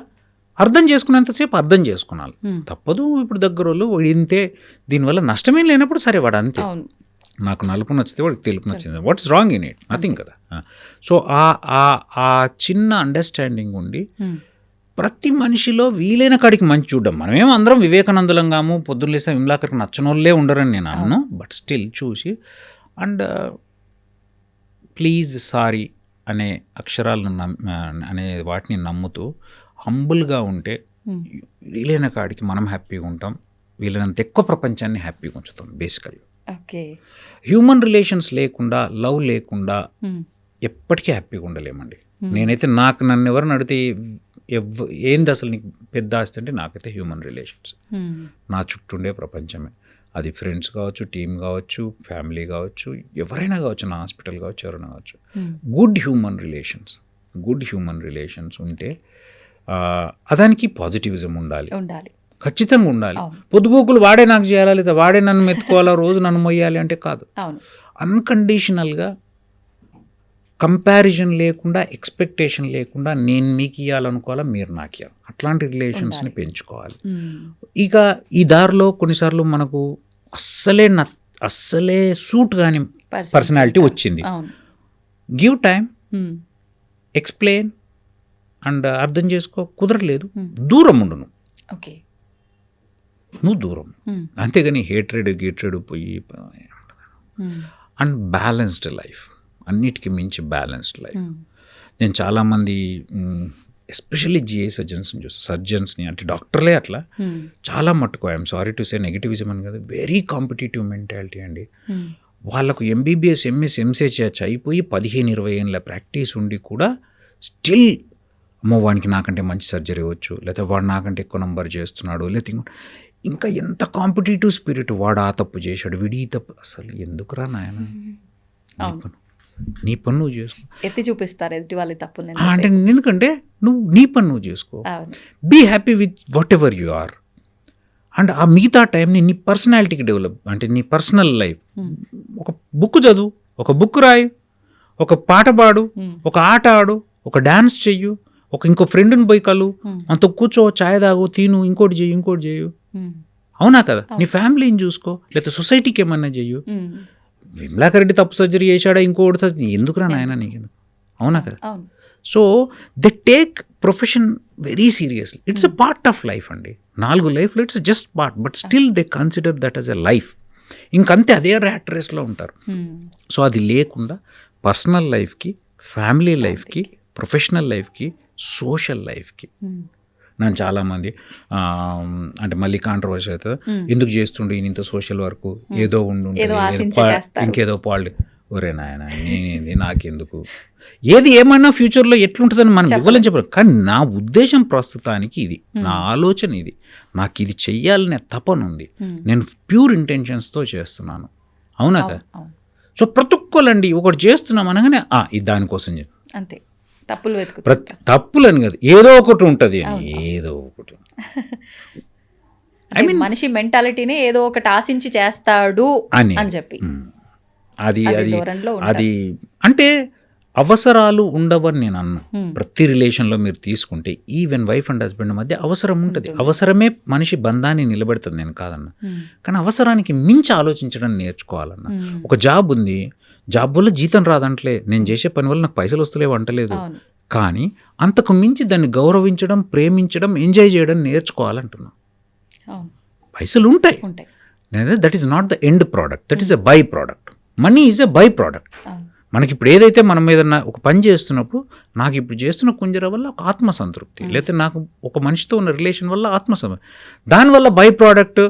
అర్థం చేసుకునేంతసేపు అర్థం చేసుకున్నాలి, తప్పదు. ఇప్పుడు దగ్గర వాళ్ళు ఇంతే, దీనివల్ల నష్టమేం లేనప్పుడు సరే వాడు అంతే, నాకు నలుపు నచ్చితే వాడికి తెలుపు నచ్చింది, what's wrong in it, nothing కదా. సో ఆ చిన్న అండర్స్టాండింగ్ ఉండి ప్రతి మనిషిలో వీలైన కాడికి మంచి చూడడం. మనమేమో అందరం వివేకానందులంగాము, పొద్దున్న లేసా విమలాకర్కి నచ్చనోళ్ళే ఉండరని నేను అన్నాను, బట్ స్టిల్ చూసి అండ్ ప్లీజ్ సారీ అనే అక్షరాలను అనే వాటిని నమ్ముతూ హంబుల్గా ఉంటే వీలైన కాడికి మనం హ్యాపీగా ఉంటాం, వీలైనంత ఎక్కువ ప్రపంచాన్ని హ్యాపీగా ఉంచుతాం. బేసికల్గా హ్యూమన్ రిలేషన్స్ లేకుండా, లవ్ లేకుండా ఎప్పటికీ హ్యాపీగా ఉండలేమండి. నేనైతే నన్ను ఎవరిని అడిగితే ఏంది అసలు నీకు పెద్ద ఆస్తి అంటే నాకైతే హ్యూమన్ రిలేషన్స్, నా చుట్టూండే ప్రపంచమే. అది ఫ్రెండ్స్ కావచ్చు, టీమ్ కావచ్చు, ఫ్యామిలీ కావచ్చు, ఎవరైనా కావచ్చు, నా హాస్పిటల్ కావచ్చు, ఎవరైనా కావచ్చు. గుడ్ హ్యూమన్ రిలేషన్స్ ఉంటే అదానికి పాజిటివిజం ఉండాలి, ఖచ్చితంగా ఉండాలి. పొద్దుగోకులు వాడే నాకు చేయాలా, లేదా వాడే నన్ను మెత్తుకోవాలా, రోజు నన్ను మొయ్యాలి అంటే కాదు. అన్కండిషనల్గా కంపారిజన్ లేకుండా, ఎక్స్పెక్టేషన్ లేకుండా నేను మీకు ఇవ్వాలనుకోవాలా, మీరు నాకు ఇవ్వాలి, అట్లాంటి రిలేషన్స్ని పెంచుకోవాలి. ఇక ఈ దారిలో కొన్నిసార్లు మనకు అస్సలే సూట్ కాని పర్సనాలిటీ వచ్చింది, గివ్ టైం, ఎక్స్ప్లెయిన్ అండ్ అర్థం చేసుకో. కుదరలేదు, దూరం ఉండు, నువ్వు దూరం, అంతేగాని హేట్రెడ్ పోయి. అండ్ బ్యాలెన్స్డ్ లైఫ్, అన్నిటికీ మించి బ్యాలెన్స్డ్ లైఫ్. నేను చాలామంది ఎస్పెషల్లీ జిఐ సర్జన్స్ని అంటే డాక్టర్లే అట్లా చాలా మట్టుకు, I'm sorry to say negativism అని కదా, వెరీ కాంపిటేటివ్ మెంటాలిటీ అండి. వాళ్ళకు ఎంబీబీఎస్, ఎంఎస్, ఎంసీహెచ్ అయిపోయి 15-20 ఏళ్ళ ప్రాక్టీస్ ఉండి కూడా స్టిల్ అమ్మో వానికి నాకంటే మంచి సర్జరీ అవ్వచ్చు, లేకపోతే వాడు నాకంటే ఎక్కువ నంబర్ చేస్తున్నాడు, లేకపోతే ఇంకా ఎంత కాంపిటేటివ్ స్పిరిట్, వాడు ఆ తప్పు చేశాడు, వీడి ఈ తప్పు. అసలు ఎందుకురా నాయన, నీ పని నువ్వు చేసుకో, ఎత్తి చూపిస్తారు ఎదుటి వాళ్ళ తప్పు. అంటే ఎందుకంటే నువ్వు నీ పని నువ్వు చేసుకో, be happy with whatever you are. And ఆ మిగతా టైంని నీ పర్సనాలిటీకి డెవలప్, అంటే నీ పర్సనల్ లైఫ్, ఒక బుక్ చదువు, ఒక బుక్ రాయి, ఒక పాట పాడు, ఒక ఆట ఆడు, ఒక డాన్స్ చెయ్యు, ఇంకో ఫ్రెండ్ని పోయి కలు, అంత కూర్చో, ఛాయ్ తాగు, తిను, ఇంకోటి చేయు. అవునా కదా? నీ ఫ్యామిలీని చూసుకో, లేకపోతే సొసైటీకి ఏమన్నా చెయ్యు. విమలాకర్ రెడ్డి తప్పు సర్జరీ చేశాడా, ఇంకోటి సర్జరీ, ఎందుకురా నాయన నీకు, అవునా కదా? So they take profession very seriously. It's a part of life అండి. 4 లైఫ్లో it's just part, but still they consider that as a life. ఇంకంతే, అదే ర్యాట్ రేస్లో ఉంటారు. సో అది లేకుండా పర్సనల్ లైఫ్కి, ఫ్యామిలీ లైఫ్కి, ప్రొఫెషనల్ లైఫ్కి, సోషల్ లైఫ్కి. నేను చాలామంది అంటే మళ్ళీ కాంట్రవర్సీ అవుతుంది, ఎందుకు చేస్తుండే ఇంత సోషల్ వర్క్, ఏదో ఇంకేదో పాలిటిక్స్. ఒరే నాయన, నేనేది, నాకెందుకు, ఏమైనా ఫ్యూచర్లో ఎట్లుంటుందని మనం ఇవ్వాలని చెప్పారు. కానీ నా ఉద్దేశం ప్రస్తుతానికి ఇది, నా ఆలోచన ఇది, నాకు ఇది చెయ్యాలనే తపన ఉంది, నేను ప్యూర్ ఇంటెన్షన్స్తో చేస్తున్నాను. అవునా కదా? సో ప్రతి ఒక్కళ్ళండి ఒకటి చేస్తున్నాం అనగానే ఇది దానికోసం అంతే, తప్పులు తప్పులని కాదు, ఏదో ఒకటి ఉంటుంది అని, ఏదో ఒకటి మనిషి మెంటాలిటీని ఏదో ఒకటి ఆశించి చేస్తాడు అని చెప్పి అది అది ధోరణిలో అది అంటే అవసరాలు ఉండవని నేను అన్నా. ప్రతి రిలేషన్లో మీరు తీసుకుంటే ఈవెన్ వైఫ్ అండ్ హస్బెండ్ మధ్య అవసరం ఉంటుంది. అవసరమే మనిషి బంధాన్ని నిలబెడుతుంది, నేను కాదన్నా. కానీ అవసరానికి మించి ఆలోచించడం నేర్చుకోవాలన్నా. ఒక జాబ్ ఉంది, జాబ్ వల్ల జీతం రాదంటలే, నేను చేసే పని వల్ల నాకు పైసలు వస్తలేవు అంటలేదు. కానీ అంతకు మించి దాన్ని గౌరవించడం, ప్రేమించడం, ఎంజాయ్ చేయడం నేర్చుకోవాలంటున్నా. పైసలు ఉంటాయి, that is not the end product, that is a by product. Money is a by product. మనకి ఇప్పుడు ఏదైతే మనం ఏదన్నా ఒక పని చేస్తున్నప్పుడు నాకు ఇప్పుడు చేస్తున్న కుంజర వల్ల ఒక ఆత్మసంతృప్తి, లేకపోతే నాకు ఒక మనిషితో ఉన్న రిలేషన్ వల్ల ఆత్మసంతృప్తి, దానివల్ల బై ప్రోడక్ట్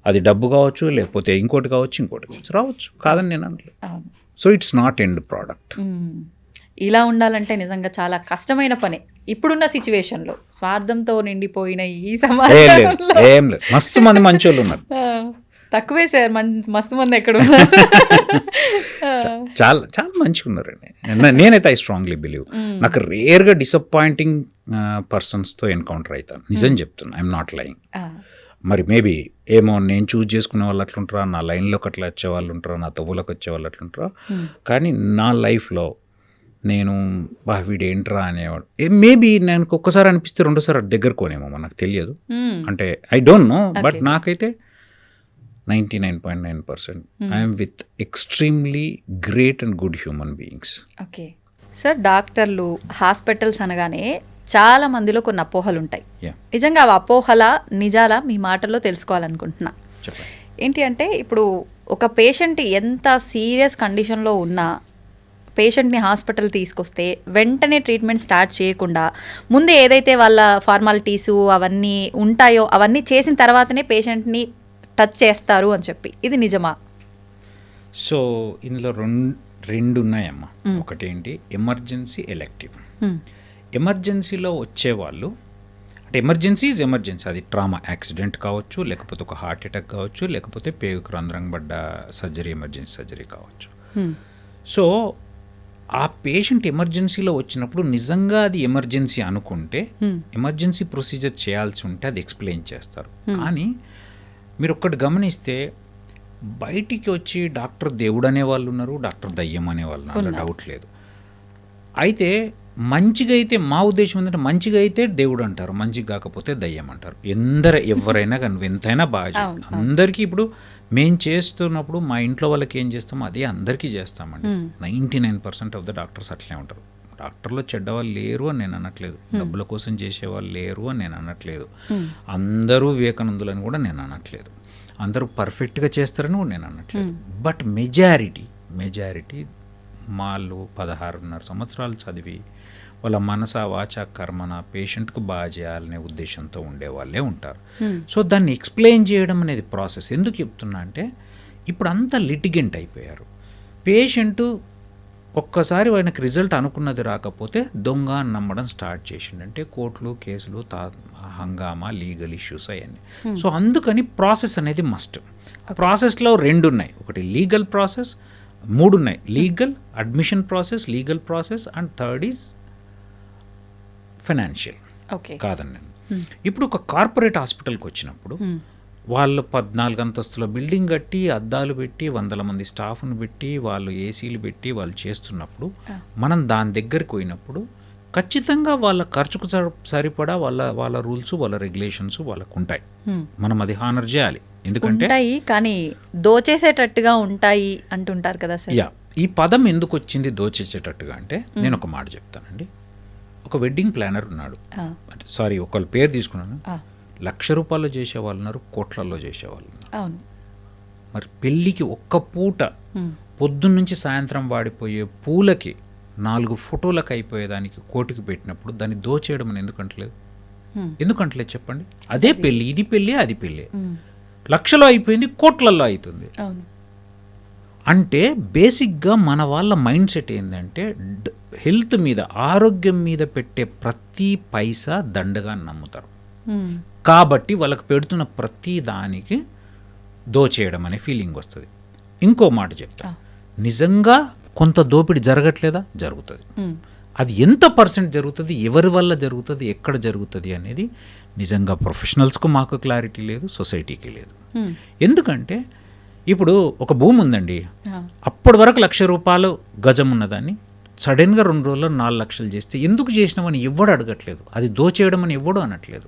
అది డబ్బు కావచ్చు, లేకపోతే ఇంకోటి కావచ్చు, ఇంకోటి కావచ్చు, రావచ్చు, కాదని నేను అనట్లేదు. So it's not end product. ఇలా ఉండాలంటే నిజంగా చాలా కష్టమైన పని ఇప్పుడున్న సిచ్యువేషన్లో. స్వార్థంతో నిండిపోయిన ఈ సమాజంలో ఏం లేదు, మస్తు మంది మంచి వాళ్ళు ఉన్నారు. తక్కువే సార్, మస్తు మంది ఎక్కడ ఉన్నారు. చాలా చాలా మంచిగా ఉన్నారండి. నేనైతే ఐ స్ట్రాంగ్లీ బిలీవ్. నాకు రేర్గా డిసప్పాయింటింగ్ పర్సన్స్తో ఎన్కౌంటర్ అవుతాను, నిజం చెప్తున్నా, ఐఎమ్ నాట్ లయింగ్. మరి మేబీ ఏమో నేను చూజ్ చేసుకునే వాళ్ళు అట్లుంటారా, నా లైన్లోకి అట్లా వచ్చే వాళ్ళు ఉంటారా, నా తవ్వులోకి వచ్చే వాళ్ళు అట్లుంటారా. కానీ నా లైఫ్లో నేను వీడేంట్రా అనేవాడు. మేబీ నేను ఒక్కసారి అనిపిస్తే రెండోసారి అటు దగ్గర కోనేమో, నాకు తెలియదు. అంటే ఐ డోంట్ నో, బట్ నాకైతే 99.9% I'm with extremely great and good human beings. Okay sir, డాక్టర్లు, హాస్పిటల్స్ అనగానే చాలా మందిలో కొన్ని అపోహలు ఉంటాయి. నిజంగా ఆ అపోహల నిజాలా మీ మాటల్లో తెలుసుకోవాలనుకుంటున్నా. ఏంటి అంటే, ఇప్పుడు ఒక పేషెంట్ ఎంత సీరియస్ కండిషన్లో ఉన్నా పేషెంట్ని హాస్పిటల్ తీసుకొస్తే వెంటనే ట్రీట్మెంట్ స్టార్ట్ చేయకుండా ముందు ఏదైతే వాళ్ళ ఫార్మాలిటీసు అవన్నీ ఉంటాయో అవన్నీ చేసిన తర్వాతనే పేషెంట్ని టచ్ చేస్తారు అని చెప్పి, ఇది నిజమా? సో ఇందులో రెండు ఉన్నాయమ్మా. ఒకటేంటి ఎమర్జెన్సీ, ఎలెక్టివ్. ఎమర్జెన్సీలో వచ్చేవాళ్ళు అంటే ఎమర్జెన్సీ ఈజ్ ఎమర్జెన్సీ, అది ట్రామా, యాక్సిడెంట్ కావచ్చు, లేకపోతే ఒక హార్ట్ అటాక్ కావచ్చు, లేకపోతే పేగుకు రంధ్రం పడ్డ సర్జరీ, ఎమర్జెన్సీ సర్జరీ కావచ్చు. సో ఆ పేషెంట్ ఎమర్జెన్సీలో వచ్చినప్పుడు నిజంగా అది ఎమర్జెన్సీ అనుకుంటే ఎమర్జెన్సీ ప్రొసీజర్ చేయాల్సి ఉంటే అది ఎక్స్ప్లెయిన్ చేస్తారు. కానీ మీరు ఒక్కటి గమనిస్తే బయటికి వచ్చి డాక్టర్ దేవుడు అనేవాళ్ళు ఉన్నారు, డాక్టర్ దయ్యం అనేవాళ్ళు ఉన్నారు, డౌట్ లేదు. అయితే మంచిగా అయితే, మా ఉద్దేశం ఏంటంటే మంచిగా అయితే దేవుడు అంటారు, మంచిగా కాకపోతే దయ్యం అంటారు. ఎవరైనా కానీ ఎంతైనా బాగా అందరికీ. ఇప్పుడు మేము చేస్తున్నప్పుడు మా ఇంట్లో వాళ్ళకి ఏం చేస్తామో అదే అందరికీ చేస్తామండి. 99% ఆఫ్ ద డాక్టర్స్ అట్లే ఉంటారు. డాక్టర్లో చెడ్డవాళ్ళు లేరు అని నేను అనట్లేదు, డబ్బుల కోసం చేసేవాళ్ళు లేరు అని నేను అనట్లేదు, అందరూ వివేకానందులని కూడా నేను అనట్లేదు, అందరూ పర్ఫెక్ట్గా చేస్తారని కూడా నేను అనట్లేదు. బట్ మెజారిటీ వాళ్ళు 16.5 సంవత్సరాలు చదివి వాళ్ళ మనస వాచ కర్మన పేషెంట్కు బాగా చేయాలనే ఉద్దేశంతో ఉండేవాళ్ళే ఉంటారు. సో దాన్ని ఎక్స్ప్లెయిన్ చేయడం అనేది ప్రాసెస్. ఎందుకు చెప్తున్నా అంటే, ఇప్పుడు అంతా లిటిగెంట్ అయిపోయారు. పేషెంటు ఒక్కసారి ఆయనకు రిజల్ట్ అనుకున్నది రాకపోతే దొంగ అని నమ్మడం స్టార్ట్ చేసిండంటే కోర్టులు, కేసులు, హంగామా, లీగల్ ఇష్యూస్ అవన్నీ. సో అందుకని ప్రాసెస్ అనేది మస్ట్. ప్రాసెస్లో 2 ఉన్నాయి, ఒకటి లీగల్ ప్రాసెస్, 3 ఉన్నాయి, legal admission process, legal process, and third is financial. కాదండి, ఇప్పుడు ఒక కార్పొరేట్ హాస్పిటల్కి వచ్చినప్పుడు వాళ్ళు 14 అంతస్తుల బిల్డింగ్ కట్టి, అద్దాలు పెట్టి, 100 మంది స్టాఫ్ను పెట్టి, వాళ్ళు ఏసీలు పెట్టి వాళ్ళు చేస్తున్నప్పుడు మనం దాని దగ్గరికి పోయినప్పుడు ఖచ్చితంగా వాళ్ళ ఖర్చుకు సరిపడా వాళ్ళ రూల్స్, వాళ్ళ రెగ్యులేషన్స్ వాళ్ళకు ఉంటాయి. మనం అది హానర్ చేయాలి. ఎందుకంటే కానీ దోచేసేటట్టుగా ఉంటాయి అంటుంటారు కదా సార్. ఈ పదం ఎందుకు వచ్చింది దోచేసేటట్టుగా అంటే, నేను ఒక మాట చెప్తానండి. ఒక వెడ్డింగ్ ప్లానర్ ఉన్నాడు, సారీ ఒకళ్ళ పేరు తీసుకున్నాను, ₹1,00,000 చేసేవాళ్ళు ఉన్నారు, కోట్లలో చేసేవాళ్ళు ఉన్నారు. మరి పెళ్ళికి ఒక్క పూట పొద్దున్నుంచి సాయంత్రం వాడిపోయే పూలకి 4 ఫోటోలకు అయిపోయేదానికి కోటికి పెట్టినప్పుడు దాన్ని దోచేయడం అని ఎందుకంటలేదు చెప్పండి. అదే పెళ్ళి, ఇది పెళ్ళి, అది పెళ్ళి, లక్షలో అయిపోయింది, కోట్లలో అవుతుంది. అంటే బేసిక్గా మన వాళ్ళ మైండ్ సెట్ ఏంటంటే, హెల్త్ మీద, ఆరోగ్యం మీద పెట్టే ప్రతి పైసా దండగా నమ్ముతారు. కాబట్టి వాళ్ళకి పెడుతున్న ప్రతి దానికి దోచేయడం అనే ఫీలింగ్ వస్తుంది. ఇంకో మాట చెప్తా, నిజంగా కొంత దోపిడీ జరగట్లేదా? జరుగుతుంది. అది ఎంత పర్సెంట్ జరుగుతుంది, ఎవరి వల్ల జరుగుతుంది, ఎక్కడ జరుగుతుంది అనేది నిజంగా ప్రొఫెషనల్స్కు మాకు క్లారిటీ లేదు, సొసైటీకి లేదు. ఎందుకంటే ఇప్పుడు ఒక భూమి ఉందండి, అప్పటి వరకు 1,00,000 రూపాయలు గజం ఉన్నదాన్ని సడన్గా 2 రోజుల్లో 4 లక్షలు చేస్తే ఎందుకు చేసినామని ఎవ్వడు అడగట్లేదు, అది దోచేయడం అని ఎవ్వడు అనట్లేదు.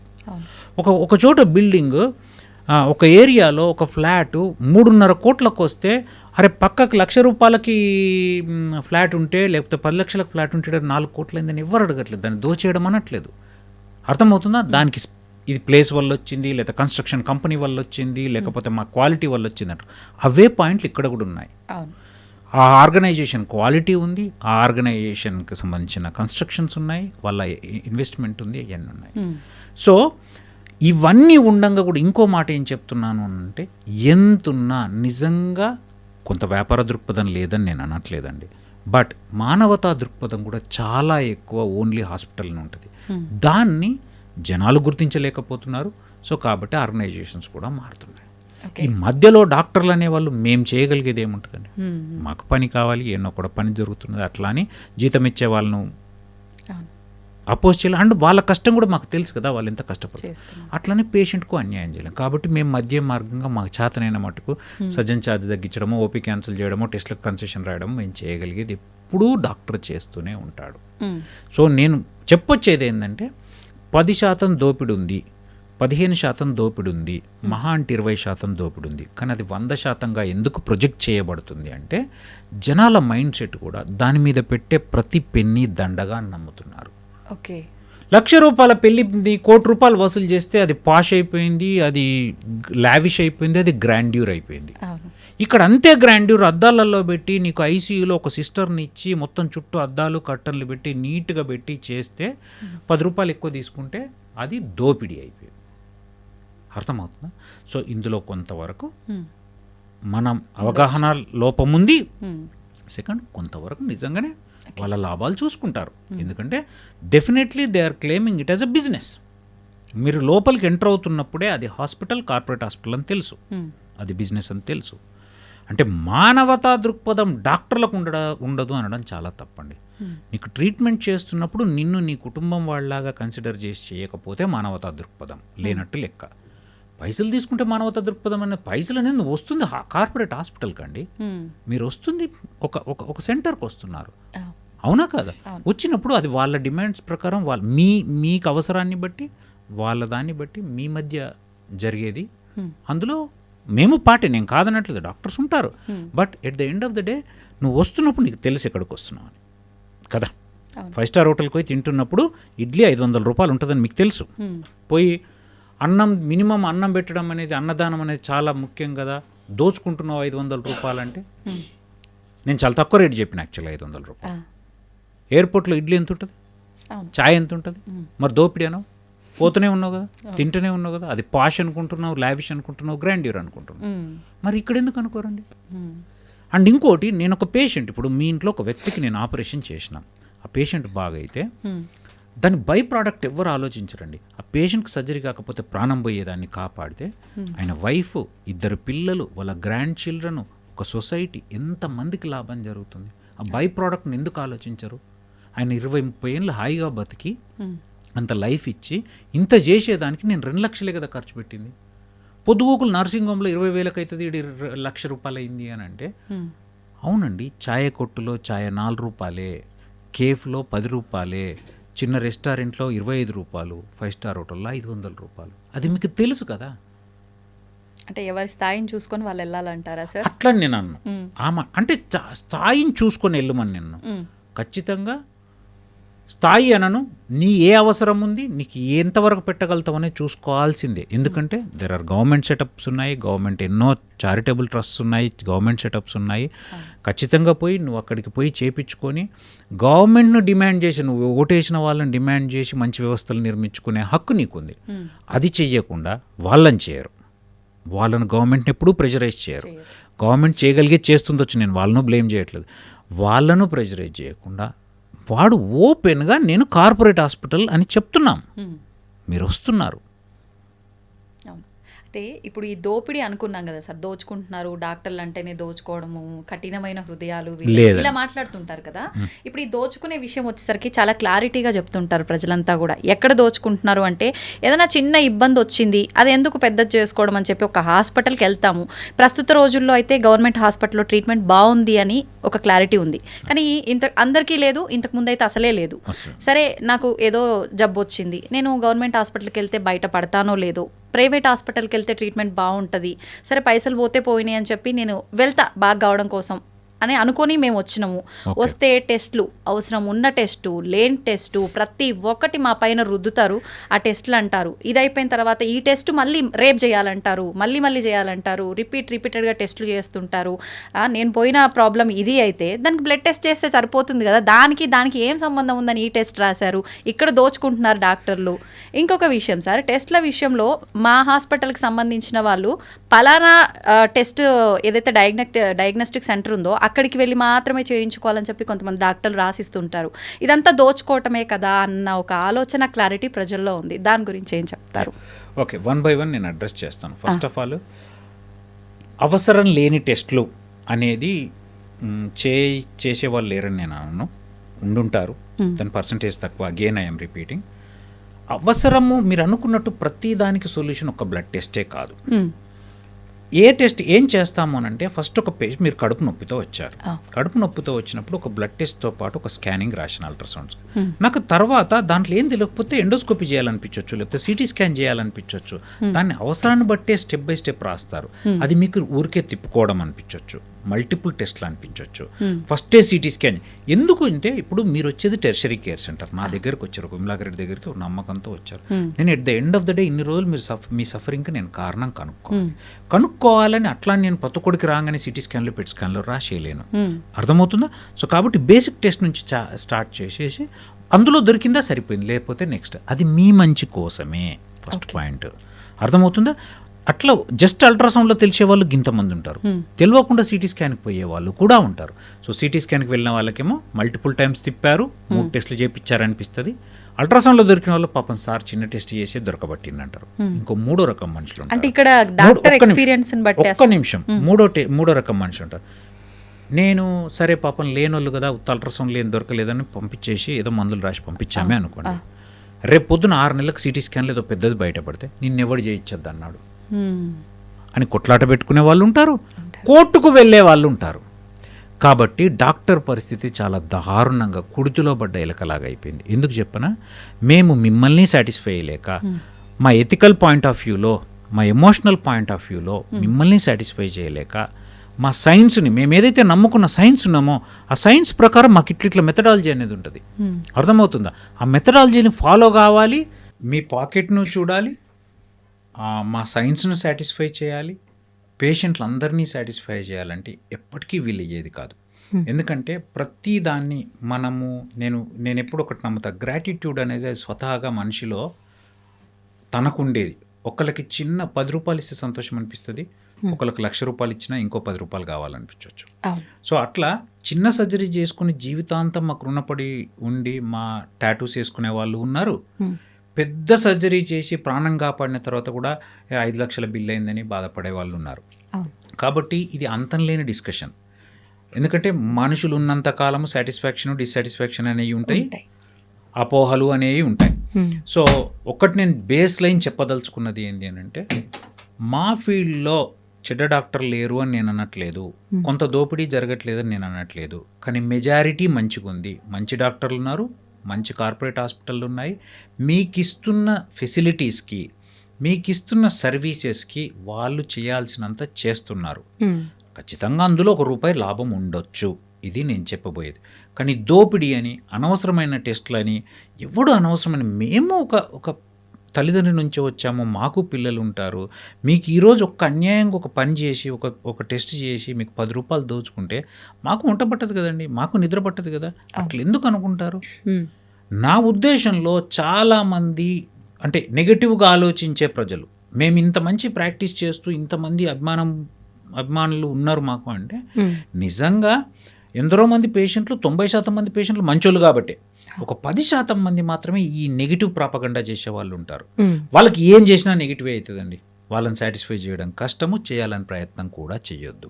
ఒక చోట బిల్డింగ్, ఒక ఏరియాలో ఒక ఫ్లాటు 3.5 కోట్లకు వస్తే అరే పక్కకు 1,00,000 రూపాయలకి ఫ్లాట్ ఉంటే లేకపోతే 10 లక్షలకు ఫ్లాట్ ఉంటే 4 కోట్లు అయిందని ఎవరు అడగట్లేదు, దాన్ని దోచేయడం అనట్లేదు. అర్థమవుతుందా? దానికి ఇది ప్లేస్ వల్ల వచ్చింది, లేదా కన్స్ట్రక్షన్ కంపెనీ వల్ల వచ్చింది, లేకపోతే మా క్వాలిటీ వల్ల వచ్చింది అంటారు. అవే పాయింట్లు ఇక్కడ కూడా ఉన్నాయి. ఆ ఆర్గనైజేషన్ క్వాలిటీ ఉంది, ఆ ఆర్గనైజేషన్కి సంబంధించిన కన్స్ట్రక్షన్స్ ఉన్నాయి, వాళ్ళ ఇన్వెస్ట్మెంట్ ఉంది, అవన్నీ ఉన్నాయి. సో ఇవన్నీ ఉండంగా కూడా ఇంకో మాట ఏం చెప్తున్నాను అంటే, ఎంతున్నా నిజంగా కొంత వ్యాపార దృక్పథం లేదని నేను అనట్లేదండి, బట్ మానవతా దృక్పథం కూడా చాలా ఎక్కువ ఓన్లీ హాస్పిటల్ని ఉంటుంది. దాన్ని జనాలు గుర్తించలేకపోతున్నారు. సో కాబట్టి ఆర్గనైజేషన్స్ కూడా మారుతున్నాయి. ఈ మధ్యలో డాక్టర్లు అనేవాళ్ళు మేము చేయగలిగేది ఏముంటుందండి, మాకు పని కావాలి, ఎన్నో కూడా పని జరుగుతున్నది, అట్లా అని జీతం ఇచ్చే వాళ్ళను అపోజ్ చేయాలి. అండ్ వాళ్ళ కష్టం కూడా మాకు తెలుసు కదా, వాళ్ళు ఎంత కష్టపడతారు. అట్లనే పేషెంట్కు అన్యాయం చేయలేం. కాబట్టి మేము మధ్య మార్గంగా మాకు చేతనైన మటుకు సర్జన్ ఛార్జ్ తగ్గించడమో, ఓపీ క్యాన్సిల్ చేయడమో, టెస్ట్లకు కన్సెషన్ రాయడమో మేము చేయగలిగేది ఎప్పుడూ డాక్టర్ చేస్తూనే ఉంటాడు. సో నేను చెప్పొచ్చేది ఏంటంటే 10% దోపిడి ఉంది, 15% దోపిడి ఉంది, మహా అంటే 20% దోపిడి ఉంది. కానీ అది 100%గా ఎందుకు ప్రొజెక్ట్ చేయబడుతుంది అంటే జనాల మైండ్ సెట్ కూడా దాని మీద పెట్టే ప్రతి పెన్నీ దండగా నమ్ముతున్నారు. ఓకే, 1,00,000 రూపాయల పెళ్ళింది, 1 కోటి రూపాయలు వసూలు చేస్తే అది పాష్ అయిపోయింది, అది లావిష్ అయిపోయింది, అది గ్రాండ్యూర్ అయిపోయింది. ఇక్కడ అంతే గ్రాండ్యూర్, అద్దాలలో పెట్టి నీకు ఐసీయూలో ఒక సిస్టర్ని ఇచ్చి మొత్తం చుట్టూ అద్దాలు కట్టర్లు పెట్టి నీట్గా పెట్టి చేస్తే 10 రూపాయలు ఎక్కువ తీసుకుంటే అది దోపిడీ అయిపోయింది. అర్థమవుతుందా? సో ఇందులో కొంతవరకు మనం అవగాహన లోపం ఉంది. సెకండ్, కొంతవరకు నిజంగానే వాళ్ళ లాభాలు చూసుకుంటారు. ఎందుకంటే definitely they are claiming it as a business. మీరు లోపలికి ఎంటర్ అవుతున్నప్పుడే అది హాస్పిటల్, కార్పొరేట్ హాస్పిటల్ అని తెలుసు, అది బిజినెస్ అని తెలుసు. అంటే మానవతా దృక్పథం డాక్టర్లకు ఉండదు అనడం చాలా తప్పండి. నీకు ట్రీట్మెంట్ చేస్తున్నప్పుడు నిన్ను నీ కుటుంబం వాళ్ళలాగా కన్సిడర్ చేసి చేయకపోతే మానవతా దృక్పథం లేనట్టు లెక్క. పైసలు తీసుకుంటే మానవతా దృక్పథం అనేది, పైసలు అనేది వస్తుంది కార్పొరేట్ హాస్పిటల్కి అండి, మీరు వస్తుంది ఒక సెంటర్కి వస్తున్నారు, అవునా కదా? వచ్చినప్పుడు అది వాళ్ళ డిమాండ్స్ ప్రకారం వాళ్ళ మీకు అవసరాన్ని బట్టి వాళ్ళ దాన్ని బట్టి మీ మధ్య జరిగేది. అందులో మేము పార్టీ, నేను కాదనట్లేదు, డాక్టర్స్ ఉంటారు. But at the end of the day నువ్వు వస్తున్నప్పుడు నీకు తెలుసు ఎక్కడికి వస్తున్నావు అని కదా. 5 స్టార్ హోటల్కి పోయి తింటున్నప్పుడు ఇడ్లీ 500 రూపాయలు ఉంటుందని మీకు తెలుసు. పోయి అన్నం, మినిమం అన్నం పెట్టడం అనేది, అన్నదానం అనేది చాలా ముఖ్యం కదా. దోచుకుంటున్నావు 500 రూపాయలు అంటే, నేను చాలా తక్కువ రేటు చెప్పిన యాక్చువల్గా 500 రూపాయలు. ఎయిర్పోర్ట్లో ఇడ్లీ ఎంత ఉంటుంది, ఛాయ్ ఎంత ఉంటుంది, మరి దోపిడీ అనవు, పోతూనే ఉన్నావు కదా, తింటూనే ఉన్నావు కదా. అది పాష్ అనుకుంటున్నావు, లావిష్ అనుకుంటున్నావు, గ్రాండ్యూర్ అనుకుంటున్నావు. మరి ఇక్కడ ఎందుకు అనుకోరండి? అండ్ ఇంకోటి, నేను ఒక పేషెంట్, ఇప్పుడు మీ ఇంట్లో ఒక వ్యక్తికి నేను ఆపరేషన్ చేసిన, ఆ పేషెంట్ బాగైతే దాని బై ప్రోడక్ట్ ఎవరు ఆలోచించరండి. ఆ పేషెంట్కి సర్జరీ కాకపోతే ప్రాణం పోయేదాన్ని కాపాడితే ఆయన వైఫ్, 2 పిల్లలు, వాళ్ళ గ్రాండ్ చిల్డ్రన్, ఒక సొసైటీ, ఎంతమందికి లాభం జరుగుతుంది. ఆ బై ప్రోడక్ట్ని ఎందుకు ఆలోచించరు? ఆయన 20-30 ఏళ్ళు హాయిగా బతికి అంత లైఫ్ ఇచ్చి ఇంత చేసేదానికి నేను 2 లక్షలే కదా ఖర్చు పెట్టింది. పొద్దుగోకులు నర్సింగ్ హోమ్లో 20,000 అవుతుంది, 1,00,000 రూపాయలు అయింది అని అంటే, అవునండి, ఛాయ్ కొట్టులో ఛాయ్ 4 రూపాయలే, కేఫ్లో 10 రూపాయలే, చిన్న రెస్టారెంట్లో 25 రూపాయలు, 5 స్టార్ హోటల్లో 500 రూపాయలు. అది మీకు తెలుసు కదా. అంటే ఎవరి స్థాయిని చూసుకొని వాళ్ళు వెళ్ళాలంటారా సార్? అట్లా నేను అన్నా, అంటే స్థాయిని చూసుకొని వెళ్ళమని నేను ఖచ్చితంగా స్థాయి అనను. నీ ఏ అవసరం ఉంది, నీకు ఎంతవరకు పెట్టగలుగుతామనే చూసుకోవాల్సిందే. ఎందుకంటే దెర్ ఆర్ గవర్నమెంట్ సెటప్స్ ఉన్నాయి, గవర్నమెంట్ ఎన్నో చారిటబుల్ ట్రస్ట్స్ ఉన్నాయి, గవర్నమెంట్ సెటప్స్ ఉన్నాయి. ఖచ్చితంగా పోయి నువ్వు అక్కడికి పోయి చేపించుకొని గవర్నమెంట్ను డిమాండ్ చేసి, నువ్వు ఓటేసిన వాళ్ళని డిమాండ్ చేసి మంచి వ్యవస్థలు నిర్మించుకునే హక్కు నీకుంది. అది చెయ్యకుండా వాళ్ళని చేయరు, వాళ్ళను గవర్నమెంట్ని ఎప్పుడూ ప్రెజరైజ్ చేయరు. గవర్నమెంట్ చేయగలిగే చేస్తుండొచ్చు, నేను వాళ్ళను బ్లేమ్ చేయట్లేదు. వాళ్ళను ప్రెజరైజ్ చేయకుండా వాడు ఓపెన్గా నేను కార్పొరేట్ హాస్పిటల్ అని చెప్తున్నాం, మీరు వస్తున్నారు. అయితే ఇప్పుడు ఈ దోపిడీ అనుకున్నాం కదా సార్, దోచుకుంటున్నారు, డాక్టర్లు అంటేనే దోచుకోవడము, కఠినమైన హృదయాలు లేదండి. ఇలా మాట్లాడుతుంటారు కదా. ఇప్పుడు ఈ దోచుకునే విషయం వచ్చేసరికి చాలా క్లారిటీగా చెప్తుంటారు ప్రజలంతా కూడా. ఎక్కడ దోచుకుంటున్నారు అంటే ఏదైనా చిన్న ఇబ్బంది వచ్చింది, అది ఎందుకు పెద్దది చేసుకోవడం అని చెప్పి ఒక హాస్పిటల్కి వెళ్తాము. ప్రస్తుత రోజుల్లో అయితే గవర్నమెంట్ హాస్పిటల్లో ట్రీట్మెంట్ బాగుంది అని ఒక క్లారిటీ ఉంది, కానీ అందరికీ లేదు, ఇంతకు ముందు అయితే అసలే లేదు. సరే, నాకు ఏదో జబ్బు వచ్చింది, నేను గవర్నమెంట్ హాస్పిటల్కి వెళ్తే బయట పడతానో లేదో, ప్రైవేట్ హాస్పిటల్కి వెళ్తే ట్రీట్మెంట్ బాగుంటుంది, సరే పైసలు పోతే పోయినాయి అని చెప్పి నేను వెళ్తా బాగా కావడం కోసం అని అనుకొని మేము వచ్చినాము. వస్తే టెస్టులు, అవసరం ఉన్న టెస్టు, లేని టెస్టు, ప్రతి ఒక్కటి మా పైన రుద్దుతారు. ఆ టెస్టులు అంటారు, ఇది అయిపోయిన తర్వాత ఈ టెస్ట్ మళ్ళీ రేపు చేయాలంటారు, మళ్ళీ చేయాలంటారు, రిపీటెడ్గా టెస్టులు చేస్తుంటారు. నేను పోయిన ప్రాబ్లం ఇది అయితే దానికి బ్లడ్ టెస్ట్ చేస్తే సరిపోతుంది కదా, దానికి ఏం సంబంధం ఉందని ఈ టెస్ట్ రాశారు. ఇక్కడ దోచుకుంటున్నారు డాక్టర్లు. ఇంకొక విషయం సార్, టెస్ట్ల విషయంలో మా హాస్పిటల్కి సంబంధించిన వాళ్ళు పలానా టెస్ట్ ఏదైతే డయాగ్నోస్టిక్ సెంటర్ ఉందో అక్కడికి వెళ్ళి మాత్రమే చేయించుకోవాలని చెప్పి కొంతమంది డాక్టర్లు రాసిస్తుంటారు. ఇదంతా దోచుకోవటమే కదా అన్న ఒక ఆలోచన, క్లారిటీ ప్రజల్లో ఉంది. దాని గురించి ఏం చెప్తారు? ఓకే, 1 by 1 నేను అడ్రస్ చేస్తాను. ఫస్ట్ ఆఫ్ ఆల్, అవసరం లేని టెస్టులు అనేది చేసేవాళ్ళు లేరని నేను అనను, ఉండుంటారు, దాని పర్సంటేజ్ తక్కువ. అగైన్ ఐఎమ్ రిపీటింగ్, అవసరము మీరు అనుకున్నట్టు ప్రతి దానికి సొల్యూషన్ ఒక బ్లడ్ టెస్టే కాదు. ఏ టెస్ట్ ఏం చేస్తాము అని అంటే, ఫస్ట్ ఒక పేషెంట్ మీరు కడుపు నొప్పితో వచ్చారు, కడుపు నొప్పితో వచ్చినప్పుడు ఒక బ్లడ్ టెస్ట్తో పాటు ఒక స్కానింగ్ రాసిన అల్ట్రాసౌండ్స్, నాకు తర్వాత దాంట్లో ఏం తెలియకపోతే ఎండోస్కోపీ చేయాలనిపించవచ్చు, లేకపోతే సిటీ స్కాన్ చేయాలనిపించవచ్చు. దాన్ని అవసరాన్ని బట్టే స్టెప్ బై స్టెప్ రాస్తారు. అది మీకు ఊరికే తిప్పుకోవడం అనిపించవచ్చు, మల్టిపుల్ టెస్ట్లు అనిపించవచ్చు. ఫస్టే సిటీ స్కాన్ ఎందుకు అంటే, ఇప్పుడు మీరు వచ్చేది టెర్షరీ కేర్ సెంటర్, నా దగ్గరకు వచ్చారు, విమలాకర్ రెడ్డి దగ్గరికి ఒక నమ్మకంతో వచ్చారు. నేను at the end of the day ఇన్ని రోజులు మీ సఫరింగ్కి నేను కారణం కనుక్కోవాలని అట్లా నేను పతుకొడికి రాగానే సిటీ స్కాన్లో పెట్ స్కాన్లో రాసేయలేను. అర్థమవుతుందా? సో కాబట్టి బేసిక్ టెస్ట్ నుంచి స్టార్ట్ చేసేసి అందులో దొరికిందా సరిపోయింది, లేకపోతే నెక్స్ట్. అది మీ మంచి కోసమే ఫస్ట్ పాయింట్. అర్థమవుతుందా? అట్లా జస్ట్ అల్ట్రాసౌండ్లో తెలిసే వాళ్ళు ఇంతమంది ఉంటారు, తెలియకుండా సిటీ స్కాన్కి పోయే వాళ్ళు కూడా ఉంటారు. సో సిటీ స్కాన్కి వెళ్ళిన వాళ్ళకేమో మల్టిపుల్ టైమ్స్ తిప్పారు, 3 టెస్టులు చేయించారనిపిస్తుంది. అల్ట్రాసౌండ్లో దొరికిన వాళ్ళు పాపం సార్ చిన్న టెస్ట్ చేసి దొరకబట్టింది అంటారు. ఇంకో 3వ రకం మనుషులు ఉంటారు. ఒక్క నిమిషం, మూడో రకం మనుషులు ఉంటారు. నేను సరే పాపం లేనోళ్ళు కదా, అల్ట్రాసౌండ్ లేని దొరకలేదని పంపించేసి ఏదో మందులు రాసి పంపించామే అనుకోండి. రేపు పొద్దున 6 నెలలకు సిటీ స్కాన్లో ఏదో పెద్దది బయటపడితే నిన్నెవడు చేయించద్దు అన్నాడు అని కొట్లాట పెట్టుకునే వాళ్ళు ఉంటారు, కోర్టుకు వెళ్ళే వాళ్ళు ఉంటారు. కాబట్టి డాక్టర్ పరిస్థితి చాలా దారుణంగా కుడితిలో పడ్డ ఎలకలాగా అయిపోయింది. ఎందుకు చెప్పనా, మేము మిమ్మల్ని సాటిస్ఫై అయ్యలేక, మా ఎథికల్ పాయింట్ ఆఫ్ వ్యూలో, మా ఎమోషనల్ పాయింట్ ఆఫ్ వ్యూలో మిమ్మల్ని సాటిస్ఫై చేయలేక, మా సైన్స్ని మేము ఏదైతే నమ్ముకున్న సైన్స్ ఉన్నామో ఆ సైన్స్ ప్రకారం మాకు ఇట్లా మెథడాలజీ అనేది ఉంటుంది. అర్థమవుతుందా? ఆ మెథడాలజీని ఫాలో కావాలి, మీ పాకెట్ను చూడాలి, మా సైన్స్ను సాటిస్ఫై చేయాలి, పేషెంట్లు అందరినీ సాటిస్ఫై చేయాలంటే ఎప్పటికీ వీలయ్యేది కాదు. ఎందుకంటే ప్రతి దాన్ని నేను ఎప్పుడు ఒకటి నమ్ముతా, గ్రాటిట్యూడ్ అనేది స్వతహాగా మనిషిలో తనకుండేది. ఒకళ్ళకి చిన్న 10 రూపాయలు ఇస్తే సంతోషం అనిపిస్తుంది, ఒకళ్ళకి 1,00,000 రూపాయలు ఇచ్చినా ఇంకో 10 రూపాయలు కావాలనిపించవచ్చు. సో అట్లా చిన్న సర్జరీ చేసుకుని జీవితాంతం మాకు రుణపడి ఉండి మా టాటూస్ వేసుకునే వాళ్ళు ఉన్నారు, పెద్ద సర్జరీ చేసి ప్రాణం కాపాడిన తర్వాత కూడా 5 లక్షల బిల్ అయిందని బాధపడే వాళ్ళు ఉన్నారు. కాబట్టి ఇది అంతం లేని డిస్కషన్. ఎందుకంటే మనుషులు ఉన్నంత కాలము సాటిస్ఫాక్షన్, డిస్సాటిస్ఫాక్షన్ అనేవి ఉంటాయి, అపోహలు అనేవి ఉంటాయి. సో ఒకటి నేను బేస్ లైన్ చెప్పదలుచుకున్నది ఏంటి అని అంటే, మా ఫీల్డ్లో చెడ్డ డాక్టర్ లేరు అని నేను అనట్లేదు, కొంత దోపిడీ జరగట్లేదని నేను అనట్లేదు, కానీ మెజారిటీ మంచిగా ఉంది. మంచి డాక్టర్లు ఉన్నారు, మంచి కార్పొరేట్ హాస్పిటళ్ళు ఉన్నాయి. మీకు ఇస్తున్న ఫెసిలిటీస్కి, మీకు ఇస్తున్న సర్వీసెస్కి వాళ్ళు చేయాల్సినంత చేస్తున్నారు. ఖచ్చితంగా అందులో ₹1 లాభం ఉండొచ్చు, ఇది నేను చెప్పబోయేది. కానీ దోపిడీ అని, అనవసరమైన టెస్టులని, ఎవడు అనవసరమైన, మేము ఒక తల్లిదండ్రుల నుంచి వచ్చాము, మాకు పిల్లలు ఉంటారు, మీకు ఈరోజు ఒక్క అన్యాయంగా ఒక పని చేసి ఒక టెస్ట్ చేసి మీకు ₹10 దోచుకుంటే మాకు వంట పట్టదు కదండి, మాకు నిద్ర పట్టదు కదా. అట్లా ఎందుకు అనుకుంటారు? నా ఉద్దేశంలో చాలామంది అంటే నెగటివ్గా ఆలోచించే ప్రజలు, మేము ఇంత మంచి ప్రాక్టీస్ చేస్తూ ఇంతమంది అభిమానులు ఉన్నారు మాకు అంటే, నిజంగా ఎందరో మంది పేషెంట్లు, 90% మంది పేషెంట్లు మంచోళ్ళు కాబట్టి ఒక 10% మంది మాత్రమే ఈ నెగిటివ్ ప్రాపగండా చేసే వాళ్ళు ఉంటారు. వాళ్ళకి ఏం చేసినా నెగిటివే అవుతుందండి. వాళ్ళని సాటిస్ఫై చేయడం కష్టము, చేయాలని ప్రయత్నం కూడా చేయొద్దు.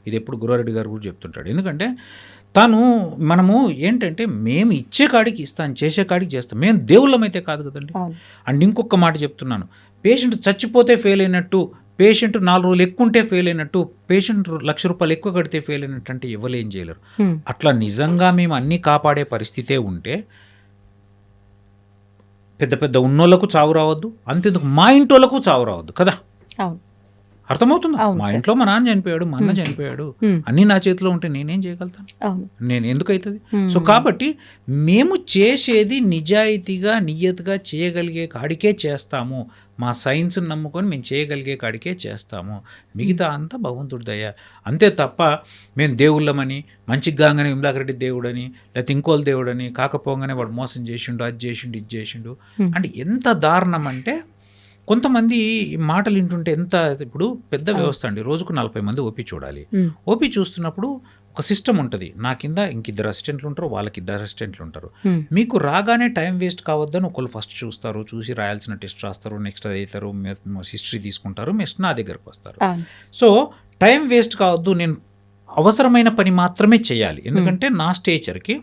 ఇది ఎప్పుడు గురువారెడ్డి గారు కూడా చెప్తుంటాడు. ఎందుకంటే మనము ఏంటంటే మేము ఇచ్చే కాడికి ఇస్తాను, చేసే కాడికి చేస్తాం, మేము దేవుళ్ళమైతే కాదు కదండి. అండ్ ఇంకొక మాట చెప్తున్నాను, పేషెంట్ చచ్చిపోతే ఫెయిల్ అయినట్టు, పేషెంట్ 4 రోజులు ఎక్కువ ఉంటే ఫెయిల్ అయినట్టు, పేషెంట్ ₹1,00,000 ఎక్కువ కడితే ఫెయిల్ అయినట్టు అంటే ఎవరు ఏం చేయలేరు. అట్లా నిజంగా మేము అన్నీ కాపాడే పరిస్థితే ఉంటే పెద్ద పెద్ద ఉన్నోళ్ళకు చావు రావద్దు, అంతెందుకు మా ఇంటోళ్ళకు చావు రావద్దు కదా. అర్థమవుతుంది. మా ఇంట్లో మా నాన్న చనిపోయాడు, మా అన్న చనిపోయాడు, అన్నీ నా చేతిలో ఉంటే నేనేం చేయగలుగుతాను, నేను ఎందుకు అవుతుంది. సో కాబట్టి మేము చేసేది నిజాయితీగా నియతిగా చేయగలిగే కాడికే చేస్తాము, మా సైన్స్ని నమ్ముకొని మేము చేయగలిగే కాడికే చేస్తాము, మిగతా అంతా భగవంతుడి దయ అంతే తప్ప మేము దేవుళ్ళమని, మంచిగానే విమలాకరెడ్డి దేవుడని లేకపోతే ఇంకోళ్ళ దేవుడని కాకపోగానే వాడు మోసం చేసిండు, అది చేసిండు, ఇది చేసిండు అంటే ఎంత దారుణం అంటే, కొంతమంది మాటలు వింటుంటే ఎంత, ఇప్పుడు పెద్ద వ్యవస్థ అండి, రోజుకు 40 మంది ఓపీ చూడాలి. ఓపీ చూస్తున్నప్పుడు ఒక సిస్టమ్ ఉంటుంది, నా కింద ఇంకిద్దరు అసిస్టెంట్లు ఉంటారు, వాళ్ళకి 2 అసిస్టెంట్లు ఉంటారు. మీకు రాగానే టైం వేస్ట్ కావద్దని ఒకళ్ళు ఫస్ట్ చూస్తారు, చూసి రాయాల్సిన టెస్ట్ రాస్తారు, నెక్స్ట్ అది అవుతారు, హిస్టరీ తీసుకుంటారు, నెక్స్ట్ నా దగ్గరకు వస్తారు. సో టైం వేస్ట్ కావద్దు, నేను అవసరమైన పని మాత్రమే చేయాలి. ఎందుకంటే నా స్టేచర్కి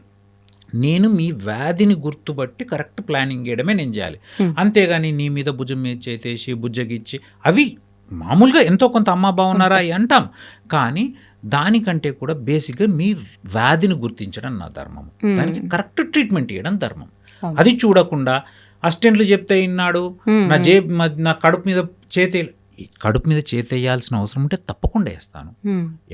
నేను మీ వ్యాధిని గుర్తుపట్టి కరెక్ట్ ప్లానింగ్ చేయడమే నేను చేయాలి. అంతేగాని నీ మీద భుజం మీద చేతేసి బుజ్జగిచ్చి, అవి మామూలుగా ఎంతో కొంత అమ్మా బాగున్నారా అంటాం, కానీ దానికంటే కూడా బేసిక్గా మీ వ్యాధిని గుర్తించడం నా ధర్మం, దానికి కరెక్ట్ ట్రీట్మెంట్ ఇవ్వడం ధర్మం. అది చూడకుండా అసిస్టెంట్లు చెప్తే విన్నాడు, నా కడుపు మీద చేతేయాల్సిన అవసరం ఉంటే తప్పకుండా వేస్తాను,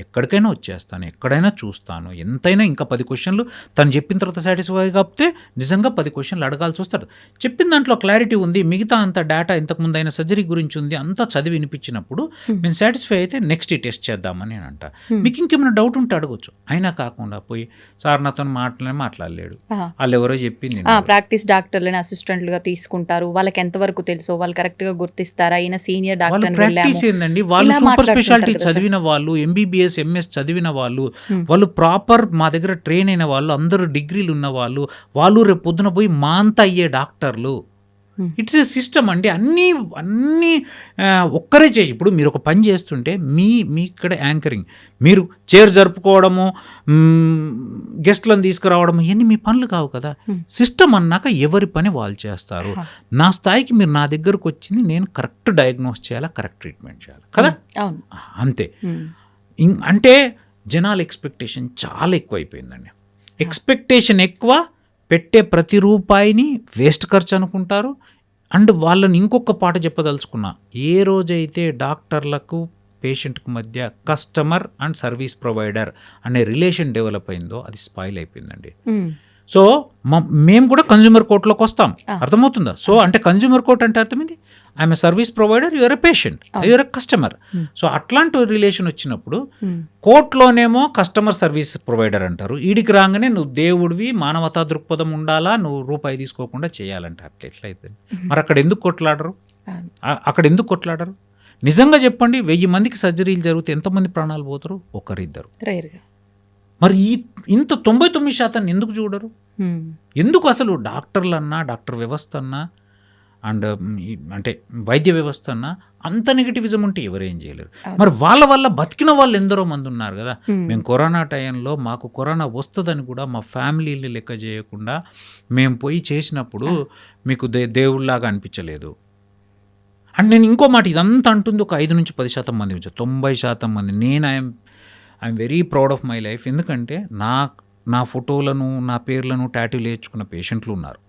ఎక్కడికైనా వచ్చేస్తాను, ఎక్కడైనా చూస్తాను, ఎంతైనా ఇంకా 10 క్వశ్చన్లు తను చెప్పిన తర్వాత సాటిస్ఫై కాకపోతే నిజంగా 10 క్వశ్చన్లు అడగాల్సి వస్తాడు. చెప్పిన దాంట్లో క్లారిటీ ఉంది, మిగతా అంత డేటా ఇంతకుముందు అయిన సర్జరీ గురించి ఉంది, అంతా చదివి వినిపించినప్పుడు మేము సాటిస్ఫై అయితే నెక్స్ట్ ఈ టెస్ట్ చేద్దామని నేను అంట. మీకు ఇంకేమైనా డౌట్ ఉంటే అడగచ్చు. అయినా కాకుండా పోయి సార్ నాతో మాట్లాడలేడు, వాళ్ళు ఎవరో చెప్పింది. ప్రాక్టీస్ డాక్టర్లని అసిస్టెంట్లుగా తీసుకుంటారు, వాళ్ళకి ఎంతవరకు తెలుసో వాళ్ళు కరెక్ట్గా గుర్తిస్తారా, ఈయన సీనియర్ డాక్టర్ ప్రాక్టీస్ ఏందండి, వాళ్ళు సూపర్ స్పెషాలిటీ చదివిన వాళ్ళు, MBBS MS చదివిన వాళ్ళు, వాళ్ళు ప్రాపర్ మా దగ్గర ట్రైన్ అయిన వాళ్ళు, అందరూ డిగ్రీలు ఉన్న వాళ్ళు రేపు పొద్దున పోయి మా అంతా అయ్యే డాక్టర్లు. ఇట్స్ ఏ సిస్టమ్ అండి, అన్నీ ఒక్కరే చేసి. ఇప్పుడు మీరు ఒక పని చేస్తుంటే మీ ఇక్కడ యాంకరింగ్, మీరు చైర్ జరుపుకోవడము, గెస్ట్లను తీసుకురావడము, ఇవన్నీ మీ పనులు కావు కదా. సిస్టమ్ అన్నాక ఎవరి పని వాళ్ళు చేస్తారు. నా స్థాయికి మీరు నా దగ్గరకు వచ్చింది, నేను కరెక్ట్ డయాగ్నోస్ చేయాలా, కరెక్ట్ ట్రీట్మెంట్ చేయాలి కదా, అంతే. అంటే జనాల ఎక్స్పెక్టేషన్ చాలా ఎక్కువ అయిపోయిందండి. ఎక్స్పెక్టేషన్ ఎక్కువ, పెట్టే ప్రతి రూపాయిని వేస్ట్ ఖర్చు అనుకుంటారు. అండ్ వాళ్ళని ఇంకొక పాట చెప్పదలుచుకున్నా, ఏ రోజైతే డాక్టర్లకు పేషెంట్కి మధ్య కస్టమర్ అండ్ సర్వీస్ ప్రొవైడర్ అనే రిలేషన్ డెవలప్ అయిందో అది స్పాయిల్ అయిపోయిందండి. సో మేము కూడా కన్జ్యూమర్ కోర్టులోకి వస్తాం, అర్థమవుతుందా? సో అంటే కన్జ్యూమర్ కోర్ట్ అంటే అర్థమైంది, I'm a service provider, your a patient, your a customer. So అట్లాంటి రిలేషన్ వచ్చినప్పుడు కోర్టులోనేమో కస్టమర్ సర్వీస్ ప్రొవైడర్ అంటారు, ఈడికి రాగానే నువ్వు దేవుడివి, మానవతా దృక్పథం ఉండాలా, నువ్వు రూపాయి తీసుకోకుండా చేయాలంటే అట్లా ఎట్లయితే మరి అక్కడ ఎందుకు కొట్లాడరు? నిజంగా చెప్పండి, 1000 మందికి సర్జరీలు జరిగితే ఎంతమంది ప్రాణాలు పోతారు? 1-2. మరి ఇంత 99% ఎందుకు చూడరు? ఎందుకు అసలు డాక్టర్లన్నా, డాక్టర్ వ్యవస్థ అన్నా, అండ్ అంటే వైద్య వ్యవస్థ అన్నా అంత నెగిటివిజం ఉంటే ఎవరేం చేయలేరు. మరి వాళ్ళ వల్ల బతికిన వాళ్ళు ఎందరో మంది ఉన్నారు కదా. మేము కరోనా టైంలో మాకు కరోనా వస్తుందని కూడా మా ఫ్యామిలీని లెక్క చేయకుండా మేము పోయి చేసినప్పుడు మీకు దేవుళ్ళలాగా అనిపించలేదు. అండ్ నేను ఇంకో మాట, ఇదంతా అంటుంది ఒక 5-10% మంది, 90% మంది. నేను I'm very proud of my life. ఎందుకంటే నా ఫోటోలను, నా పేర్లను టాటూలు వేయించుకున్న పేషెంట్లు ఉన్నారు,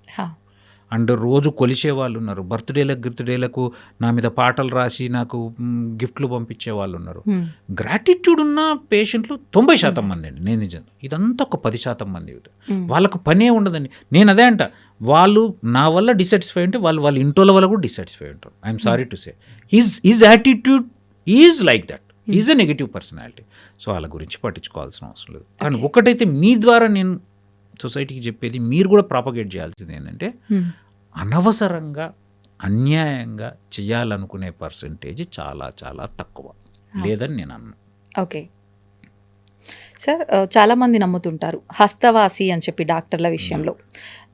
అండ్ రోజు కొలిసే వాళ్ళు ఉన్నారు, బర్త్డేలకు నా మీద పాటలు రాసి నాకు గిఫ్ట్లు పంపించే వాళ్ళు ఉన్నారు. గ్రాటిట్యూడ్ ఉన్న పేషెంట్లు 90% మంది అండి. నేను నిజం, ఇదంతా ఒక 10% మంది వాళ్ళకు పనే ఉండదండి. నేను అదే అంట, వాళ్ళు నా వల్ల డిసాటిస్ఫై ఉంటే వాళ్ళ ఇంటోళ్ళ వల్ల కూడా డిసాటిస్ఫై ఉంటారు. I'm sorry to say, his attitude is like that, is a negative personality. So వాళ్ళ గురించి పట్టించుకోవాల్సిన అవసరం లేదు. కానీ ఒకటైతే మీ ద్వారా నేను సొసైటీకి చెప్పేది, మీరు కూడా ప్రాపగేట్ చేయాల్సింది ఏంటంటే, అనవసరంగా అన్యాయంగా చేయాలనుకునే పర్సంటేజ్ చాలా చాలా తక్కువ లేదని నేను అన్నాను. ఓకే, సార్ చాలా మంది నమ్ముతుంటారు హస్తవాసి అని చెప్పి డాక్టర్ల విషయంలో.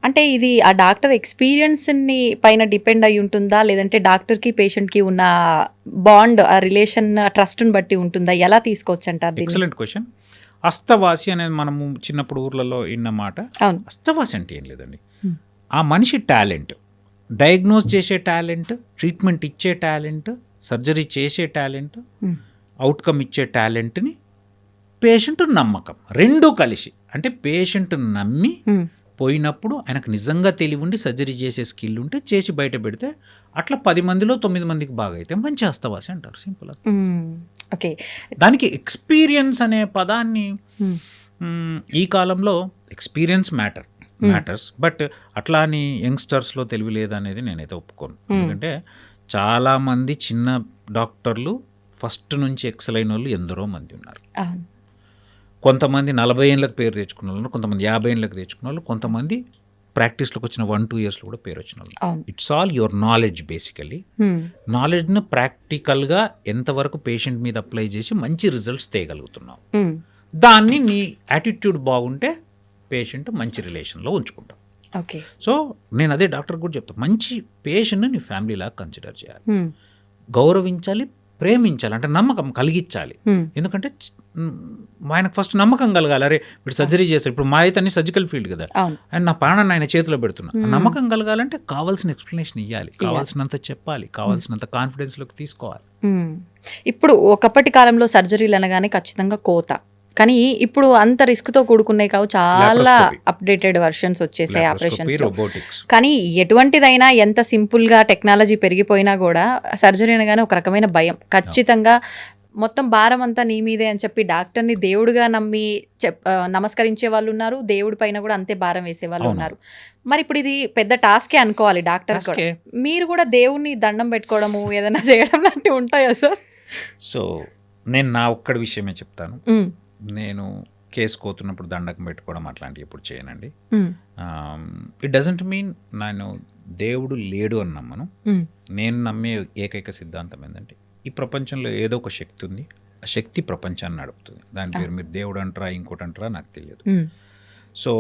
అంటే ఇది ఆ డాక్టర్ ఎక్స్పీరియన్స్ని పైన డిపెండ్ అయి ఉంటుందా, లేదంటే డాక్టర్కి పేషెంట్కి ఉన్న బాండ్, ఆ రిలేషన్, ట్రస్ట్ని బట్టి ఉంటుందా? ఎలా తీసుకోవచ్చు అంటారు దీన్ని? Excellent question. హస్తవాసి అనేది మనము చిన్నప్పుడు ఊర్లలో విన్న మాట. అవును. హస్తవాసి అంటే ఏం లేదండి, ఆ మనిషి టాలెంట్, డయాగ్నోస్ చేసే టాలెంట్, ట్రీట్మెంట్ ఇచ్చే టాలెంట్, సర్జరీ చేసే టాలెంట్, అవుట్కమ్ ఇచ్చే టాలెంట్ని పేషెంట్ నమ్మకం రెండూ కలిసి, అంటే పేషెంట్ నమ్మి పోయినప్పుడు ఆయనకు నిజంగా తెలివి ఉండి సర్జరీ చేసే స్కిల్ ఉంటే చేసి బయట పెడితే అట్లా 10 మందిలో 9 మందికి బాగా అయితే మంచి హస్తవాసి అంటారు. సింపుల్. ఓకే. దానికి ఎక్స్పీరియన్స్ అనే పదాన్ని ఈ కాలంలో ఎక్స్పీరియన్స్ మ్యాటర్స్, బట్ అట్లా అని యంగ్స్టర్స్లో తెలివి లేదనేది నేనైతే ఒప్పుకోను. ఎందుకంటే చాలామంది చిన్న డాక్టర్లు ఫస్ట్ నుంచి ఎక్సెల్ అయిన వాళ్ళు ఎందరో మంది ఉన్నారు. కొంతమంది 40 ఏళ్ళకి పేరు తెచ్చుకున్న వాళ్ళు, కొంతమంది 50 ఏళ్ళకి తెచ్చుకున్న వాళ్ళు, కొంతమంది ప్రాక్టీస్లోకి వచ్చిన 1-2 ఇయర్స్లో కూడా పేరు వచ్చిన వాళ్ళు. It's all your knowledge. Basically నాలెడ్జ్ను ప్రాక్టికల్గా ఎంతవరకు పేషెంట్ మీద అప్లై చేసి మంచి రిజల్ట్స్ తేయగలుగుతున్నావు, దాన్ని నీ యాటిట్యూడ్ బాగుంటే పేషెంట్ మంచి రిలేషన్లో ఉంచుకుంటాం. ఓకే. సో నేను అదే డాక్టర్ కూడా చెప్తాను, మంచి పేషెంట్ని నీ ఫ్యామిలీలాగా కన్సిడర్ చేయాలి, గౌరవించాలి, ప్రేమించాలి, అంటే నమ్మకం కలిగించాలి. ఎందుకంటే ఆయనకు ఫస్ట్ నమ్మకం కలగాలి. అరే వీడు సర్జరీ చేస్తారు, ఇప్పుడు మా అయితే అన్ని సర్జికల్ ఫీల్డ్ కదా, అండ్ నా ప్రాణాన్ని ఆయన చేతిలో పెడుతున్నా. నమ్మకం కలగాలంటే కావాల్సిన ఎక్స్ప్లెనేషన్ ఇవ్వాలి, కావాల్సినంత చెప్పాలి, కావాల్సినంత కాన్ఫిడెన్స్లోకి తీసుకోవాలి. ఇప్పుడు ఒకప్పటి కాలంలో సర్జరీలు అనగానే ఖచ్చితంగా కోత, కానీ ఇప్పుడు అంత రిస్క్తో కూడుకున్నాయి కావు, చాలా అప్డేటెడ్ వర్షన్స్ వచ్చేసాయి ఆపరేషన్స్. కానీ ఎటువంటిదైనా ఎంత సింపుల్గా టెక్నాలజీ పెరిగిపోయినా కూడా సర్జరీ అనగానే ఒక రకమైన భయం. ఖచ్చితంగా మొత్తం భారం అంతా నీ మీదే అని చెప్పి డాక్టర్ని దేవుడిగా నమ్మి నమస్కరించే వాళ్ళు ఉన్నారు, దేవుడి పైన కూడా అంతే భారం వేసే వాళ్ళు ఉన్నారు. మరి ఇప్పుడు ఇది పెద్ద టాస్కే అనుకోవాలి డాక్టర్. మీరు కూడా దేవుణ్ణి దండం పెట్టుకోవడము ఏదైనా చేయడం లాంటివి ఉంటాయా సార్? సో నేను నా ఒక్కడి విషయమే చెప్తాను. నేను కేసు కోతున్నప్పుడు దండకం పెట్టుకోవడం అట్లాంటివి ఎప్పుడు చేయనండి. ఇట్ డజంట్ మీన్ నేను దేవుడు లేడు అని నమ్మను. నేను నమ్మే ఏకైక సిద్ధాంతం ఏంటంటే ఈ ప్రపంచంలో ఏదో ఒక శక్తి ఉంది, ఆ శక్తి ప్రపంచాన్ని నడుపుతుంది. దాని పేరు మీరు దేవుడు అంటారా ఇంకోటి అంటారా నాకు తెలియదు. సో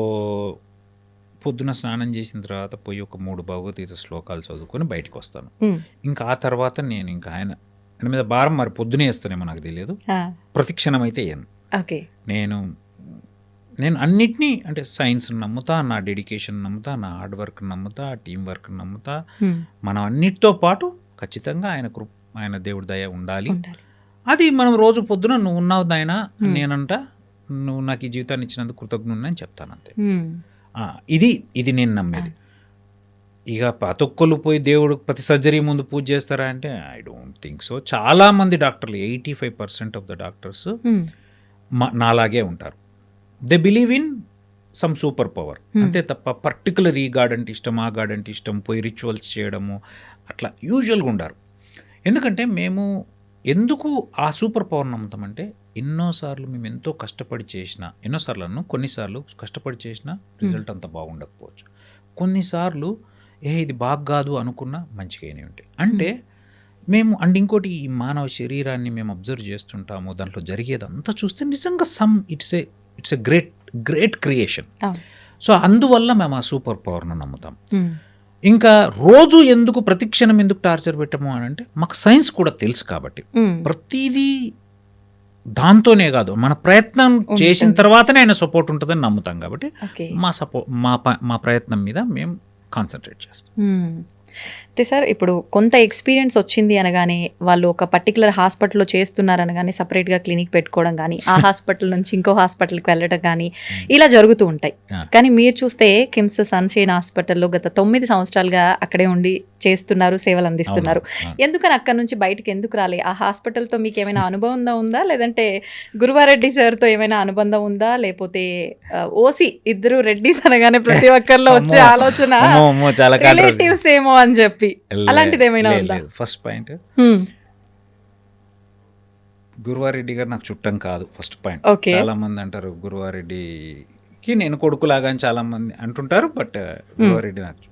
పొద్దున స్నానం చేసిన తర్వాత పోయి ఒక 3 భగవద్గీత శ్లోకాలు చదువుకొని బయటకు వస్తాను. ఇంకా ఆ తర్వాత నేను ఇంకా ఆయన మీద భారం మరి పొద్దునే వేస్తానేమో నాకు తెలియదు, ప్రతిక్షణం అయితే వేయను. నేను అన్నిటినీ, అంటే సైన్స్ నమ్ముతా, నా డెడికేషన్ నమ్ముతా, నా హార్డ్ వర్క్ నమ్ముతా, టీం వర్క్ నమ్ముతా. మనం అన్నిటితో పాటు ఖచ్చితంగా ఆయన దేవుడి దయ ఉండాలి. అది మనం రోజు పొద్దున నువ్వు ఉన్నావు నాయనా, నేనంట నువ్వు నాకు ఈ జీవితాన్ని ఇచ్చినందుకు కృతజ్ఞుడిని అని చెప్తాను అంతే. ఇది నేను నమ్మేది. ఇక ప్రతొక్కరు పోయి దేవుడు ప్రతి సర్జరీ ముందు పూజ చేస్తారా అంటే ఐ డోంట్ థింక్ సో. చాలామంది డాక్టర్లు 85% ఆఫ్ ద డాక్టర్స్ నాలాగే ఉంటారు. They believe in some super power అంతే తప్ప పర్టికులర్ ఈ గాడ్ అంటే ఇష్టం, ఆ గాడ్ అంటే ఇష్టం, పోయి రిచువల్స్ చేయడము అట్లా యూజువల్గా ఉండారు. ఎందుకంటే మేము ఎందుకు ఆ సూపర్ పవర్ నమ్ముతామంటే ఎన్నోసార్లు మేము ఎంతో కష్టపడి చేసిన, కొన్నిసార్లు కష్టపడి చేసిన రిజల్ట్ అంత బాగుండకపోవచ్చు, కొన్నిసార్లు ఇది బాగా కాదు అనుకున్న మంచిగానే ఉంటాయి. అంటే మేము ఇంకోటి ఈ మానవ శరీరాన్ని మేము అబ్జర్వ్ చేస్తుంటాము, దాంట్లో జరిగేదంతా చూస్తే నిజంగా it's a great creation. So అందువల్ల మేము ఆ సూపర్ పవర్ను నమ్ముతాం. ఇంకా రోజు ఎందుకు ప్రతిక్షణం ఎందుకు టార్చర్ పెట్టము అని అంటే మాకు సైన్స్ కూడా తెలుసు కాబట్టి ప్రతిదీ దాంతోనే కాదు, మన ప్రయత్నం చేసిన తర్వాతనే ఆయన సపోర్ట్ ఉంటుందని నమ్ముతాం కాబట్టి మా ప్రయత్నం మీద మేము కాన్సన్ట్రేట్ చేస్తాం. అయితే సార్ ఇప్పుడు కొంత ఎక్స్పీరియన్స్ వచ్చింది అనగానే వాళ్ళు ఒక పర్టికులర్ హాస్పిటల్లో చేస్తున్నారు అనగానే సపరేట్గా క్లినిక్ పెట్టుకోవడం కానీ, ఆ హాస్పిటల్ నుంచి ఇంకో హాస్పిటల్కి వెళ్ళడం కానీ ఇలా జరుగుతూ ఉంటాయి. కానీ మీరు చూస్తే కిమ్స్ సన్షైన్ హాస్పిటల్లో గత 9 సంవత్సరాలుగా అక్కడే ఉండి చేస్తున్నారు, సేవలు అందిస్తున్నారు. ఎందుకని అక్కడ నుంచి బయటకు ఎందుకు రాలే? ఆ హాస్పిటల్తో మీకు ఏమైనా అనుబంధం ఉందా, లేదంటే గురువారెడ్డి సార్తో ఏమైనా అనుబంధం ఉందా, లేకపోతే ఓసి ఇద్దరు రెడ్డిస్ అనగానే ప్రతి ఒక్కరిలో వచ్చే ఆలోచన రిలేటివ్స్ ఏమో అని చెప్పి అలాంటిది ఏమైనా ఉందా? ఫస్ట్ పాయింట్, గురువారెడ్డి గారు నాకు చుట్టం కాదు. ఫస్ట్ పాయింట్, చాలా మంది అంటారు గురువారెడ్డికి నేను కొడుకులాగా అని చాలా మంది అంటుంటారు, బట్ గురువారెడ్డి నాకు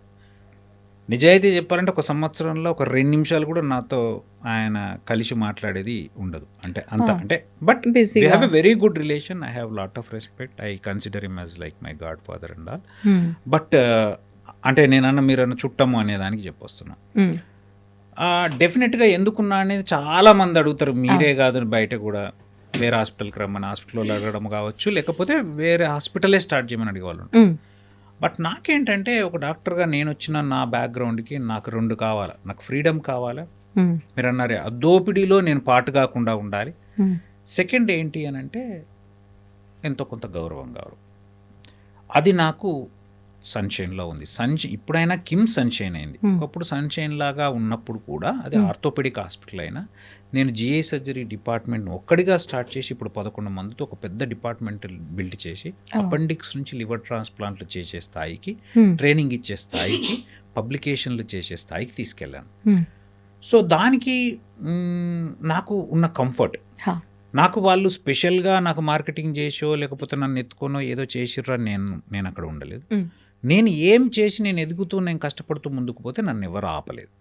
నిజాయితీ చెప్పాలంటే ఒక సంవత్సరంలో ఒక 2 నిమిషాలు కూడా నాతో ఆయన కలిసి మాట్లాడేది ఉండదు. అంటే అంత అంటే బట్ Busy వీ గా. Have a very good relation. I have lot of respect. I consider him as like my God father and all. But అంటే నేనన్న మీరన్న చుట్టము అనే దానికి చెప్పొస్తున్నా. డెఫినెట్గా ఎందుకున్నా అనేది చాలా మంది అడుగుతారు. మీరే కాదు బయట కూడా వేరే హాస్పిటల్కి రమ్మని హాస్పిటల్లో అడగడం కావచ్చు, లేకపోతే వేరే హాస్పిటలే స్టార్ట్ చేయమని అడిగేవాళ్ళు. బట్ నాకేంటంటే ఒక డాక్టర్గా నేను వచ్చిన నా బ్యాక్గ్రౌండ్కి నాకు 2 కావాలి. నాకు ఫ్రీడమ్ కావాలి. మీరు అన్నారే ఆ దోపిడీలో నేను పాటు కాకుండా ఉండాలి. సెకండ్ ఏంటి అని అంటే ఎంతో కొంత గౌరవం కావాలి. అది నాకు సన్షైన్లో ఉంది. ఇప్పుడైనా కిమ్ సన్షైన్ అయింది. ఒకప్పుడు సన్షైన్ లాగా ఉన్నప్పుడు కూడా అది ఆర్థోపెడిక్ హాస్పిటల్ అయినా నేను జిఐ సర్జరీ డిపార్ట్మెంట్ ఒక్కడిగా స్టార్ట్ చేసి ఇప్పుడు 11 మందితో ఒక పెద్ద డిపార్ట్మెంట్ బిల్డ్ చేసి అపెండిక్స్ నుంచి లివర్ ట్రాన్స్ప్లాంట్లు చేసే స్థాయికి, ట్రైనింగ్ ఇచ్చే స్థాయికి, పబ్లికేషన్లు చేసే స్థాయికి తీసుకెళ్ళాను. సో దానికి నాకు ఉన్న కంఫర్ట్, నాకు వాళ్ళు స్పెషల్గా నాకు మార్కెటింగ్ చేసో లేకపోతే నన్ను ఎత్తుకోనో ఏదో చేసిర్రా నేను అక్కడ ఉండలేదు. నేను ఏం చేసి నేను ఎదుగుతూ నేను కష్టపడుతూ ముందుకు పోతే నన్ను ఎవరు ఆపలేదు.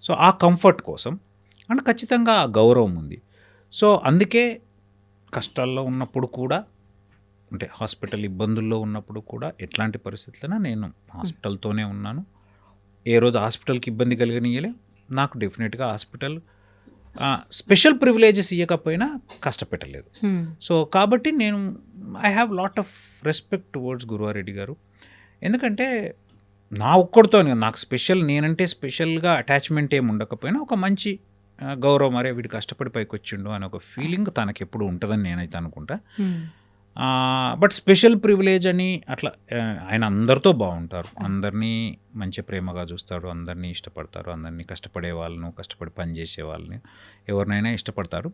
సో ఆ కంఫర్ట్ కోసం అండ్ ఖచ్చితంగా ఆ గౌరవం ఉంది. సో అందుకే కష్టాల్లో ఉన్నప్పుడు కూడా అంటే హాస్పిటల్ ఇబ్బందుల్లో ఉన్నప్పుడు కూడా ఎట్లాంటి పరిస్థితులైనా నేను హాస్పిటల్తోనే ఉన్నాను. ఏ రోజు హాస్పిటల్కి ఇబ్బంది కలిగనియలే. నాకు డెఫినెట్గా హాస్పిటల్ స్పెషల్ ప్రివిలేజెస్ ఇవ్వకపోయినా కష్టపెట్టలేదు. సో కాబట్టి నేను I have lot of respect towards Guruva Reddy గారు. ఎందుకంటే నా ఒక్కడితో నాకు నేనంటే స్పెషల్గా అటాచ్మెంట్ ఏమి ఉండకపోయినా ఒక మంచి గౌరవం, అరే వీడు కష్టపడి పైకి వచ్చిండు అని ఒక ఫీలింగ్ తనకు ఎప్పుడు ఉంటుందని నేనైతే అనుకుంటా. బట్ స్పెషల్ ప్రివిలేజ్ అని అట్లా ఆయన అందరితో బాగుంటారు. అందరినీ మంచి ప్రేమగా చూస్తారు, అందరినీ ఇష్టపడతారు, అందరినీ కష్టపడే వాళ్ళను, కష్టపడి పనిచేసే వాళ్ళని ఎవరినైనా ఇష్టపడతారు.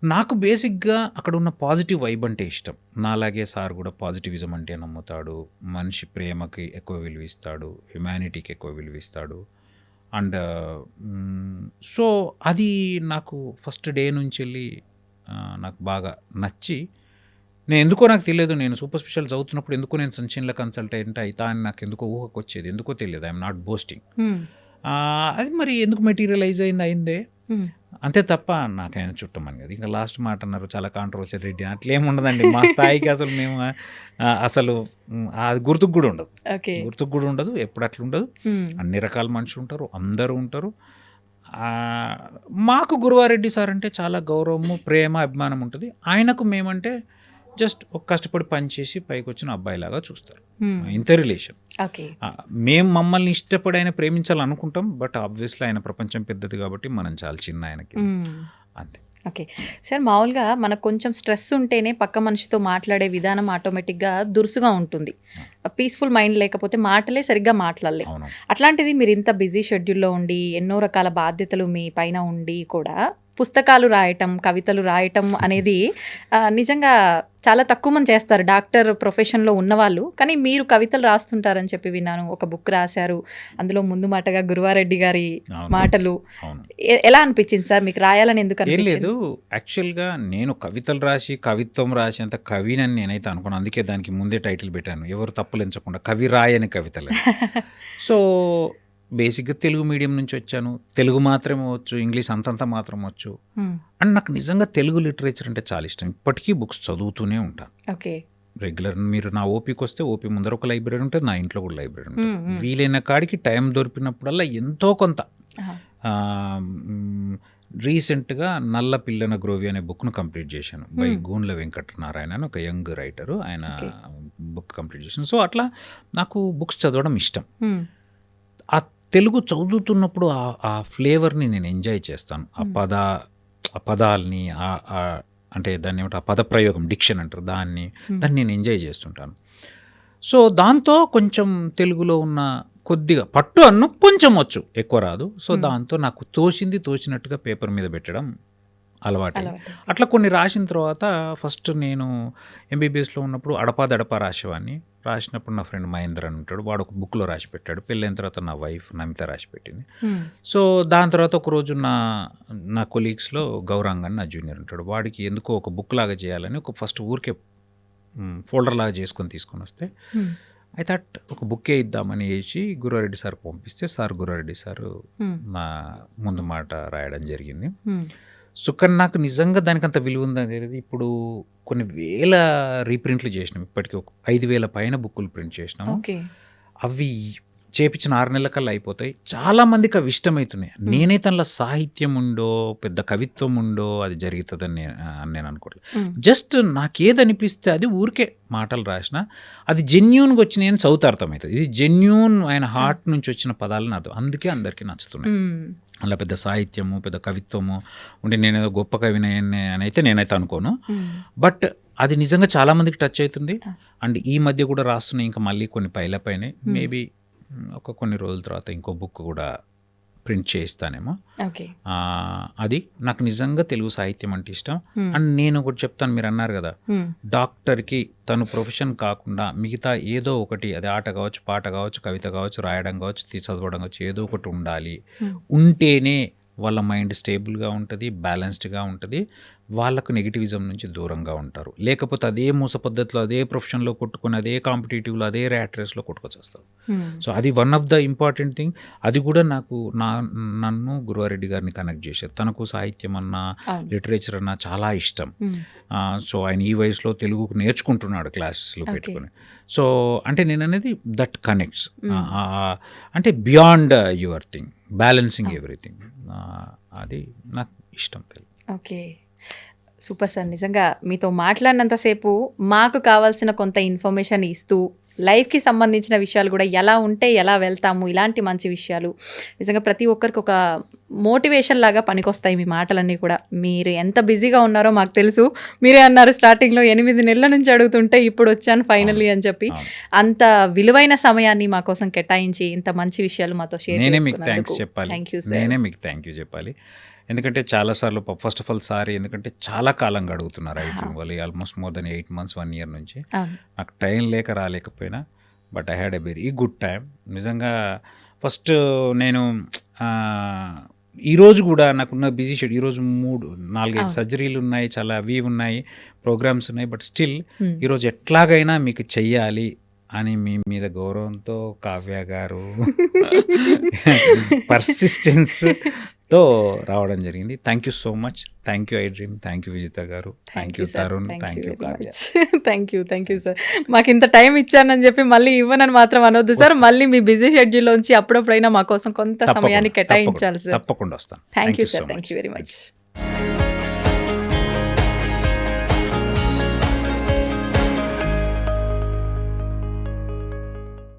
నాకు బేసిక్గా అక్కడ ఉన్న పాజిటివ్ వైబ్ అంటే ఇష్టం. నాలాగే సార్ కూడా పాజిటివిజం అంటే నమ్ముతాడు, మనిషి ప్రేమకి ఎక్కువ విలువిస్తాడు, హ్యుమానిటీకి ఎక్కువ విలువిస్తాడు. అండ్ సో అది నాకు ఫస్ట్ డే నుంచి వెళ్ళి నాకు బాగా నచ్చి, నేను ఎందుకో నాకు తెలియదు, నేను సూపర్ స్పెషల్ చదువుతున్నప్పుడు ఎందుకో నేను సన్షైన్లో కన్సల్టెంట్ అవుతా అని నాకు ఎందుకో ఊహకు వచ్చేది, ఎందుకో తెలియదు. I'm not boasting. అది మరి ఎందుకు మెటీరియలైజ్ అయిందే అంతే తప్ప నాకు ఆయన చుట్టమని కదా. ఇంకా లాస్ట్ మాట అన్నారు చాలా కాంట్రవర్షియల్ రెడ్డి, అట్లేమి ఉండదండి. మా స్థాయికి అసలు మేము అసలు అది గుర్తుకు కూడా ఉండదు, ఎప్పుడు అట్లా ఉండదు. అన్ని రకాల మనుషులు ఉంటారు, అందరూ ఉంటారు. మాకు గురువారెడ్డి సార్ అంటే చాలా గౌరవము, ప్రేమ, అభిమానం ఉంటుంది. ఆయనకు మేమంటే జస్ట్ ఒక కష్టపడి పనిచేసి పైకి వచ్చిన అబ్బాయిలాగా చూస్తారు. ఇంత రిలేషన్. మేము మమ్మల్ని ఇష్టపడి ఆయన ప్రేమించాలనుకుంటాం. బట్ ఆబ్వియస్లీ ఆయన ప్రపంచం పెద్దది కాబట్టి మనం చాలా చిన్న ఆయనకి, అంతే. ఓకే సార్, మామూలుగా మనకు కొంచెం స్ట్రెస్ ఉంటేనే పక్క మనిషితో మాట్లాడే విధానం ఆటోమేటిక్గా దురుసుగా ఉంటుంది. పీస్ఫుల్ మైండ్ లేకపోతే మాటలే సరిగ్గా మాట్లాడలే. అట్లాంటిది మీరు ఇంత బిజీ షెడ్యూల్లో ఉండి ఎన్నో రకాల బాధ్యతలు మీ పైన ఉండి కూడా పుస్తకాలు రాయటం, కవితలు రాయటం అనేది నిజంగా చాలా తక్కువ మంది చేస్తారు డాక్టర్ ప్రొఫెషన్లో ఉన్నవాళ్ళు. కానీ మీరు కవితలు రాస్తుంటారని చెప్పి విన్నాను. ఒక బుక్ రాశారు, అందులో ముందు మాటగా గురువారెడ్డి గారి మాటలు. ఎలా అనిపించింది సార్ మీకు రాయాలని? ఎందుకు లేదు, యాక్చువల్గా నేను కవితలు రాసి కవిత్వం రాసి అంత కవినని నేనైతే అనుకున్నాను. అందుకే దానికి ముందే టైటిల్ పెట్టాను, ఎవరు తప్పులించకుండా కవి రాయని కవితలు. సో బేసిక్గా తెలుగు మీడియం నుంచి వచ్చాను, తెలుగు మాత్రమే వచ్చు, ఇంగ్లీష్ అంతంత మాత్రం వచ్చు. అండ్ నాకు నిజంగా తెలుగు లిటరేచర్ అంటే చాలా ఇష్టం. ఇప్పటికీ బుక్స్ చదువుతూనే ఉంటాను. రెగ్యులర్ మీరు నా ఓపీకి వస్తే ఓపీ ముందర ఒక లైబ్రరీ ఉంటుంది, నా ఇంట్లో కూడా లైబ్రరీ ఉంటుంది. వీలైన కాడికి టైం దొరికినప్పుడల్లా ఎంతో కొంత. రీసెంట్గా నల్ల పిల్లన గ్రోవి అనే బుక్ను కంప్లీట్ చేశాను బై గూన్ల వెంకటనారాయణ అని ఒక యంగ్ రైటరు, ఆయన బుక్ కంప్లీట్ చేశాను. సో అట్లా నాకు బుక్స్ చదవడం ఇష్టం. ఆ తెలుగు చదువుతున్నప్పుడు ఆ ఫ్లేవర్ని నేను ఎంజాయ్ చేస్తాను. ఆ పదాలని అంటే దాన్ని ఏమంటే ఆ పదప్రయోగం, డిక్షన్ అంటారు, దాన్ని నేను ఎంజాయ్ చేస్తుంటాను. సో దాంతో కొంచెం తెలుగులో ఉన్న కొద్దిగా పట్టు అన్ను కొంచెం వచ్చు, ఎక్కువ రాదు. సో దాంతో నాకు తోచినట్టుగా పేపర్ మీద పెట్టడం అలవాటు. అట్లా కొన్ని రాసిన తర్వాత ఫస్ట్ నేను ఎంబీబీఎస్లో ఉన్నప్పుడు అడపా రాసేవాడిని. రాసినప్పుడు నా ఫ్రెండ్ మహేంద్ర అని ఉంటాడు, వాడు ఒక బుక్లో రాసి పెట్టాడు. పెళ్ళైన తర్వాత నా వైఫ్ నమిత రాసి పెట్టింది. సో దాని తర్వాత ఒకరోజు నా కొలీగ్స్లో గౌరాంగ్ అని నా జూనియర్ ఉంటాడు, వాడికి ఎందుకో ఒక బుక్ లాగా చేయాలని ఒక ఫస్ట్ ఊరికే ఫోల్డర్ లాగా తీసుకొని వస్తే ఐ థాట్ ఒక బుక్కే ఇద్దామని వేసి గురువారెడ్డి సార్ పంపిస్తే గురువారెడ్డి సార్ నా ముందు మాట రాయడం జరిగింది. సో కానీ నాకు నిజంగా దానికి అంత విలువ ఉందనేది ఇప్పుడు కొన్ని వేల రీప్రింట్లు చేసినాం, ఇప్పటికీ ఒక 5,000 పైన బుక్కులు ప్రింట్ చేసినాము. అవి చేపించిన 6 నెలల కల్లా అయిపోతాయి. చాలా మందికి అవి ఇష్టమవుతున్నాయి. నేనైతే అందులో సాహిత్యం ఉండో పెద్ద కవిత్వం ఉండో అది జరుగుతుందని నేను అనుకోవట్లేదు. జస్ట్ నాకేది అనిపిస్తే అది ఊరికే మాటలు రాసిన అది జెన్యూన్గా వచ్చినాయి అని చదువుతా అర్థమవుతుంది. ఇది జెన్యూన్ ఆయన హార్ట్ నుంచి వచ్చిన పదాలని అర్థం, అందుకే అందరికీ నచ్చుతున్నాయి. అలా పెద్ద సాహిత్యము పెద్ద కవిత్వము ఉంటే నేనేదో గొప్ప కవిని అని అయితే నేనైతే అనుకోను. బట్ అది నిజంగా చాలామందికి టచ్ అవుతుంది. అండ్ ఈ మధ్య కూడా రాస్తున్నాయి, ఇంకా మళ్ళీ కొన్ని పైన మేబీ ఒక కొన్ని రోజుల తర్వాత ఇంకో బుక్ కూడా ప్రింట్ చేయిస్తానేమో. అది నాకు నిజంగా తెలుగు సాహిత్యం అంటే ఇష్టం. అండ్ నేను ఒకటి చెప్తాను, మీరు అన్నారు కదా డాక్టర్కి తను ప్రొఫెషన్ కాకుండా మిగతా ఏదో ఒకటి, అది ఆట కావచ్చు, పాట కావచ్చు, కవిత కావచ్చు, రాయడం కావచ్చు, చదవడం కావచ్చు, ఏదో ఒకటి ఉండాలి. ఉంటేనే వాళ్ళ మైండ్ స్టేబుల్గా ఉంటుంది, బ్యాలెన్స్డ్గా ఉంటుంది, వాళ్ళకు నెగిటివిజం నుంచి దూరంగా ఉంటారు. లేకపోతే అదే మూస పద్ధతిలో అదే ప్రొఫెషన్లో కొట్టుకొని అదే కాంపిటేటివ్లో అదే ర్యాట్ రేస్లో కొట్టుకొచ్చేస్తారు. సో అది one of the important thing. అది కూడా నాకు నన్ను గురువారెడ్డి గారిని కనెక్ట్ చేశారు. తనకు సాహిత్యం అన్నా లిటరేచర్ అన్నా చాలా ఇష్టం. సో ఆయన ఈ వయసులో తెలుగుకు నేర్చుకుంటున్నాడు క్లాసెస్లో పెట్టుకొని. సో అంటే నేను అనేది దట్ కనెక్ట్స్, అంటే beyond your thing, balancing everything. అది నాకు ఇష్టం తెలుగు. Okay, super sir. నిజంగా మీతో మాట్లాడినంతసేపు మాకు కావాల్సిన కొంత ఇన్ఫర్మేషన్ ఇస్తూ లైఫ్కి సంబంధించిన విషయాలు కూడా ఎలా ఉంటే ఎలా వెళ్తాము, ఇలాంటి మంచి విషయాలు నిజంగా ప్రతి ఒక్కరికి ఒక మోటివేషన్ లాగా పనికొస్తాయి మీ మాటలన్నీ కూడా. మీరు ఎంత బిజీగా ఉన్నారో మాకు తెలుసు. మీరే అన్నారు స్టార్టింగ్లో 8 నెలల నుంచి అడుగుతుంటే ఇప్పుడు వచ్చాను ఫైనల్లీ అని చెప్పి. అంత విలువైన సమయాన్ని మా కోసం కేటాయించి ఇంత మంచి విషయాలు మాతో షేర్ చేసుకున్నందుకు థ్యాంక్ యూ సార్. నేనే మీకు థ్యాంక్ యూ చెప్పాలి. ఎందుకంటే చాలాసార్లు ఫస్ట్ ఆఫ్ ఆల్ సారీ, ఎందుకంటే చాలా కాలంగా అడుగుతున్నారు వాళ్ళు, almost more than 8 months 1 year నుంచి. నాకు టైం లేక రాలేకపోయినా, but I had a very good time. నిజంగా ఫస్ట్ నేను ఈరోజు కూడా నాకున్న బిజీ షెడ్యూల్, ఈరోజు 4-5 సర్జరీలు ఉన్నాయి, చాలా అవి ఉన్నాయి, ప్రోగ్రామ్స్ ఉన్నాయి, బట్ స్టిల్ ఈరోజు ఎట్లాగైనా మీకు చెయ్యాలి అని మీ మీద గౌరవంతో కావ్య గారు పర్సిస్టెన్స్తో రావడం జరిగింది. Thank you so much. Thank you I dream, thank you Vijitha garu, thank you Tarun, thank you Kavya. Thank you sir. మాకు ఇంత టైం ఇచ్చానని చెప్పి మళ్ళీ ఇవ్వనని మాత్రం అనొద్దు సార్. మళ్ళీ మీ బిజీ షెడ్యూల్లోంచి అప్పుడప్పుడైనా మా కోసం కొంత సమయాన్ని కేటాయించాలి సార్. తప్పకుండా వస్తాను. Thank you sir. Thank you very much.